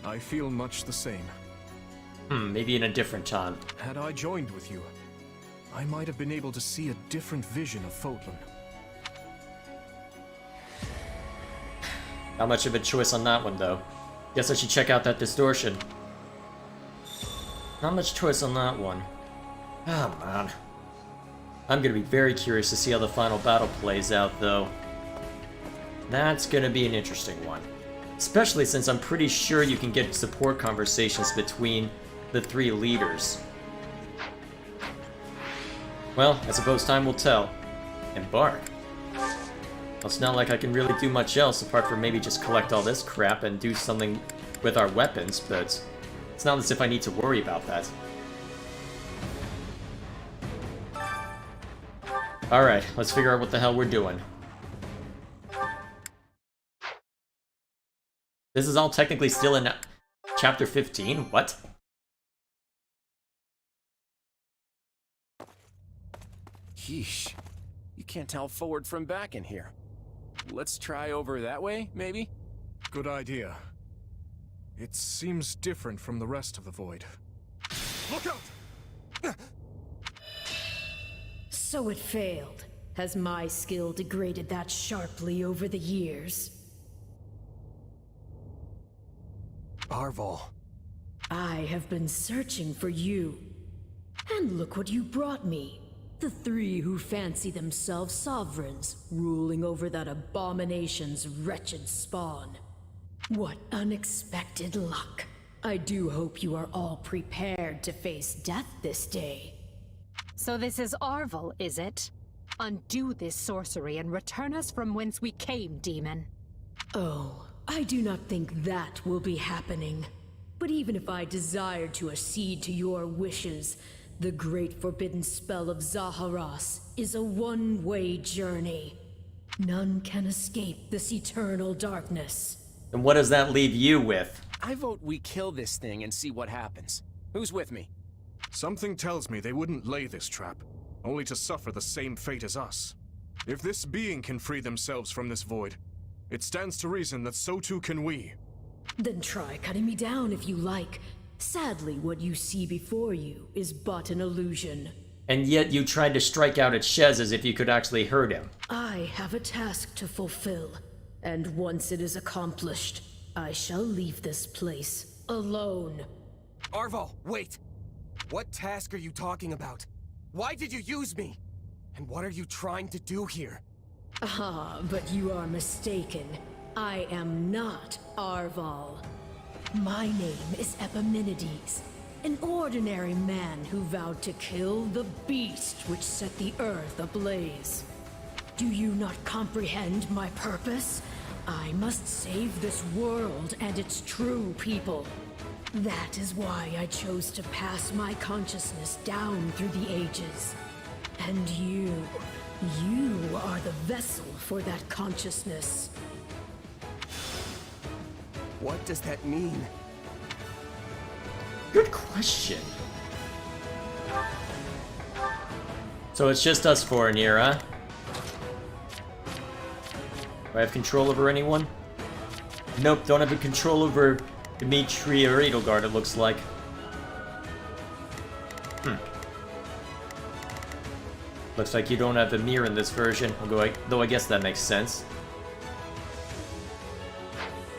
I feel much the same. Maybe in a different time. Had I joined with you, I might have been able to see a different vision of Fodlan. Not much of a choice on that one, though. Guess I should check out that distortion. Not much choice on that one. Oh, man. I'm gonna be very curious to see how the final battle plays out, though. That's gonna be an interesting one. Especially since I'm pretty sure you can get support conversations between the three leaders. Well, I suppose time will tell. Embark. Well, it's not like I can really do much else apart from maybe just collect all this crap and do something with our weapons, but it's not as if I need to worry about that. Alright, let's figure out what the hell we're doing. This is all technically still in Chapter 15? What? Yeesh. You can't tell forward from back in here. Let's try over that way, maybe? Good idea. It seems different from the rest of the void. Look out! So it failed. Has my skill degraded that sharply over the years? Arval. I have been searching for you. And look what you brought me. The three who fancy themselves sovereigns, ruling over that abomination's wretched spawn. What unexpected luck. I do hope you are all prepared to face death this day. So this is Arval, is it? Undo this sorcery and return us from whence we came, demon. Oh, I do not think that will be happening. But even if I desired to accede to your wishes, the great forbidden spell of Zaharas is a one-way journey. None can escape this eternal darkness. And what does that leave you with? I vote we kill this thing and see what happens. Who's with me? Something tells me they wouldn't lay this trap, only to suffer the same fate as us. If this being can free themselves from this void, it stands to reason that so too can we. Then try cutting me down if you like. Sadly, what you see before you is but an illusion. And yet you tried to strike out at Shez as if you could actually hurt him. I have a task to fulfill, and once it is accomplished, I shall leave this place alone. Arval, wait! What task are you talking about? Why did you use me? And what are you trying to do here? Ah, but you are mistaken. I am not Arval. My name is Epimenides, an ordinary man who vowed to kill the beast which set the earth ablaze. Do you not comprehend my purpose? I must save this world and its true people. That is why I chose to pass my consciousness down through the ages. And you are the vessel for that consciousness. What does that mean? Good question. So it's just us four in here, huh? Do I have control over anyone? Nope, don't have control over Dimitri or Edelgard, it looks like. Looks like you don't have the mirror in this version, though I guess that makes sense.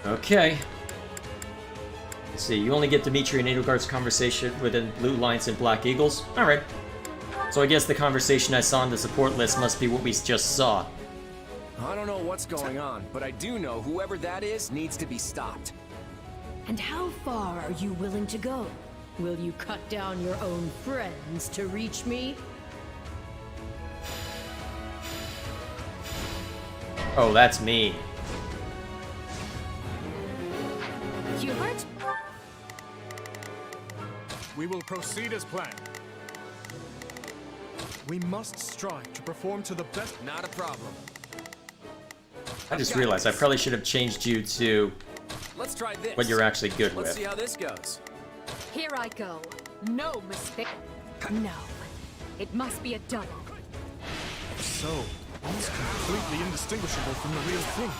Okay. Let's see, you only get Dimitri and Edelgard's conversation within Blue Lions and Black Eagles? Alright. So I guess the conversation I saw on the support list must be what we just saw. I don't know what's going on, but I do know whoever that is needs to be stopped. And how far are you willing to go? Will you cut down your own friends to reach me? Oh, that's me. Hubert? We will proceed as planned. We must strive to perform to the best. Not a problem. I just realized I probably should have changed you to Let's try this. what you're actually good Let's with. see how this goes. Here I go. No mistake. No. It must be a double. So, It's completely indistinguishable from the real thing.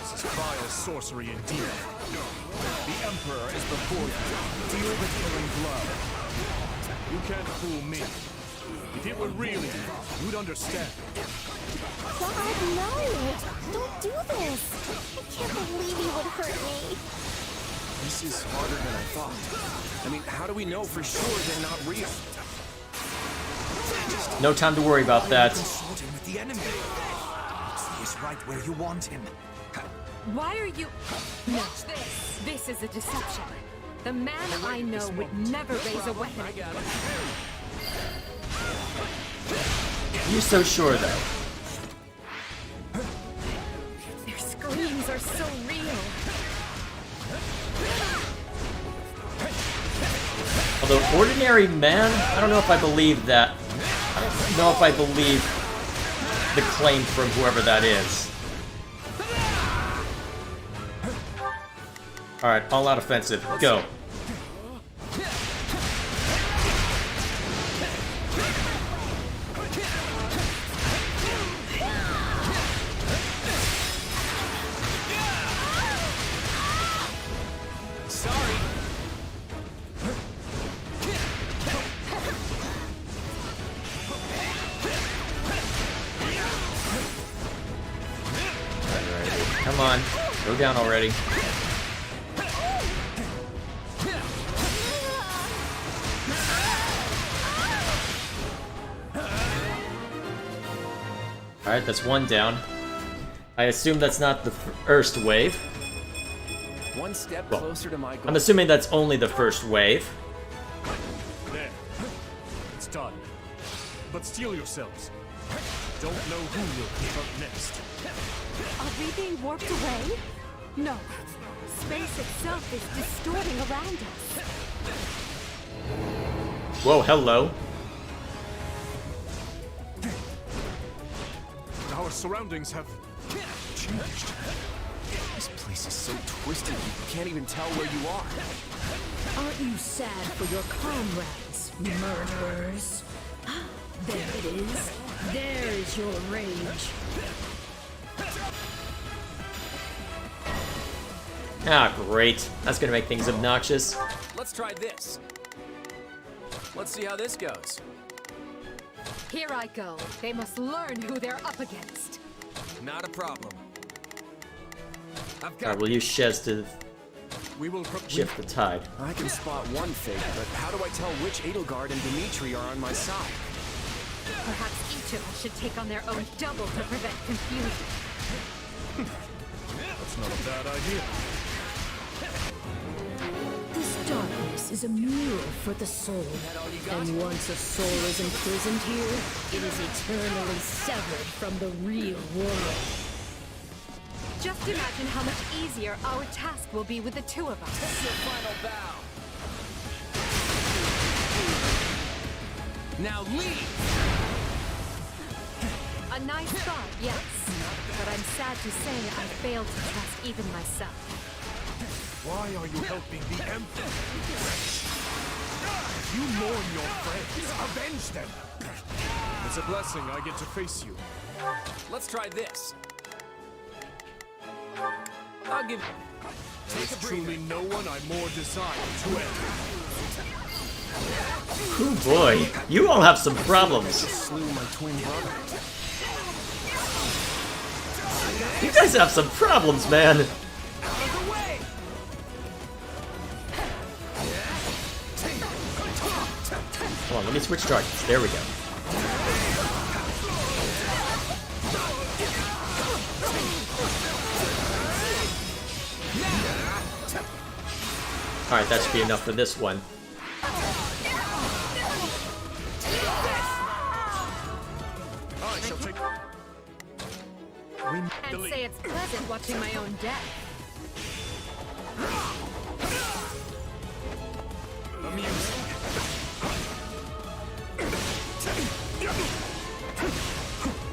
This is vile sorcery indeed. The Emperor is before you. Feel the killing blood. You can't fool me. If it were really you, you'd understand. God, no! Don't do this! I can't believe you would hurt me. This is harder than I thought. I mean, how do we know for sure they're not real? No time to worry about that. Consorting with the enemy. He's right where you want him. Why are you... No, this is a deception. The man I know would never raise a weapon. You're so sure, though. Their screams are so real. Although ordinary man, I don't know if I believe that. I don't know if I believe the claim from whoever that is. Alright, all out offensive. Go. Come on, go down already. Alright, that's one down. I assume that's not the first wave. One step closer to my goal. I'm assuming that's only the first wave. There. It's done. But steel yourselves. Don't know who will pick up next. Are we being warped away? No. Space itself is distorting around us. Whoa, hello. Our surroundings have changed. This place is so twisted, you can't even tell where you are. Aren't you sad for your comrades, murderers? There it is. There's your rage. Ah, great. That's gonna make things obnoxious. Let's try this. Let's see how this goes. Here I go. They must learn who they're up against. Not a problem. Alright, we'll use Shez to shift the tide. I can spot one fake, but how do I tell which Edelgard and Dimitri are on my side? Perhaps each of us should take on their own double to prevent confusion. That's not a bad idea. This darkness is a mirror for the soul. And once a soul is imprisoned here, it is eternally severed from the real world. Just imagine how much easier our task will be with the two of us. Take your final bow. Now leave! A nice thought, yes. But I'm sad to say I failed to trust even myself. Why are you helping the Emperor? You mourn your friends. Avenge them. It's a blessing I get to face you. Let's try this. I'll give... There's truly no one I more desire to end. Oh boy, you all have some problems. Slew my twin brother. You guys have some problems, man. Come on, let me switch targets. There we go. Alright, that should be enough for this one. And say it's pleasant watching my own death.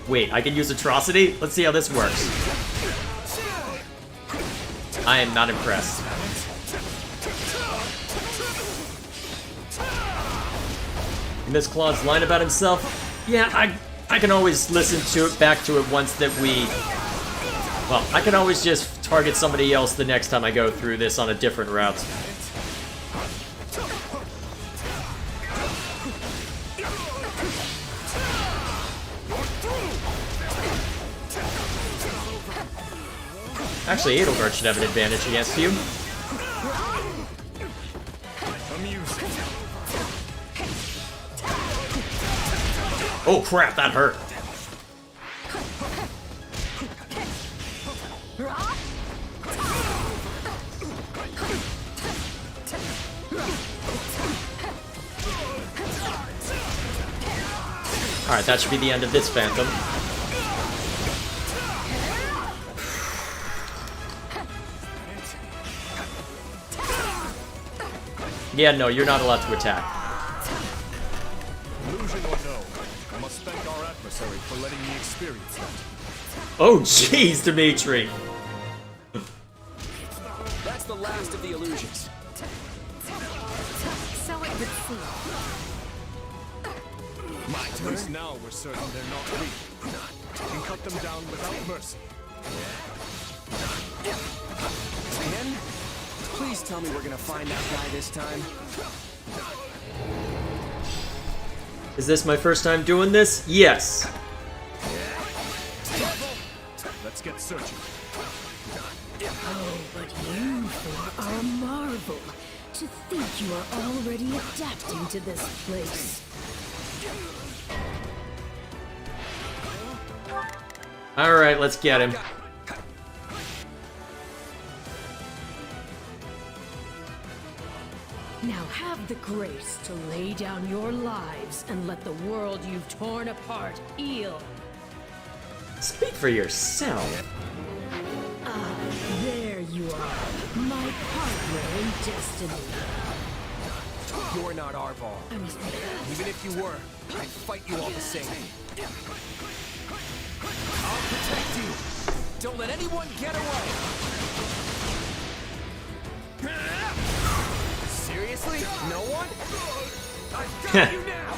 Wait, I can use Atrocity? Let's see how this works. I am not impressed. Miss Claude's line about himself? Yeah, I can always listen to it back to it once that we... Well, I can always just target somebody else the next time I go through this on a different route. Actually, Edelgard should have an advantage against you. Oh crap, that hurt. Alright, that should be the end of this Phantom. Yeah, no, you're not allowed to attack. Illusion or no, I must thank our adversary for letting me experience that. Oh, jeez, Dimitri. That's the last of the illusions. So it would seem. At least now we're certain they're not weak. We can cut them down without mercy. Again? Please tell me we're gonna find that guy this time. Is this my first time doing this? Yes. Let's get searching. Oh, but you four are a marvel. To think you are already adapting to this place. Alright, let's get him. Now have the grace to lay down your lives and let the world you've torn apart heal. Speak for yourself. Ah, there you are, my partner in destiny. You're not Arval. Even if you were, I'd fight you all the same. I'll protect you. Don't let anyone get away. Seriously? No one? I've got you now!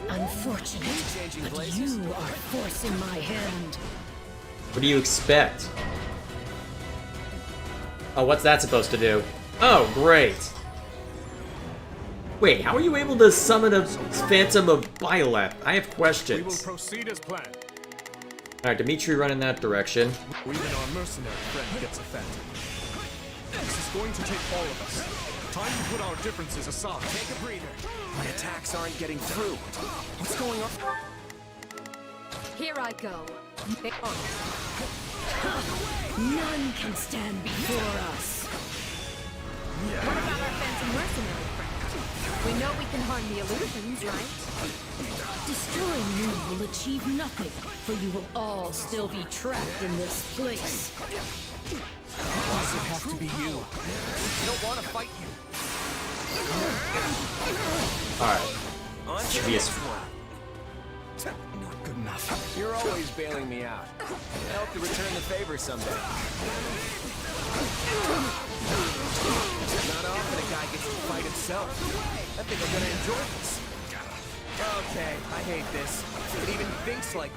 Unfortunate, but you are forcing my hand. What do you expect? Oh, what's that supposed to do? Oh, great. Wait, how are you able to summon a Phantom of Byleth? I have questions. We will proceed as planned. Alright, Dimitri run in that direction. Even our mercenary friend gets a phantom. This is going to take all of us. Time to put our differences aside. Take a breather. My attacks aren't getting through. What's going on? Here I go. None can stand before us. What about our Phantom Mercenary friend? We know we can harm the illusions, right? Destroying you will achieve nothing, for you will all still be trapped in this place. Why does it have to be you? I don't want to fight you. Alright. Should be as... Not good enough. You're always bailing me out. I hope to return the favor someday. Not often a guy gets to fight himself. I think I'm gonna enjoy this. Okay, I hate this. It even thinks like...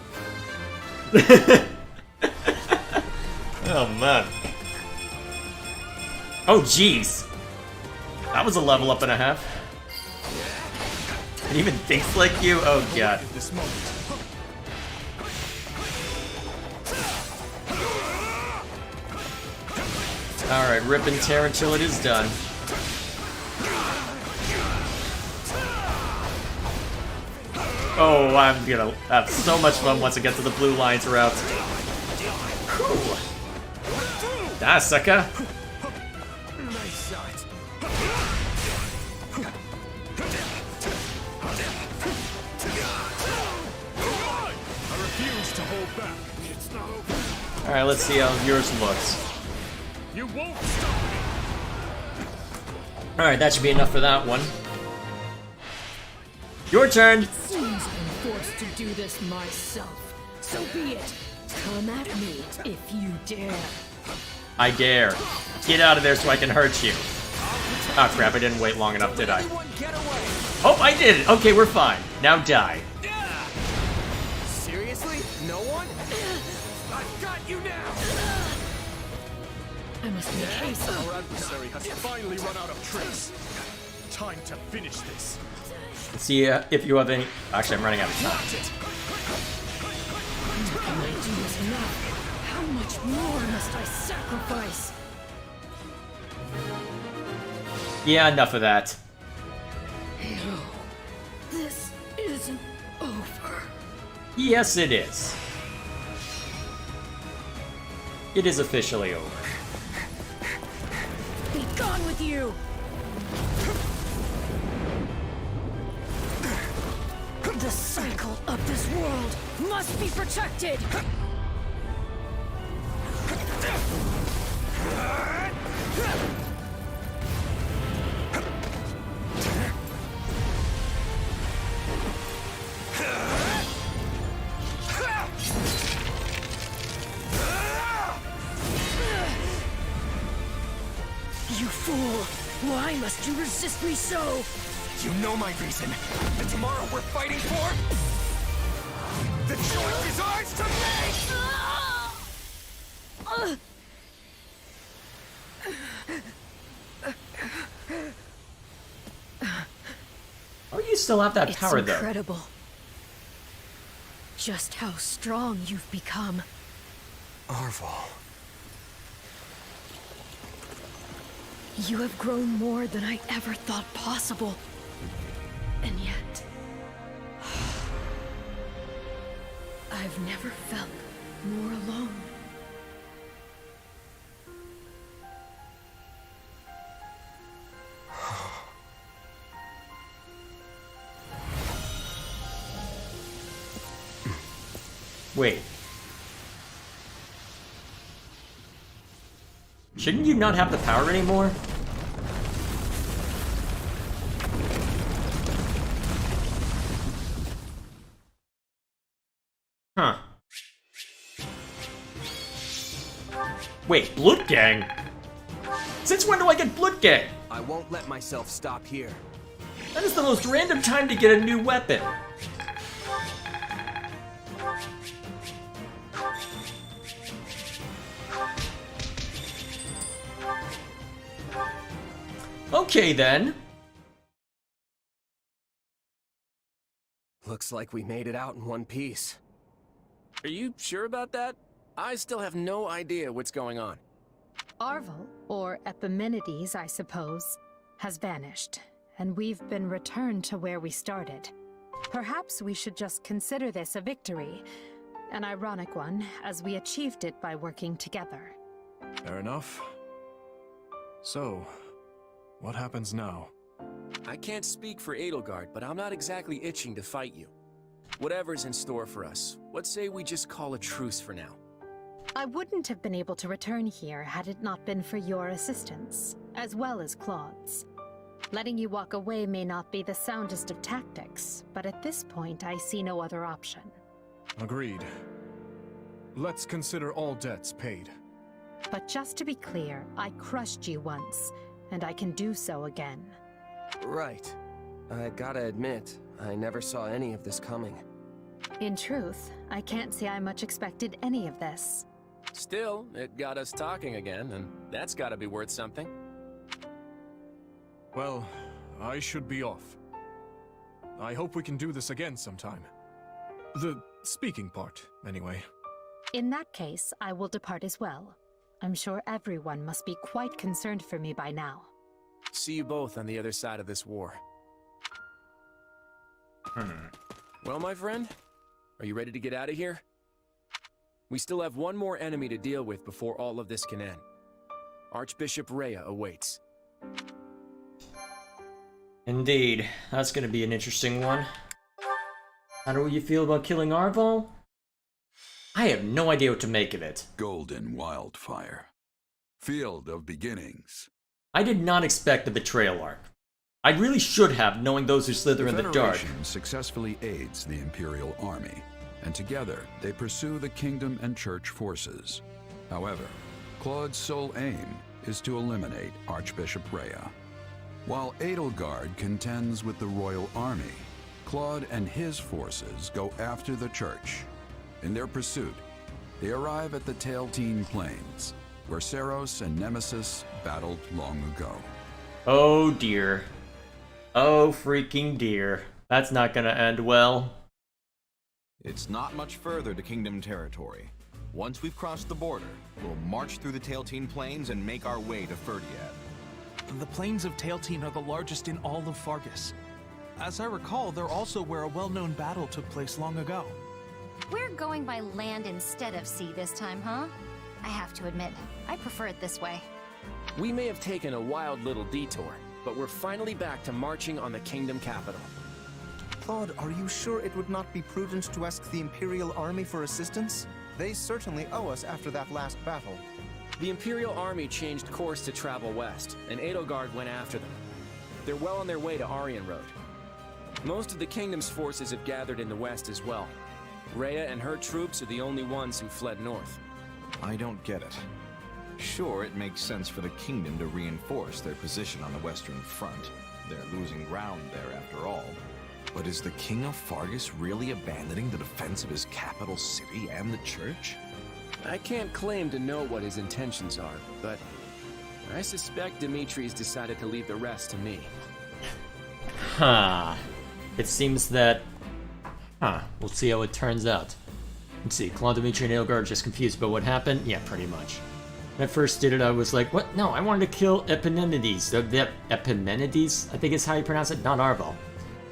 Oh, man. Oh, jeez. That was a level up and a half. It even thinks like you? Oh, God. Alright, rip and tear until it is done. Oh, I'm gonna have so much fun once I get to the blue lines route. Whew. Da, sucker. Nice shot. I refuse to hold back. It's not over. Alright, let's see how yours looks. You won't stop me. Alright, that should be enough for that one. Your turn! It seems I'm forced to do this myself. So be it. Come at me if you dare. I dare. Get out of there so I can hurt you. Oh crap, I didn't wait long enough, did I? Oh, I did it! Okay, we're fine. Now die. I must make haste. Our adversary has finally run out of tricks. Time to finish this. Let's see if you have any. Actually, I'm running out of time. Can I do this enough? How much more must I sacrifice? Yeah, enough of that. No, this isn't over. Yes, it is. It is officially over. Be gone with you! The cycle of this world must be protected! You fool! Why must you resist me so? You know my reason. And tomorrow we're fighting for... The choice is ours to make! Oh, you still have that power, It's though. incredible. Just how strong you've become. Arval. You have grown more than I ever thought possible. And yet... I've never felt more alone. Wait. Shouldn't you not have the power anymore? Huh. Wait, Blood Gang? Since when do I get Blood Gang? I won't let myself stop here. That is the most random time to get a new weapon. Okay then. Looks like we made it out in one piece. Are you sure about that? I still have no idea what's going on. Arval, or Epimenides, I suppose, has vanished, and we've been returned to where we started. Perhaps we should just consider this a victory, an ironic one, as we achieved it by working together. Fair enough. So, what happens now? I can't speak for Edelgard, but I'm not exactly itching to fight you. Whatever's in store for us, let's say we just call a truce for now. I wouldn't have been able to return here had it not been for your assistance, as well as Claude's. Letting you walk away may not be the soundest of tactics, but at this point I see no other option. Agreed. Let's consider all debts paid. But just to be clear, I crushed you once, and I can do so again. Right. I gotta admit, I never saw any of this coming. In truth, I can't say I much expected any of this. Still, it got us talking again, and that's gotta be worth something. Well, I should be off. I hope we can do this again sometime. The speaking part, anyway. In that case, I will depart as well. I'm sure everyone must be quite concerned for me by now. See you both on the other side of this war. Well, my friend, are you ready to get out of here? We still have one more enemy to deal with before all of this can end. Archbishop Rhea awaits. Indeed. That's gonna be an interesting one. How do you feel about killing Arval? I have no idea what to make of it. Golden wildfire. Field of beginnings. I did not expect the betrayal arc. I really should have, knowing those who slither in the dark. Federation successfully aids the Imperial Army, and together they pursue the Kingdom and Church forces. However, Claude's sole aim is to eliminate Archbishop Rhea. While Edelgard contends with the Royal Army, Claude and his forces go after the Church. In their pursuit, they arrive at the Tailtean Plains, where Seros and Nemesis battled long ago. Oh dear. Oh freaking dear. That's not gonna end well. It's not much further to Kingdom territory. Once we've crossed the border, we'll march through the Tailtean Plains and make our way to Ferdiad. The plains of Tailtean are the largest in all of Fargus. As I recall, they're also where a well-known battle took place long ago. We're going by land instead of sea this time, huh? I have to admit, I prefer it this way. We may have taken a wild little detour, but we're finally back to marching on the Kingdom capital. Claude, are you sure it would not be prudent to ask the Imperial Army for assistance? They certainly owe us after that last battle. The Imperial Army changed course to travel west, and Edelgard went after them. They're well on their way to Aryan Road. Most of the Kingdom's forces have gathered in the west as well. Rhea and her troops are the only ones who fled north. I don't get it. Sure, it makes sense for the Kingdom to reinforce their position on the Western Front. They're losing ground there after all. But is the King of Fargus really abandoning the defense of his capital city and the church? I can't claim to know what his intentions are, but I suspect Dimitri's decided to leave the rest to me. Huh. It seems that... We'll see how it turns out. Let's see, Claude, Dimitri, and Edelgard are just confused about what happened? Yeah, pretty much. When I first did it, I was like, what? No, I wanted to kill Epimenides. Epimenides? I think is how you pronounce it, not Arval.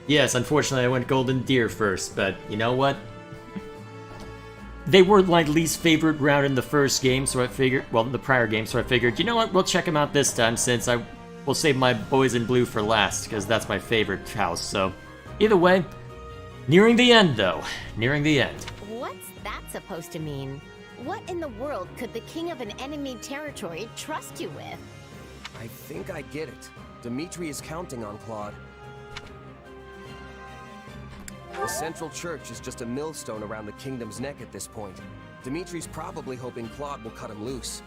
Yes, unfortunately I went Golden Deer first, but you know what? They were my least favorite round in the first game, so I figured, well, the prior game, so I figured, you know what, we'll check them out this time, since I will save my boys in blue for last, because that's my favorite house, so... Either way, nearing the end, though. Nearing the end. What's that supposed to mean? What in the world could the king of an enemy territory trust you with? I think I get it. Dimitri is counting on Claude. The Central Church is just a millstone around the kingdom's neck at this point. Dimitri's probably hoping Claude will cut him loose.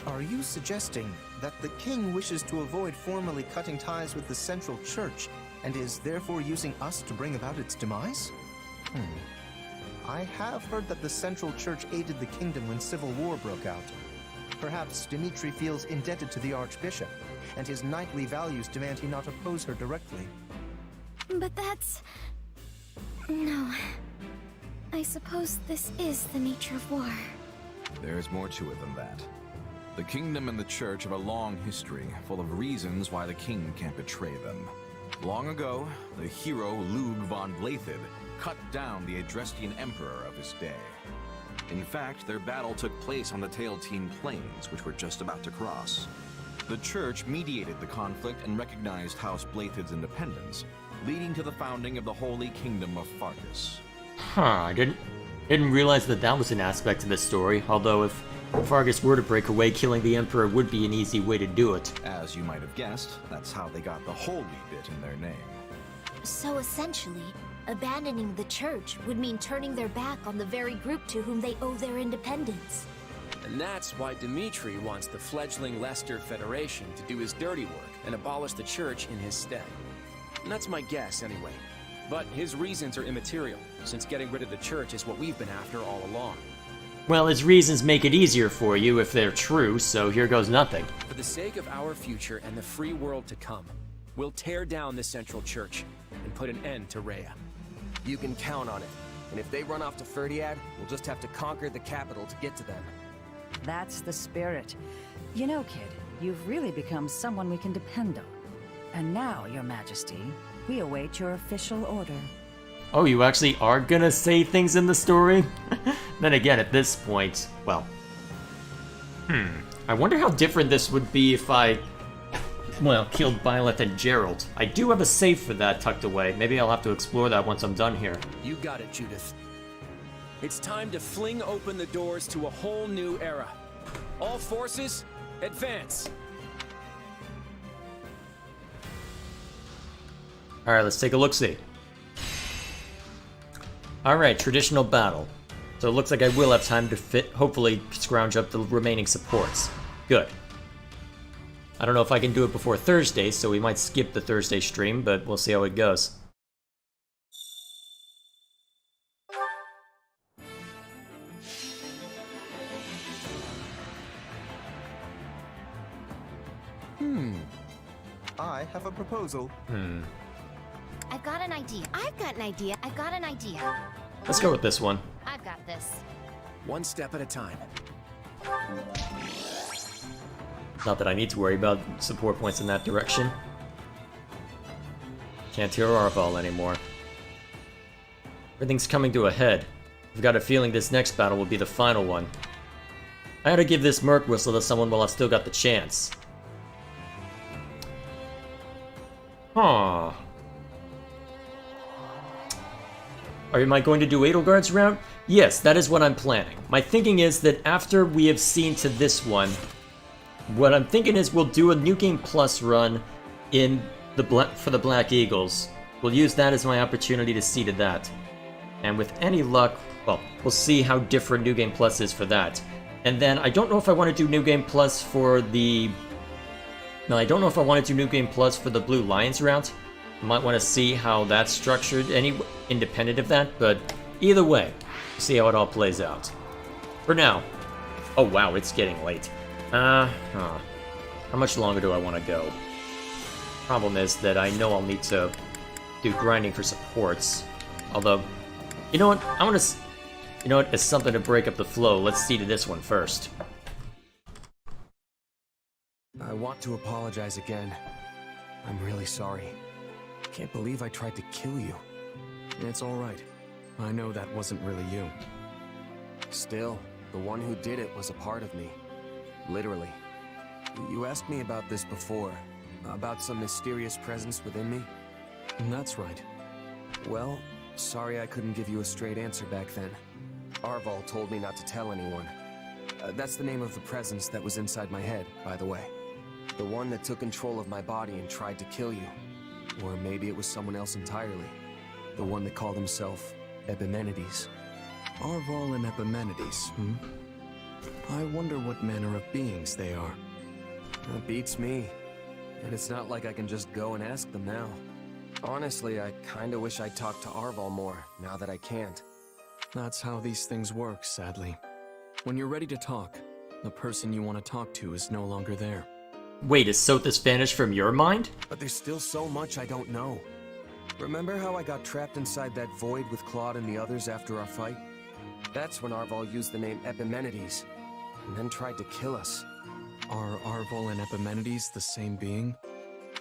Are you suggesting that the king wishes to avoid formally cutting ties with the Central Church, and is therefore using us to bring about its demise? I have heard that the Central Church aided the kingdom when civil war broke out. Perhaps Dimitri feels indebted to the Archbishop, and his knightly values demand he not oppose her directly. But that's... No. I suppose this is the nature of war. There's more to it than that. The Kingdom and the Church have a long history, full of reasons why the King can't betray them. Long ago, the hero Lug von Blaidd cut down the Adrestian Emperor of his day. In fact, their battle took place on the Tailtean Plains, which we're just about to cross. The Church mediated the conflict and recognized House Blaidd's independence, leading to the founding of the Holy Kingdom of Fargus. I didn't realize that that was an aspect of the story, although if Fargus were to break away, killing the Emperor would be an easy way to do it. As you might have guessed, that's how they got the holy bit in their name. So essentially, abandoning the church would mean turning their back on the very group to whom they owe their independence. And that's why Dimitri wants the fledgling Leicester Federation to do his dirty work and abolish the church in his stead. And that's my guess, anyway. But his reasons are immaterial, since getting rid of the church is what we've been after all along. Well, his reasons make it easier for you if they're true, so here goes nothing. For the sake of our future and the free world to come, we'll tear down the Central Church and put an end to Rhea. You can count on it. And if they run off to Ferdiad, we'll just have to conquer the capital to get to them. That's the spirit. You know, kid, you've really become someone we can depend on. And now, Your Majesty, we await your official order. Oh, you actually are gonna say things in the story? Then again, at this point, well... I wonder how different this would be if I... well, killed Byleth and Gerald. I do have a safe for that tucked away. Maybe I'll have to explore that once I'm done here. You got it, Judith. It's time to fling open the doors to a whole new era. All forces, advance! Alright, let's take a look-see. Alright, traditional battle. So it looks like I will have time to hopefully scrounge up the remaining supports. Good. I don't know if I can do it before Thursday, so we might skip the Thursday stream, but we'll see how it goes. I have a proposal. I've got an idea. I've got an idea. I've got an idea. Let's go with this one. I've got this. One step at a time. Not that I need to worry about support points in that direction. Can't hear Arval anymore. Everything's coming to a head. I've got a feeling this next battle will be the final one. I gotta give this Merc Whistle to someone while I've still got the chance. Huh. Am I going to do Edelgard's route? Yes, that is what I'm planning. My thinking is that after we have seen to this one, what I'm thinking is we'll do a New Game Plus run in the for the Black Eagles. We'll use that as my opportunity to see to that. And with any luck, well, we'll see how different New Game Plus is for that. And then I don't know if I want to do New Game Plus for the... No, I don't know if I want to do New Game Plus for the Blue Lions route. I might want to see how that's structured, independent of that, but either way, see how it all plays out. For now... Oh wow, it's getting late. How much longer do I want to go? Problem is that I know I'll need to do grinding for supports. Although, you know what? I want to... You know what? As something to break up the flow, let's see to this one first. I want to apologize again. I'm really sorry. Can't believe I tried to kill you. It's alright. I know that wasn't really you. Still, the one who did it was a part of me. Literally. You asked me about this before. About some mysterious presence within me? That's right. Well, sorry I couldn't give you a straight answer back then. Arval told me not to tell anyone. That's the name of the presence that was inside my head, by the way. The one that took control of my body and tried to kill you. Or maybe it was someone else entirely. The one that called himself Epimenides. Arval and Epimenides, I wonder what manner of beings they are. That beats me. And it's not like I can just go and ask them now. Honestly, I kinda wish I'd talked to Arval more, now that I can't. That's how these things work, sadly. When you're ready to talk, the person you want to talk to is no longer there. Wait, is Sothis vanished from your mind? But there's still so much I don't know. Remember how I got trapped inside that void with Claude and the others after our fight? That's when Arval used the name Epimenides, and then tried to kill us. Are Arval and Epimenides the same being?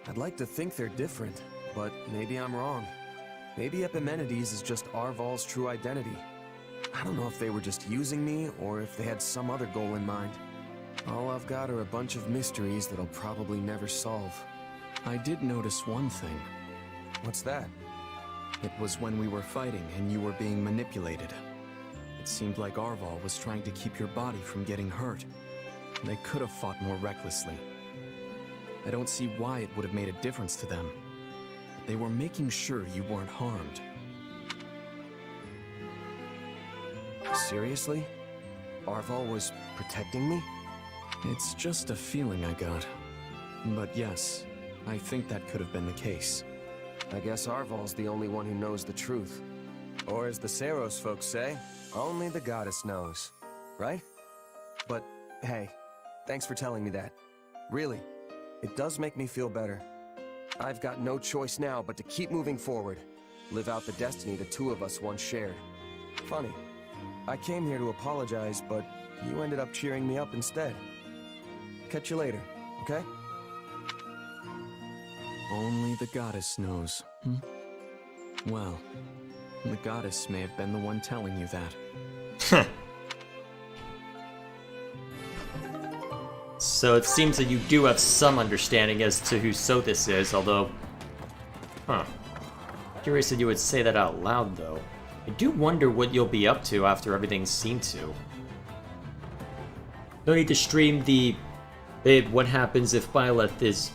I'd like to think they're different, but maybe I'm wrong. Maybe Epimenides is just Arval's true identity. I don't know if they were just using me, or if they had some other goal in mind. All I've got are a bunch of mysteries that I'll probably never solve. I did notice one thing. What's that? It was when we were fighting and you were being manipulated. It seemed like Arval was trying to keep your body from getting hurt. They could have fought more recklessly. I don't see why it would have made a difference to them. They were making sure you weren't harmed. Seriously? Arval was protecting me? It's just a feeling I got. But yes, I think that could have been the case. I guess Arval's the only one who knows the truth. Or as the Saros folks say, only the goddess knows. Right? But, hey, thanks for telling me that. Really, it does make me feel better. I've got no choice now but to keep moving forward. Live out the destiny the two of us once shared. Funny. I came here to apologize, but you ended up cheering me up instead. Catch you later, okay? Only the goddess knows, Well, the goddess may have been the one telling you that. So it seems that you do have some understanding as to who Sothis is, although... Curious that you would say that out loud, though. I do wonder what you'll be up to after everything's seen to. No need to stream the... what happens if Byleth is...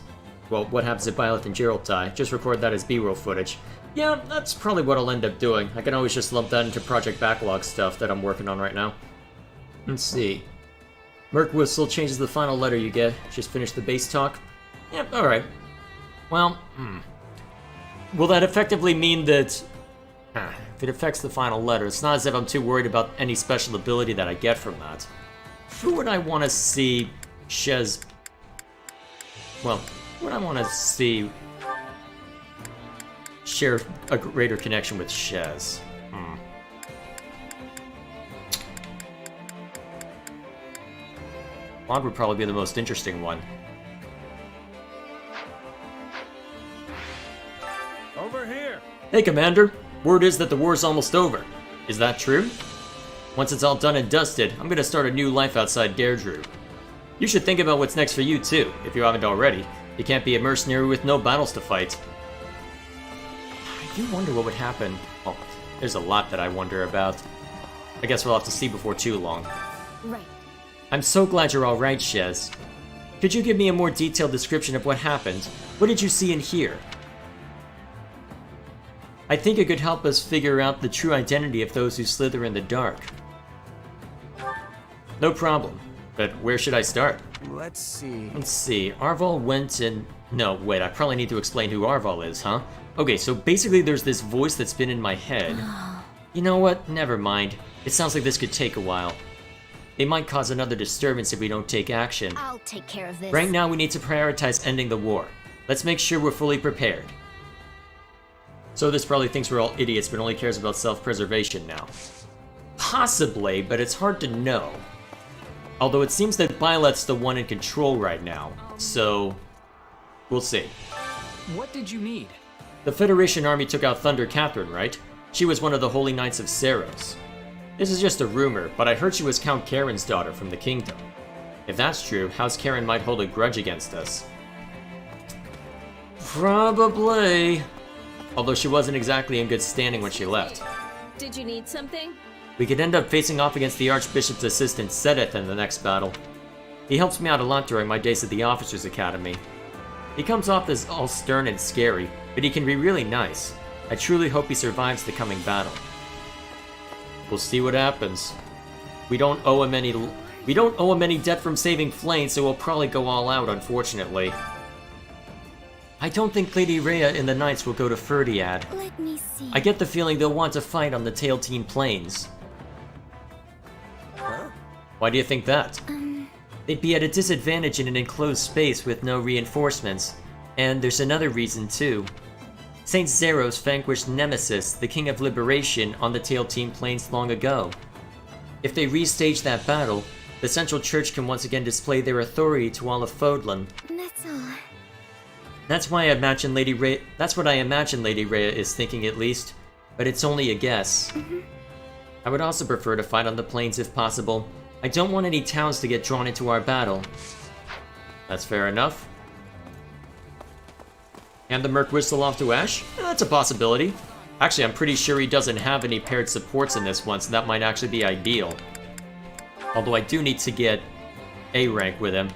Well, what happens if Byleth and Gerald die. Just record that as B-roll footage. Yeah, that's probably what I'll end up doing. I can always just lump that into Project Backlog stuff that I'm working on right now. Let's see. Merc Whistle changes the final letter you get. Just finish the base talk. Yep, alright. Well, will that effectively mean that... if it affects the final letter, it's not as if I'm too worried about any special ability that I get from that. Who would I want to see Shez... Well, What I want to see... Share a greater connection with Shez. Bond would probably be the most interesting one. Over here! Hey, Commander! Word is that the war's almost over. Is that true? Once it's all done and dusted, I'm gonna start a new life outside Deirdre. You should think about what's next for you, too, if you haven't already. You can't be a mercenary with no battles to fight. I do wonder what would happen. Oh, there's a lot that I wonder about. I guess we'll have to see before too long. Right. I'm so glad you're alright, Shez. Could you give me a more detailed description of what happened? What did you see and hear? I think it could help us figure out the true identity of those who slither in the dark. No problem. But where should I start? Let's see. Arval went and... No, wait, I probably need to explain who Arval is, huh? Okay, so basically there's this voice that's been in my head. You know what? Never mind. It sounds like this could take a while. They might cause another disturbance if we don't take action. I'll take care of this. Right now we need to prioritize ending the war. Let's make sure we're fully prepared. So this probably thinks we're all idiots but only cares about self-preservation now. Possibly, but it's hard to know. Although it seems that Byleth's the one in control right now, so... we'll see. What did you need? The Federation army took out Thunder Catherine, right? She was one of the Holy Knights of Seros. This is just a rumor, but I heard she was Count Karen's daughter from the kingdom. If that's true, House Karen might hold a grudge against us. Probably. Although she wasn't exactly in good standing when she left. Did you need something? We could end up facing off against the Archbishop's assistant Sedith in the next battle. He helps me out a lot during my days at the Officers' Academy. He comes off as all stern and scary, but he can be really nice. I truly hope he survives the coming battle. We'll see what happens. We don't owe him any debt from saving Flayn, so we'll probably go all out, unfortunately. I don't think Lady Rhea and the Knights will go to Ferdiad. Let me see. I get the feeling they'll want to fight on the Tail Team Plains. Huh? Why do you think that? They'd be at a disadvantage in an enclosed space with no reinforcements. And there's another reason, too. Saint Zeros vanquished Nemesis, the King of Liberation, on the Tail Team Plains long ago. If they restage that battle, the Central Church can once again display their authority to all of Fodlan. That's all. That's what I imagine Lady Rhea is thinking, at least. But it's only a guess. I would also prefer to fight on the plains if possible. I don't want any towns to get drawn into our battle. That's fair enough. Hand the Merc Whistle off to Ash? That's a possibility. Actually, I'm pretty sure he doesn't have any paired supports in this one, so that might actually be ideal. Although I do need to get A rank with him.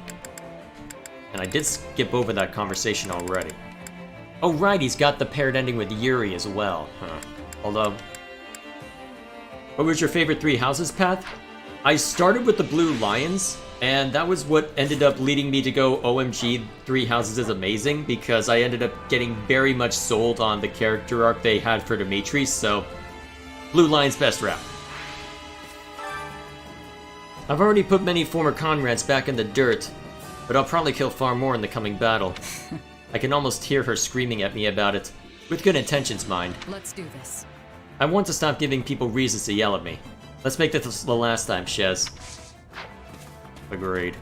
And I did skip over that conversation already. Oh right, he's got the paired ending with Yuri as well. Although... What was your favorite 3 houses path? I started with the Blue Lions, and that was what ended up leading me to go OMG 3 houses is amazing, because I ended up getting very much sold on the character arc they had for Dimitri, so Blue Lions best route. I've already put many former comrades back in the dirt, but I'll probably kill far more in the coming battle. I can almost hear her screaming at me about it. With good intentions, mind. Let's do this. I want to stop giving people reasons to yell at me. Let's make this the last time, Shez. Agreed.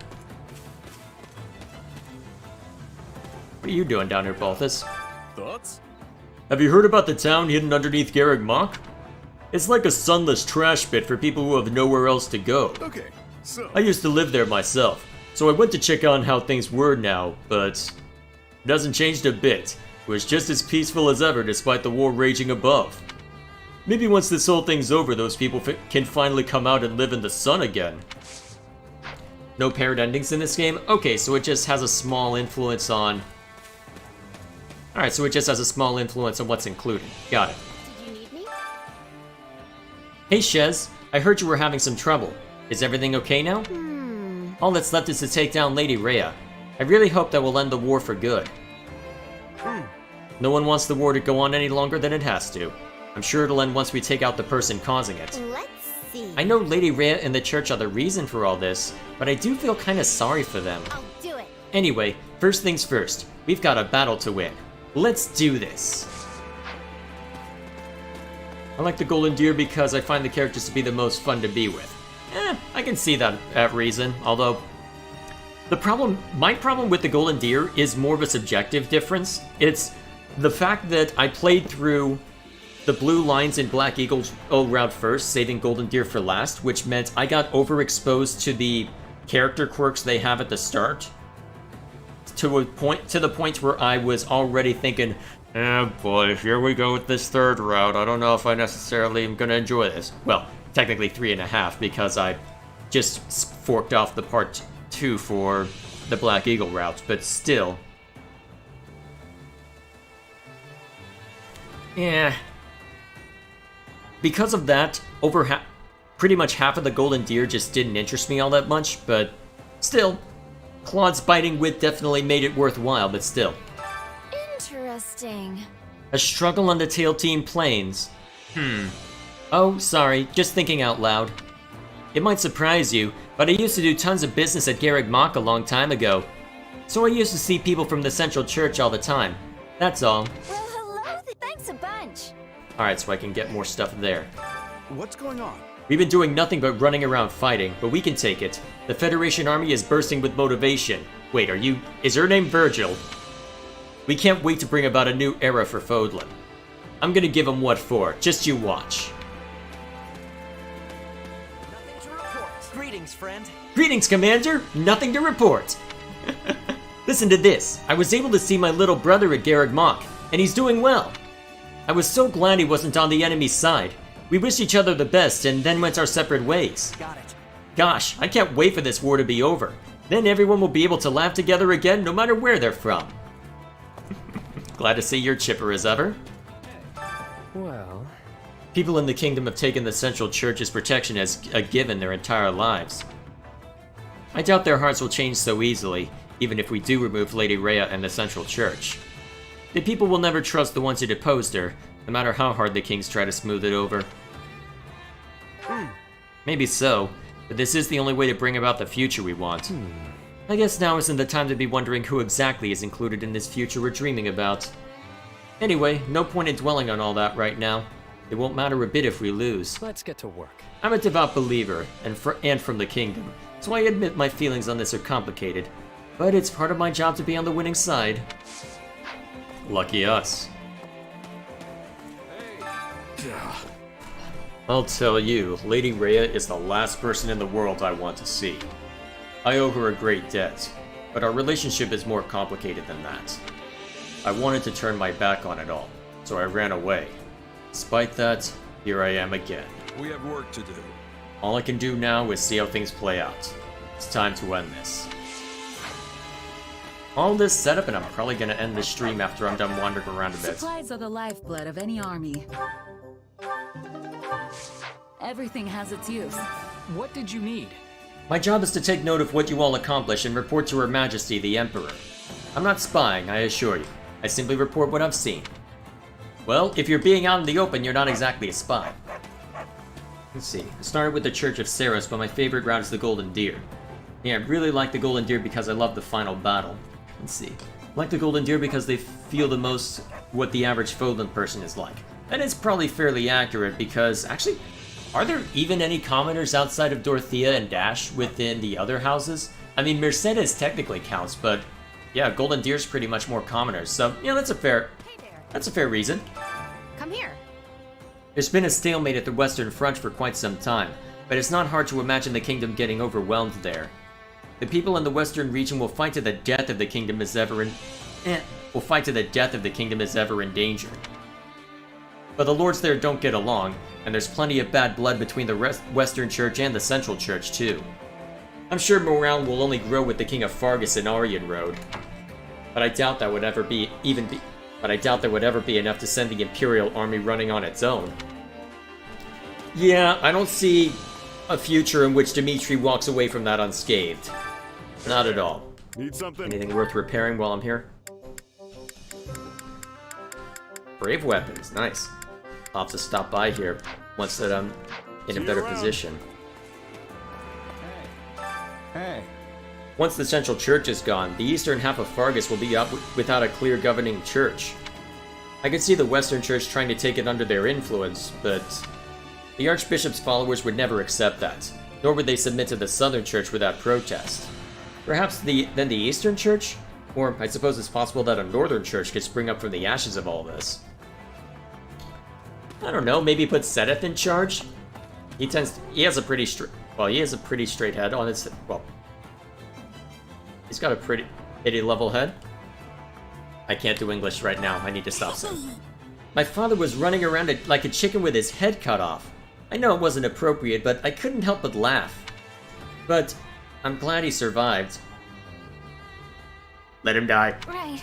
What are you doing down here, Balthus? Thoughts? Have you heard about the town hidden underneath Garreg Mach? It's like a sunless trash pit for people who have nowhere else to go. Okay, so... I used to live there myself, so I went to check on how things were now, but... it hasn't changed a bit. It was just as peaceful as ever despite the war raging above. Maybe once this whole thing's over, those people can finally come out and live in the sun again. No paired endings in this game? Okay, so it just has a small influence on... Alright, so it just has a small influence on what's included. Got it. Did you need me? Hey Shez, I heard you were having some trouble. Is everything okay now? All that's left is to take down Lady Rhea. I really hope that will end the war for good. No one wants the war to go on any longer than it has to. I'm sure it'll end once we take out the person causing it. Let's see. I know Lady Rhea and the church are the reason for all this, but I do feel kinda sorry for them. I'll do it. Anyway, first things first. We've got a battle to win. Let's do this. I like the Golden Deer because I find the characters to be the most fun to be with. I can see that reason, although my problem with the Golden Deer is more of a subjective difference. It's the fact that I played through the Blue Lines and Black Eagles route first, saving Golden Deer for last, which meant I got overexposed to the character quirks they have at the start, to the point where I was already thinking, oh boy, here we go with this third route. I don't know if I necessarily am going to enjoy this. Well, technically 3.5, because I just forked off the part 2 for the Black Eagle route, but still. Yeah. Because of that, pretty much half of the Golden Deer just didn't interest me all that much, but still, Claude's biting wit definitely made it worthwhile, but still. Interesting. A struggle on the Tail Team Plains. Oh, sorry, just thinking out loud. It might surprise you, but I used to do tons of business at Garreg Mach a long time ago. So I used to see people from the Central Church all the time. That's all. Well, hello, thanks a bunch. Alright, so I can get more stuff there. What's going on? We've been doing nothing but running around fighting, but we can take it. The Federation army is bursting with motivation. Wait, is your name Virgil? We can't wait to bring about a new era for Fodlan. I'm gonna give him what for, just you watch. Nothing to report. Greetings, friend. Greetings, Commander! Nothing to report! Listen to this. I was able to see my little brother at Garreg Mach, and he's doing well. I was so glad he wasn't on the enemy's side. We wished each other the best and then went our separate ways. Got it. Gosh, I can't wait for this war to be over. Then everyone will be able to laugh together again no matter where they're from. Glad to see you're chipper as ever. Well... People in the kingdom have taken the Central Church's protection as a given their entire lives. I doubt their hearts will change so easily, even if we do remove Lady Rhea and the Central Church. The people will never trust the ones who deposed her, no matter how hard the kings try to smooth it over. Maybe so, but this is the only way to bring about the future we want. I guess now isn't the time to be wondering who exactly is included in this future we're dreaming about. Anyway, no point in dwelling on all that right now. It won't matter a bit if we lose. Let's get to work. I'm a devout believer, and from the kingdom, so I admit my feelings on this are complicated. But it's part of my job to be on the winning side. Lucky us. I'll tell you, Lady Rhea is the last person in the world I want to see. I owe her a great debt, but our relationship is more complicated than that. I wanted to turn my back on it all, so I ran away. Despite that, here I am again. We have work to do. All I can do now is see how things play out. It's time to end this. All this setup, and I'm probably gonna end this stream after I'm done wandering around a bit. Supplies are the lifeblood of any army. Everything has its use. What did you need? My job is to take note of what you all accomplish and report to Her Majesty, the Emperor. I'm not spying, I assure you. I simply report what I've seen. Well, if you're being out in the open, you're not exactly a spy. Let's see. I started with the Church of Saros, but my favorite route is the Golden Deer. Yeah, I really like the Golden Deer because I love the final battle. Let's see. I like the Golden Deer because they feel the most what the average Fodlan person is like. And it's probably fairly accurate because, actually, are there even any commoners outside of Dorothea and Dash within the other houses? I mean, Mercedes technically counts, but yeah, Golden Deer's pretty much more commoners, so yeah, that's a fair reason. Come here. There's been a stalemate at the Western Front for quite some time, but it's not hard to imagine the kingdom getting overwhelmed there. The people in the Western region will fight to the death if the kingdom is ever endangered. But the lords there don't get along, and there's plenty of bad blood between the Western Church and the Central Church too. I'm sure morale will only grow with the King of Fargus and Aryan Road, but I doubt that would ever be enough to send the Imperial army running on its own. Yeah, I don't see a future in which Dimitri walks away from that unscathed. Not at all. Need something? Anything worth repairing while I'm here? Brave weapons, nice. I'll have to stop by here once that I'm in a better position. Hey, Once the central church is gone, the eastern half of Fargus will be up without a clear governing church. I could see the western church trying to take it under their influence, but the Archbishop's followers would never accept that, nor would they submit to the southern church without protest. Perhaps then the eastern church? Or I suppose it's possible that a northern church could spring up from the ashes of all this. I don't know, maybe put Sedith in charge? He has a pretty straight head on his, well, he's got a pretty level head. I can't do English right now, I need to stop saying. My father was running around like a chicken with his head cut off. I know it wasn't appropriate, but I couldn't help but laugh. But I'm glad he survived. Let him die. Right.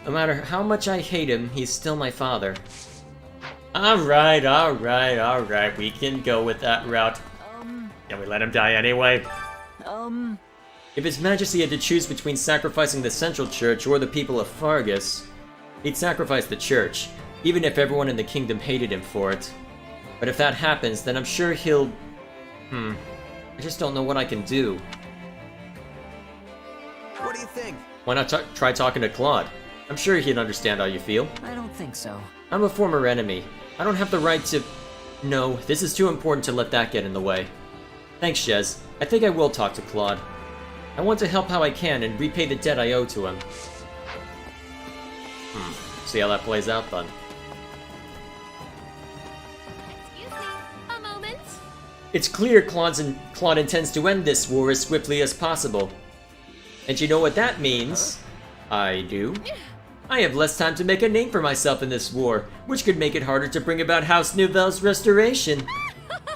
No matter how much I hate him, he's still my father. Alright, we can go with that route. Can we let him die anyway? If His Majesty had to choose between sacrificing the Central Church or the people of Fargus, he'd sacrifice the Church, even if everyone in the kingdom hated him for it. But if that happens, then I'm sure he'll... I just don't know what I can do. What do you think? Why not try talking to Claude? I'm sure he'd understand how you feel. I don't think so. I'm a former enemy. I don't have the right to... No, this is too important to let that get in the way. Thanks, Shez. I think I will talk to Claude. I want to help how I can and repay the debt I owe to him. See how that plays out, then. Excuse me, a moment. It's clear Claude intends to end this war as swiftly as possible. And you know what that means? I do. I have less time to make a name for myself in this war, which could make it harder to bring about House Nouvelle's restoration.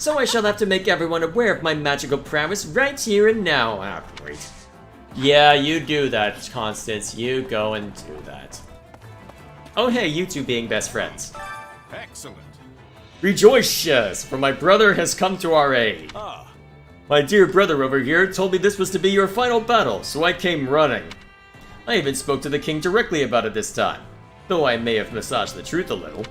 So I shall have to make everyone aware of my magical prowess right here and now. Ah, great. Yeah, you do that, Constance. You go and do that. Oh hey, you two being best friends. Excellent. Rejoice, Shez, for my brother has come to our aid. My dear brother over here told me this was to be your final battle, so I came running. I even spoke to the king directly about it this time, though I may have massaged the truth a little.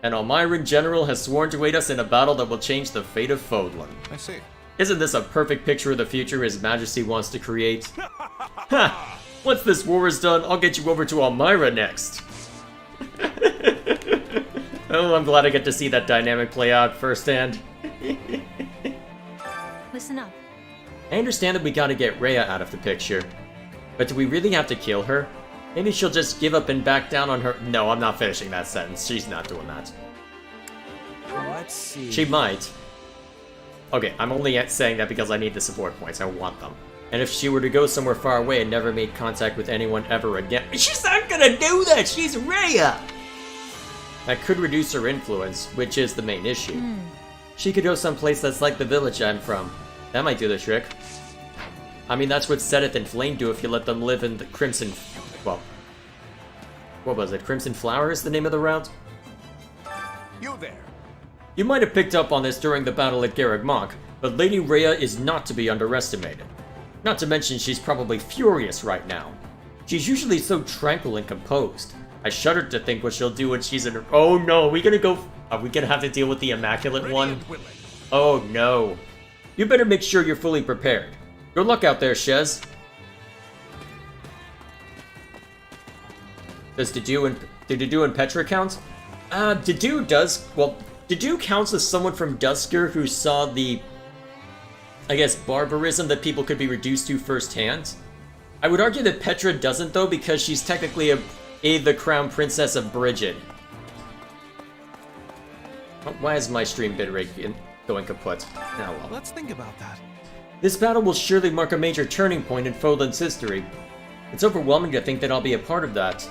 An Almyran general has sworn to aid us in a battle that will change the fate of Fodlan. I see. Isn't this a perfect picture of the future His Majesty wants to create? Ha! Once this war is done, I'll get you over to Almyra next. Oh, I'm glad I get to see that dynamic play out firsthand. Listen up. I understand that we gotta get Rhea out of the picture. But do we really have to kill her? Maybe she'll just give up and back down on her- No, I'm not finishing that sentence. She's not doing that. Let's see. She might. Okay, I'm only saying that because I need the support points. I want them. And if she were to go somewhere far away and never made contact with anyone ever again- She's not gonna do that! She's Rhea! That could reduce her influence, which is the main issue. She could go someplace that's like the village I'm from. That might do the trick. I mean, that's what Sedith and Flame do if you let them live in the Crimson... Well... What was it? Crimson Flower is the name of the route? You there. You might have picked up on this during the battle at Garreg Mach, but Lady Rhea is not to be underestimated. Not to mention she's probably furious right now. She's usually so tranquil and composed. I shudder to think what she'll do when she's in her... Oh no, are we gonna have to deal with the Immaculate one? Oh no. You better make sure you're fully prepared. Good luck out there, Shez. Does Dedue and Petra count? Dedue does. Well, Dedue counts as someone from Dusker who saw the, I guess, barbarism that people could be reduced to firsthand. I would argue that Petra doesn't, though, because she's technically the Crown Princess of Brigid. Why is my stream bitrate going kaput? Oh well. Let's think about that. This battle will surely mark a major turning point in Fodlan's history. It's overwhelming to think that I'll be a part of that.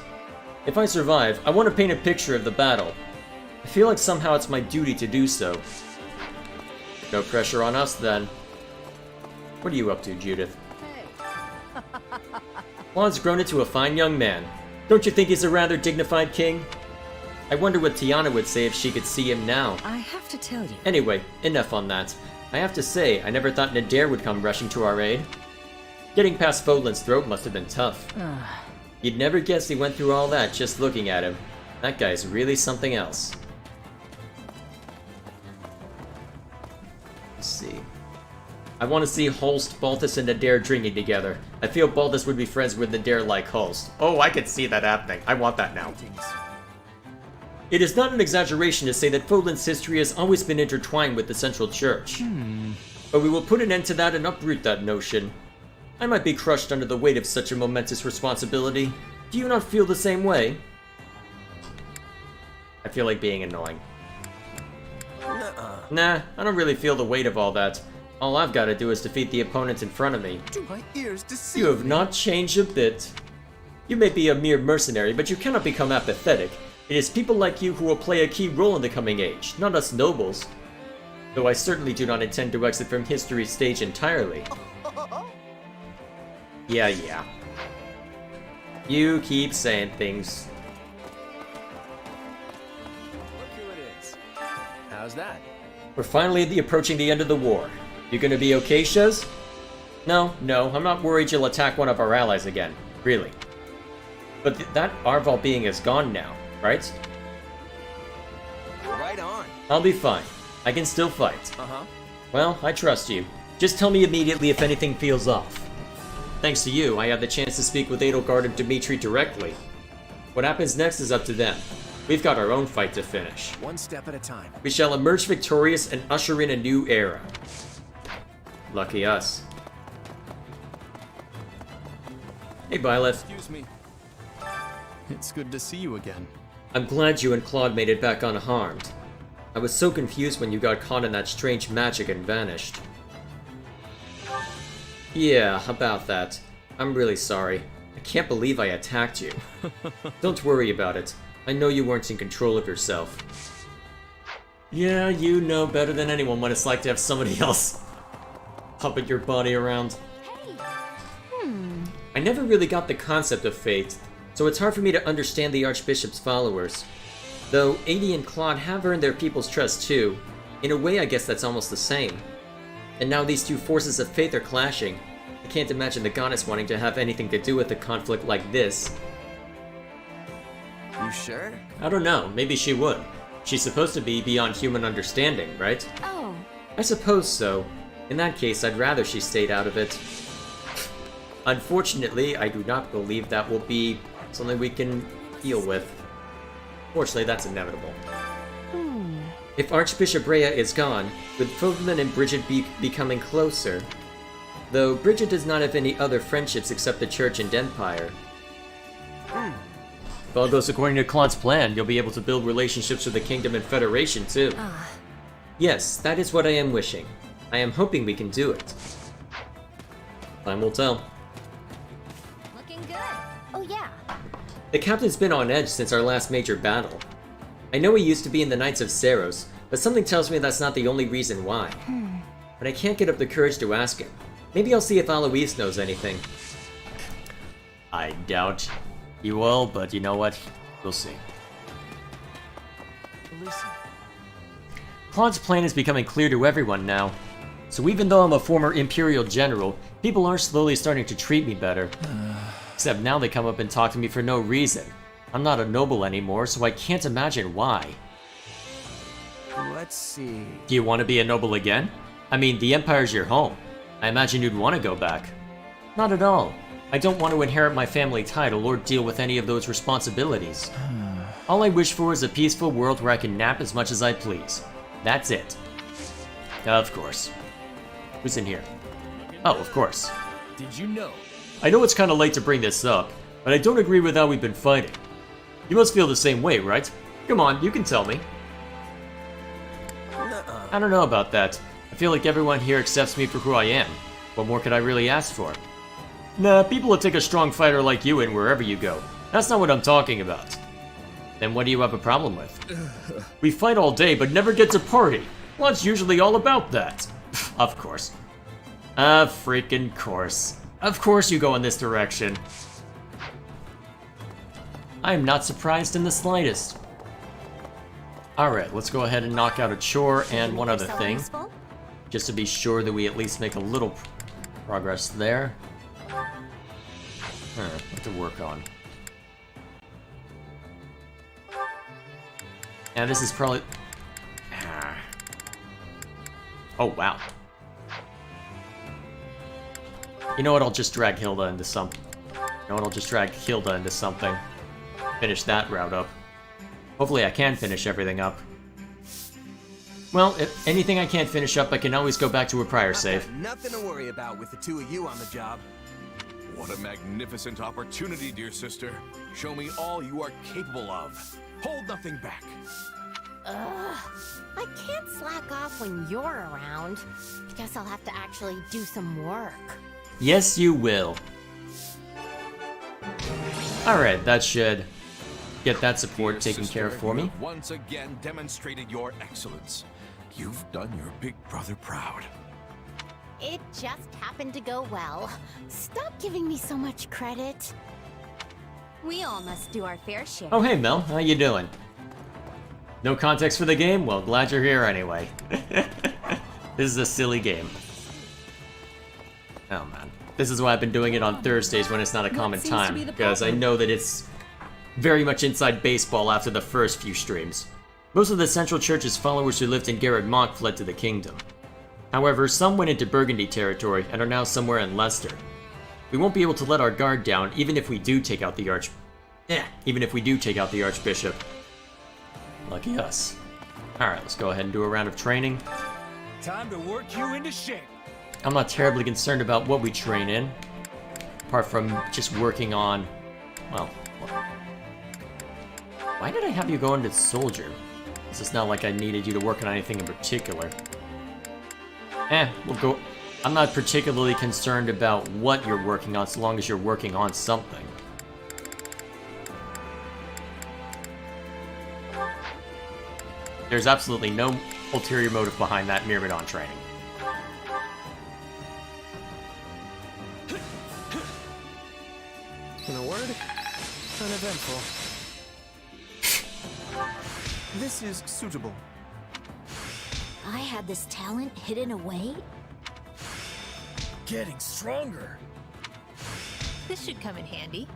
If I survive, I want to paint a picture of the battle. I feel like somehow it's my duty to do so. No pressure on us, then. What are you up to, Judith? Claude's grown into a fine young man. Don't you think he's a rather dignified king? I wonder what Tiana would say if she could see him now. I have to tell you. Anyway, enough on that. I have to say, I never thought Nadir would come rushing to our aid. Getting past Fodlan's throat must have been tough. You'd never guess he went through all that just looking at him. That guy's really something else. Let's see. I want to see Holst, Balthus, and Nadir drinking together. I feel Balthus would be friends with Nadir like Holst. Oh, I could see that happening. I want that now. It is not an exaggeration to say that Fodlan's history has always been intertwined with the Central Church. But we will put an end to that and uproot that notion. I might be crushed under the weight of such a momentous responsibility. Do you not feel the same way? I feel like being annoying. Nah, I don't really feel the weight of all that. All I've got to do is defeat the opponents in front of me. Do my ears deceive You have me? not changed a bit. You may be a mere mercenary, but you cannot become apathetic. It is people like you who will play a key role in the coming age, not us nobles. Though I certainly do not intend to exit from history's stage entirely. Yeah. You keep saying things. Look who it is. How's that? We're finally approaching the end of the war. You gonna be okay, Shez? No, I'm not worried you'll attack one of our allies again. Really. But that Arval being is gone now, right? Right on. I'll be fine. I can still fight. Uh-huh. Well, I trust you. Just tell me immediately if anything feels off. Thanks to you, I had the chance to speak with Edelgard and Dimitri directly. What happens next is up to them. We've got our own fight to finish. One step at a time. We shall emerge victorious and usher in a new era. Lucky us. Hey, Byleth. Excuse me. It's good to see you again. I'm glad you and Claude made it back unharmed. I was so confused when you got caught in that strange magic and vanished. Yeah, about that. I'm really sorry. I can't believe I attacked you. Don't worry about it. I know you weren't in control of yourself. Yeah, you know better than anyone what it's like to have somebody else puppet your body around. I never really got the concept of fate, so it's hard for me to understand the Archbishop's followers. Though Adi and Claude have earned their people's trust too. In a way, I guess that's almost the same. And now these two forces of faith are clashing. I can't imagine the goddess wanting to have anything to do with a conflict like this. You sure? I don't know, maybe she would. She's supposed to be beyond human understanding, right? Oh. I suppose so. In that case, I'd rather she stayed out of it. Unfortunately, I do not believe that will be something we can deal with. Fortunately, that's inevitable. If Archbishop Rhea is gone, with Fodlan and Bridget becoming closer, though Bridget does not have any other friendships except the Church and Empire. If all goes according to Claude's plan, you'll be able to build relationships with the Kingdom and Federation too. Yes, that is what I am wishing. I am hoping we can do it. Time will tell. Looking good. Oh yeah. The captain's been on edge since our last major battle. I know he used to be in the Knights of Saros, but something tells me that's not the only reason why. But I can't get up the courage to ask him. Maybe I'll see if Alois knows anything. I doubt he will, but you know what? We'll see. Listen. Claude's plan is becoming clear to everyone now. So even though I'm a former Imperial General, people are slowly starting to treat me better. Except now they come up and talk to me for no reason. I'm not a noble anymore, so I can't imagine why. Let's see. Do you want to be a noble again? I mean, the Empire's your home. I imagine you'd want to go back. Not at all. I don't want to inherit my family title or deal with any of those responsibilities. All I wish for is a peaceful world where I can nap as much as I please. That's it. Of course. Who's in here? Oh, of course. Did you know? I know it's kind of late to bring this up, but I don't agree with how we've been fighting. You must feel the same way, right? Come on, you can tell me. I don't know about that. I feel like everyone here accepts me for who I am. What more could I really ask for? Nah, people will take a strong fighter like you in wherever you go. That's not what I'm talking about. Then what do you have a problem with? We fight all day but never get to party. Well, it's usually all about that. Of course. Freaking course. Of course you go in this direction. I am not surprised in the slightest. Alright, let's go ahead and knock out a chore and one other thing. Just to be sure that we at least make a little progress there. What to work on. And this is probably... Oh, wow. You know what? I'll just drag Hilda into something. You know what? I'll just drag Hilda into something. Finish that route up. Hopefully I can finish everything up. Well, if anything I can't finish up, I can always go back to a prior save. Nothing to worry about with the two of you on the job. What a magnificent opportunity, dear sister. Show me all you are capable of. Hold nothing back. Ugh, I can't slack off when you're around. Guess I'll have to actually do some work. Yes, you will. Alright, that should get that support taken care of for me. You have once again demonstrated your excellence. You've done your big brother proud. It just happened to go well. Stop giving me so much credit. We all must do our fair share. Oh hey Mel, how you doing? No context for the game? Well, glad you're here anyway. This is a silly game. Oh man. This is why I've been doing it on Thursdays when it's not a common time, because I know that it's very much inside baseball after the first few streams. Most of the Central Church's followers who lived in Garrett Mach fled to the kingdom. However, some went into Burgundy territory and are now somewhere in Leicester. We won't be able to let our guard down even if we do take out the Archbishop. Lucky us. Alright, let's go ahead and do a round of training. Time to work you into shape. I'm not terribly concerned about what we train in, apart from just working on, well, why did I have you go into soldier? It's not like I needed you to work on anything in particular. We'll go. I'm not particularly concerned about what you're working on, so long as you're working on something. There's absolutely no ulterior motive behind that Myrmidon training. In a word, uneventful. This is suitable. I had this talent hidden away? Getting stronger. This should come in handy.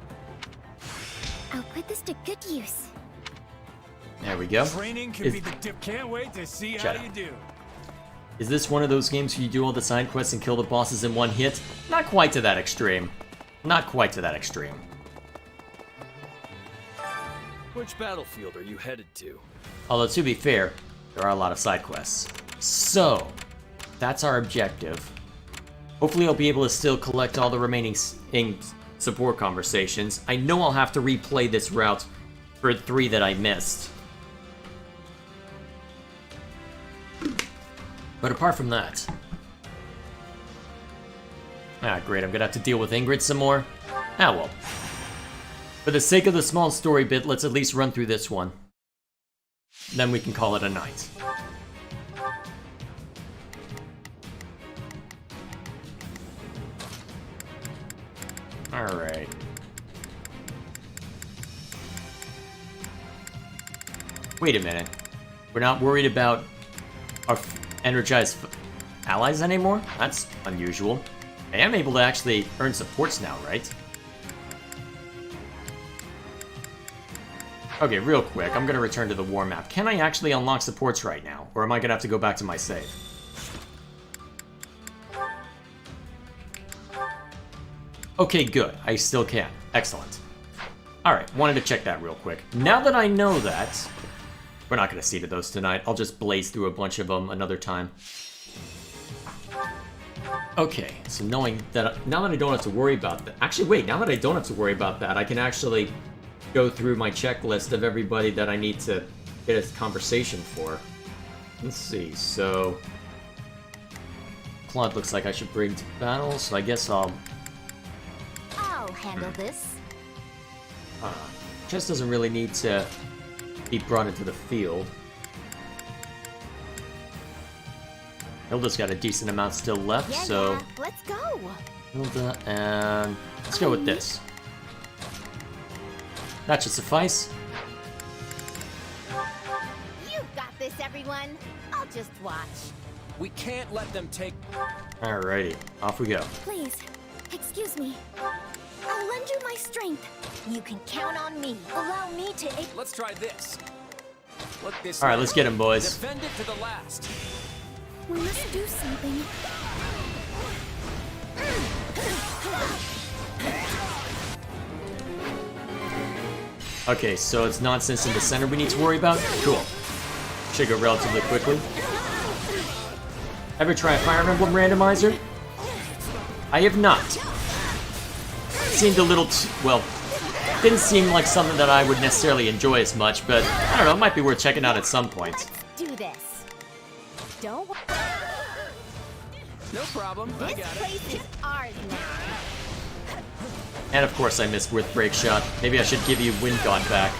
I'll put this to good use. There we go. Training can be the dip. Can't wait to see how you do. Is this one of those games where you do all the side quests and kill the bosses in one hit? Not quite to that extreme. Not quite to that extreme. Which battlefield are you headed to? Although, to be fair, there are a lot of side quests. So, that's our objective. Hopefully I'll be able to still collect all the remaining support conversations. I know I'll have to replay this route for 3 that I missed. But apart from that... Ah, great, I'm gonna have to deal with Ingrid some more. Ah, well. For the sake of the small story bit, let's at least run through this one. Then we can call it a night. Alright. Wait a minute. We're not worried about our energized allies anymore? That's unusual. I am able to actually earn supports now, right? Okay, real quick, I'm gonna return to the war map. Can I actually unlock supports right now? Or am I gonna have to go back to my save? Okay, good. I still can. Excellent. Alright, wanted to check that real quick. Now that I know that... We're not gonna see to those tonight. I'll just blaze through a bunch of them another time. Okay, so knowing that... Now that I don't have to worry about that... Actually, wait, now that I don't have to worry about that, I can actually go through my checklist of everybody that I need to get a conversation for. Let's see, so... Claude looks like I should bring to battle, so I guess I'll handle this. Chess doesn't really need to be brought into the field. Hilda's got a decent amount still left, so... Let's go! Hilda, and... let's go with this. That should suffice. You've got this, everyone! I'll just watch. We can't let them take... Alrighty, off we go. Please, excuse me. I'll lend you my strength. You can count on me. Allow me to... Let's try this. Look this Alright, let's get him, boys. Defend it to the last. We must do something. Okay, so it's nonsense in the center we need to worry about? Cool. Should go relatively quickly. Ever try a Fire Emblem randomizer? I have not. Seemed a little well, didn't seem like something that I would necessarily enjoy as much, but I don't know, it might be worth checking out at some point. Do this. Don't. No problem. I got it. This place is ours now. And of course I missed with Break Shot. Maybe I should give you Wind God back.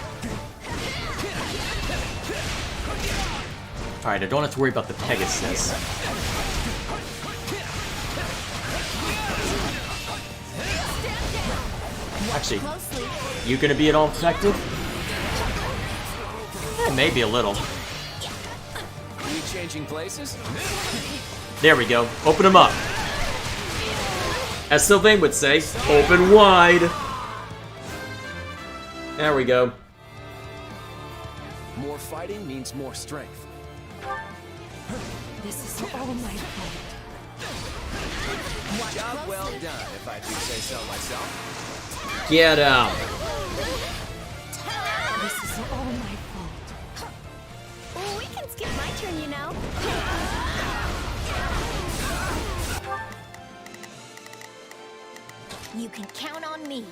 Alright, I don't have to worry about the Pegasus. Actually, you gonna be at all effective? Maybe a little. You changing places? There we go. Open them up. As Sylvain would say, open wide. There we go. More fighting means more strength. This is all my fault. Job well done, if I do say so myself. Get out. This is all my fault. Oh, we can skip my turn, you know. You can count on me.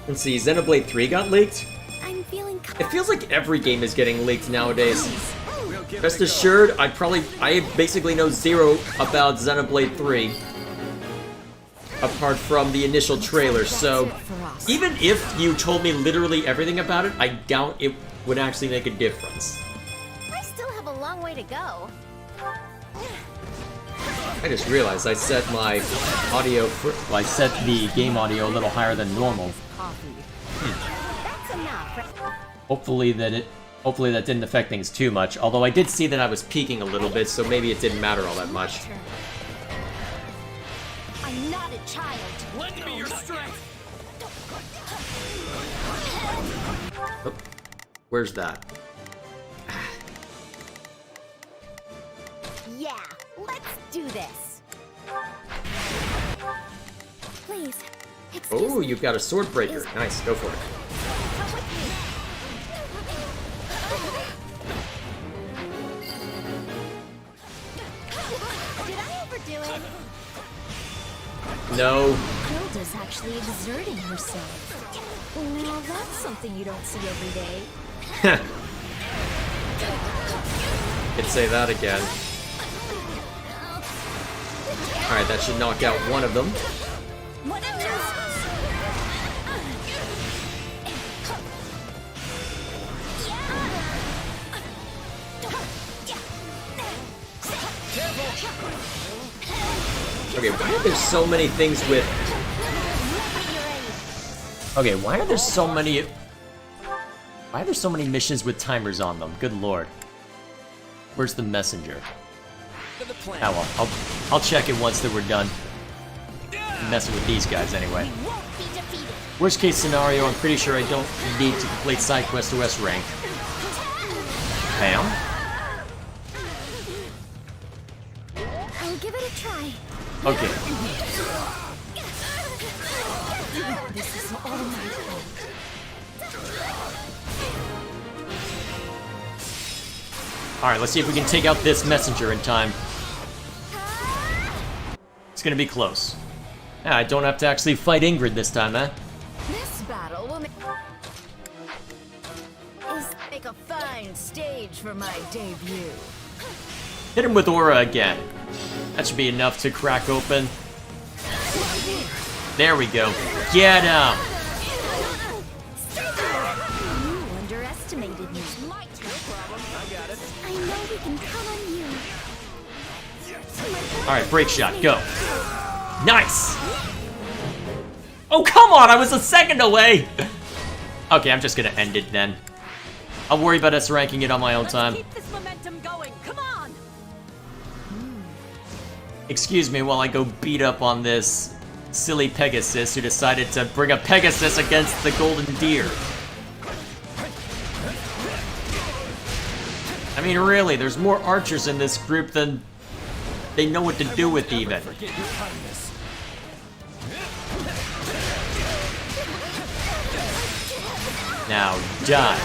Let's see, Xenoblade 3 got leaked? I'm feeling It feels like every game is getting leaked nowadays. Rest assured, I basically know zero about Xenoblade 3. Apart from the initial trailer, so even if you told me literally everything about it, I doubt it would actually make a difference. I still have a long way to go. I just realized I set my audio I set the game audio a little higher than normal. That's enough. Hopefully that didn't affect things too much, although I did see that I was peaking a little bit, so maybe it didn't matter all that much. I'm not a child. Lend me your strength. Oh, where's that? Yeah, let's do this. Please. Oh, you've got a sword breaker. Nice, go for it. Did I overdo it? No. Hilda's actually exerting herself. Now that's something you don't see every day. Could say that again. Alright, that should knock out one of them. Okay, why are there so many things with... Okay, why are there so many... Why are there so many missions with timers on them? Good lord. Where's the messenger? Oh well, I'll check it once that we're done. I'm messing with these guys anyway. Worst case scenario, I'm pretty sure I don't need to complete side quest to S rank. Bam. I'll give it a try. Okay. This is all my fault. Alright, let's see if we can take out this messenger in time. It's gonna be close. Yeah, I don't have to actually fight Ingrid this time, eh? This battle will make a fine stage for my debut. Hit him with Aura again. That should be enough to crack open. There we go. Get him! You underestimated me. I know we can count on you. Alright, break shot, go. Nice! Oh, come on! I was a second away! Okay, I'm just gonna end it then. I'll worry about us ranking it on my own time. Keep this momentum going. Come on. Excuse me while I go beat up on this silly Pegasus who decided to bring a Pegasus against the Golden Deer. I I mean, really, there's more archers in this group than they know what to do with even. Forget your kindness. Now die.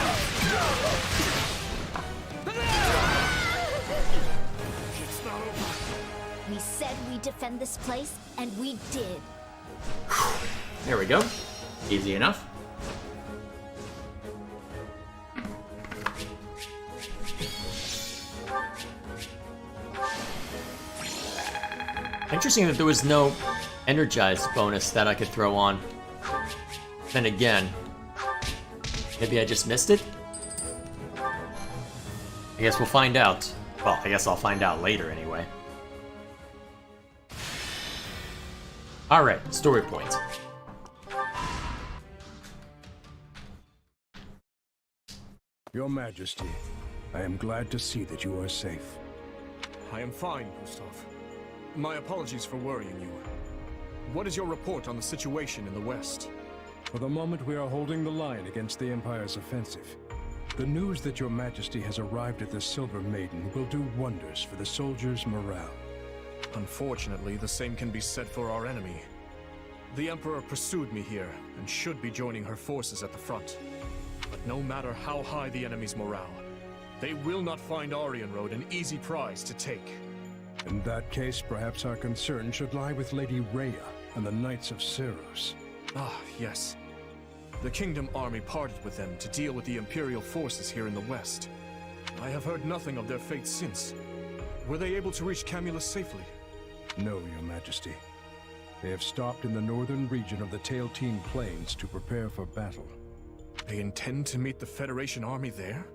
We said we'd defend this place, and we did. There we go. Easy enough. Interesting that there was no energized bonus that I could throw on. Then again, maybe I just missed it? I guess we'll find out. Well, I guess I'll find out later anyway. Alright, story point. Your Majesty, I am glad to see that you are safe. I am fine, Gustav. My apologies for worrying you. What is your report on the situation in the West? For the moment, we are holding the line against the Empire's offensive. The news that your Majesty has arrived at the Silver Maiden will do wonders for the soldiers' morale. Unfortunately, the same can be said for our enemy. The Emperor pursued me here, and should be joining her forces at the front. But no matter how high the enemy's morale, they will not find Aryan Road an easy prize to take. In that case, perhaps our concern should lie with Lady Rhea and the Knights of Ceros. Ah, yes. The Kingdom army parted with them to deal with the Imperial forces here in the West. I have heard nothing of their fate since. Were they able to reach Camulus safely? No, Your Majesty. They have stopped in the northern region of the Tailtean Plains to prepare for battle. They intend to meet the Federation army there?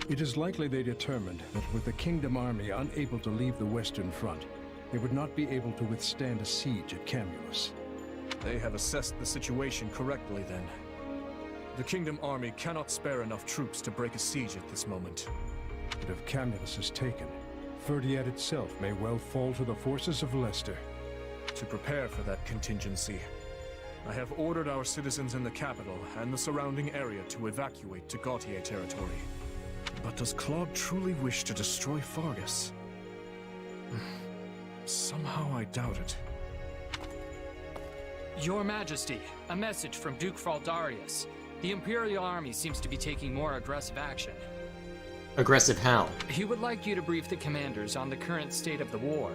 It is likely they determined that with the Kingdom army unable to leave the Western Front, they would not be able to withstand a siege at Camulus. They have assessed the situation correctly then. The Kingdom army cannot spare enough troops to break a siege at this moment. But if Camulus is taken, Ferdiad itself may well fall to the forces of Leicester. To prepare for that contingency, I have ordered our citizens in the capital and the surrounding area to evacuate to Gautier territory. But does Claude truly wish to destroy Fargus? Somehow I doubt it. Your Majesty, a message from Duke Fraldarius. The Imperial Army seems to be taking more aggressive action. Aggressive how? He would like you to brief the commanders on the current state of the war.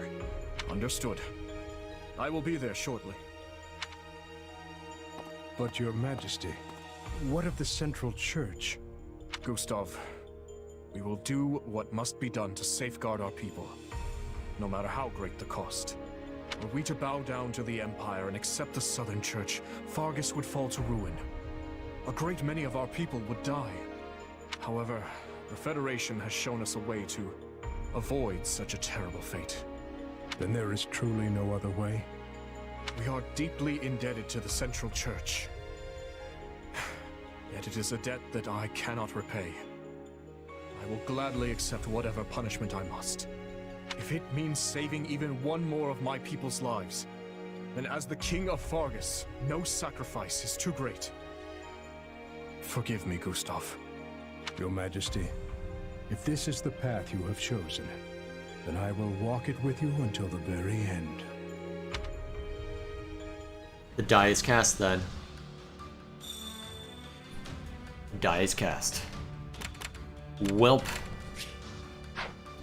Understood. I will be there shortly. But Your Majesty, what of the Central Church? Gustav, we will do what must be done to safeguard our people, no matter how great the cost. Were we to bow down to the Empire and accept the Southern Church, Fargus would fall to ruin. A great many of our people would die. However, the Federation has shown us a way to avoid such a terrible fate. Then there is truly no other way? We are deeply indebted to the Central Church. Yet it is a debt that I cannot repay. I will gladly accept whatever punishment I must. If it means saving even one more of my people's lives, then as the King of Fargus, no sacrifice is too great. Forgive me, Gustav. Your Majesty, if this is the path you have chosen, then I will walk it with you until the very end. The die is cast then. Die is cast. Welp.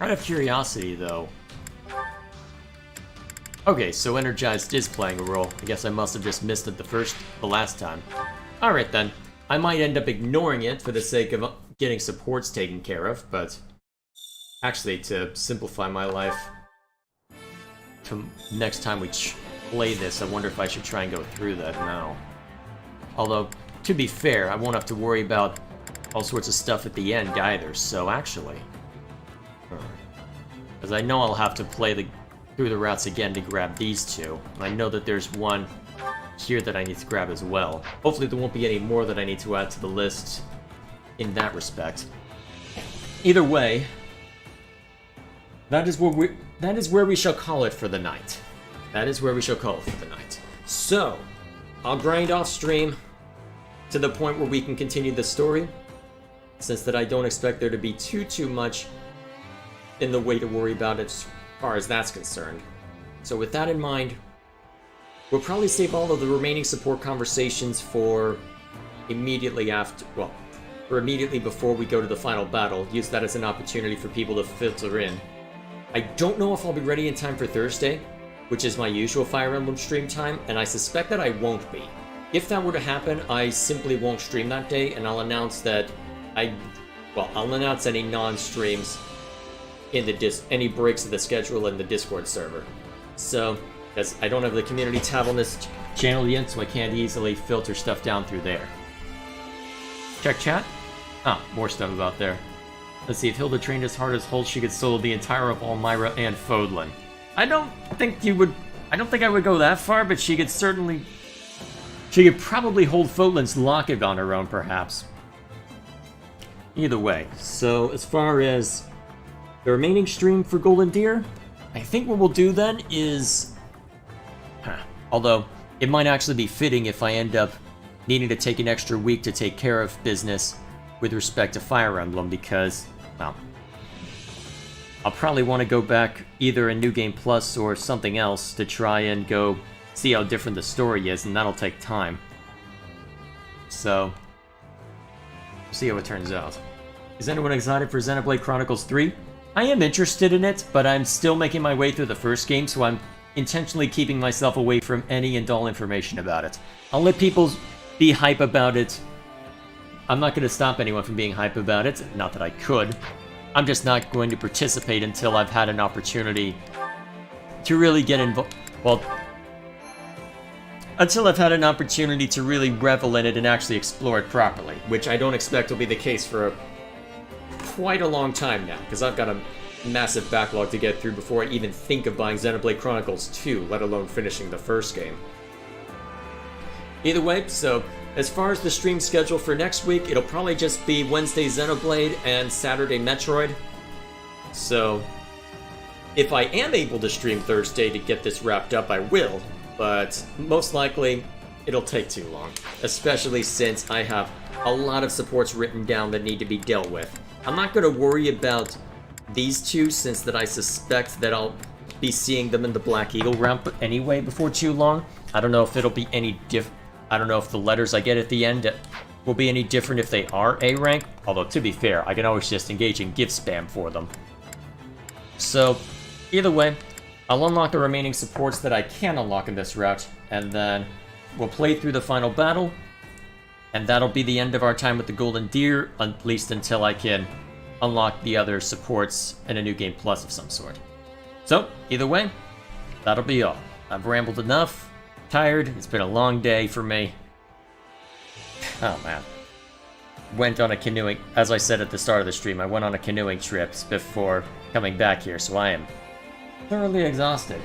Out of curiosity, though. Okay, so Energized is playing a role. I guess I must have just missed it the last time. Alright then. I might end up ignoring it for the sake of getting supports taken care of, but actually, to simplify my life, next time we play this, I wonder if I should try and go through that now. Although, to be fair, I won't have to worry about all sorts of stuff at the end either, so actually... Because I know I'll have to play through the routes again to grab these two. I know that there's one here that I need to grab as well. Hopefully there won't be any more that I need to add to the list in that respect. Either way, that is where we shall call it for the night. That is where we shall call it for the night. So, I'll grind off stream to the point where we can continue the story, since that I don't expect there to be too much in the way to worry about as far as that's concerned. So with that in mind, we'll probably save all of the remaining support conversations for immediately after, well, or immediately before we go to the final battle. Use that as an opportunity for people to filter in. I don't know if I'll be ready in time for Thursday, which is my usual Fire Emblem stream time, and I suspect that I won't be. If that were to happen, I simply won't stream that day, and I'll announce that I'll announce any non-streams in the any breaks of the schedule in the Discord server. So, because I don't have the community tab on this channel yet, so I can't easily filter stuff down through there. Check chat. Ah, more stuff about there. Let's see, if Hilda trained as hard as Holt, she could solo the entire of Almyra and Fodlan. I don't think I would go that far, but she could certainly... She could probably hold Fodlan's locket on her own, perhaps. Either way, so as far as the remaining stream for Golden Deer, I think what we'll do then is... Although, it might actually be fitting if I end up needing to take an extra week to take care of business with respect to Fire Emblem, because, well, I'll probably want to go back either in New Game Plus or something else to try and go see how different the story is, and that'll take time. So, we'll see how it turns out. Is anyone excited for Xenoblade Chronicles 3? I am interested in it, but I'm still making my way through the first game, so I'm intentionally keeping myself away from any and all information about it. I'll let people be hype about it. I'm not going to stop anyone from being hype about it, not that I could. I'm just not going to participate until I've had an opportunity to really get involved. Well, until I've had an opportunity to really revel in it and actually explore it properly, which I don't expect will be the case for quite a long time now, because I've got a massive backlog to get through before I even think of buying Xenoblade Chronicles 2, let alone finishing the first game. Either way, so as far as the stream schedule for next week, it'll probably just be Wednesday Xenoblade and Saturday Metroid. So if I am able to stream Thursday to get this wrapped up, I will, but most likely it'll take too long, especially since I have a lot of supports written down that need to be dealt with. I'm not going to worry about these two, since that I suspect that I'll be seeing them in the Black Eagle round anyway before too long. I don't know if it'll be any I don't know if the letters I get at the end will be any different if they are A rank, although to be fair, I can always just engage in gift spam for them. So, either way, I'll unlock the remaining supports that I can unlock in this route, and then we'll play through the final battle, and that'll be the end of our time with the Golden Deer, at least until I can unlock the other supports in a New Game Plus of some sort. So, either way, that'll be all. I've rambled enough, tired, it's been a long day for me. Oh man. Went on a canoeing, as I said at the start of the stream, I went on a canoeing trip before coming back here, so I am thoroughly exhausted.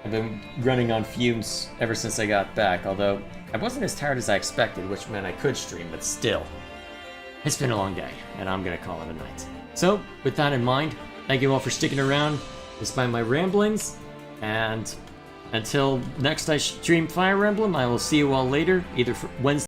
I've been running on fumes ever since I got back, although I wasn't as tired as I expected, which meant I could stream, but still. It's been a long day, and I'm gonna call it a night. So, with that in mind, thank you all for sticking around despite my ramblings, and until next I stream Fire Emblem, I will see you all later, either for Wednesday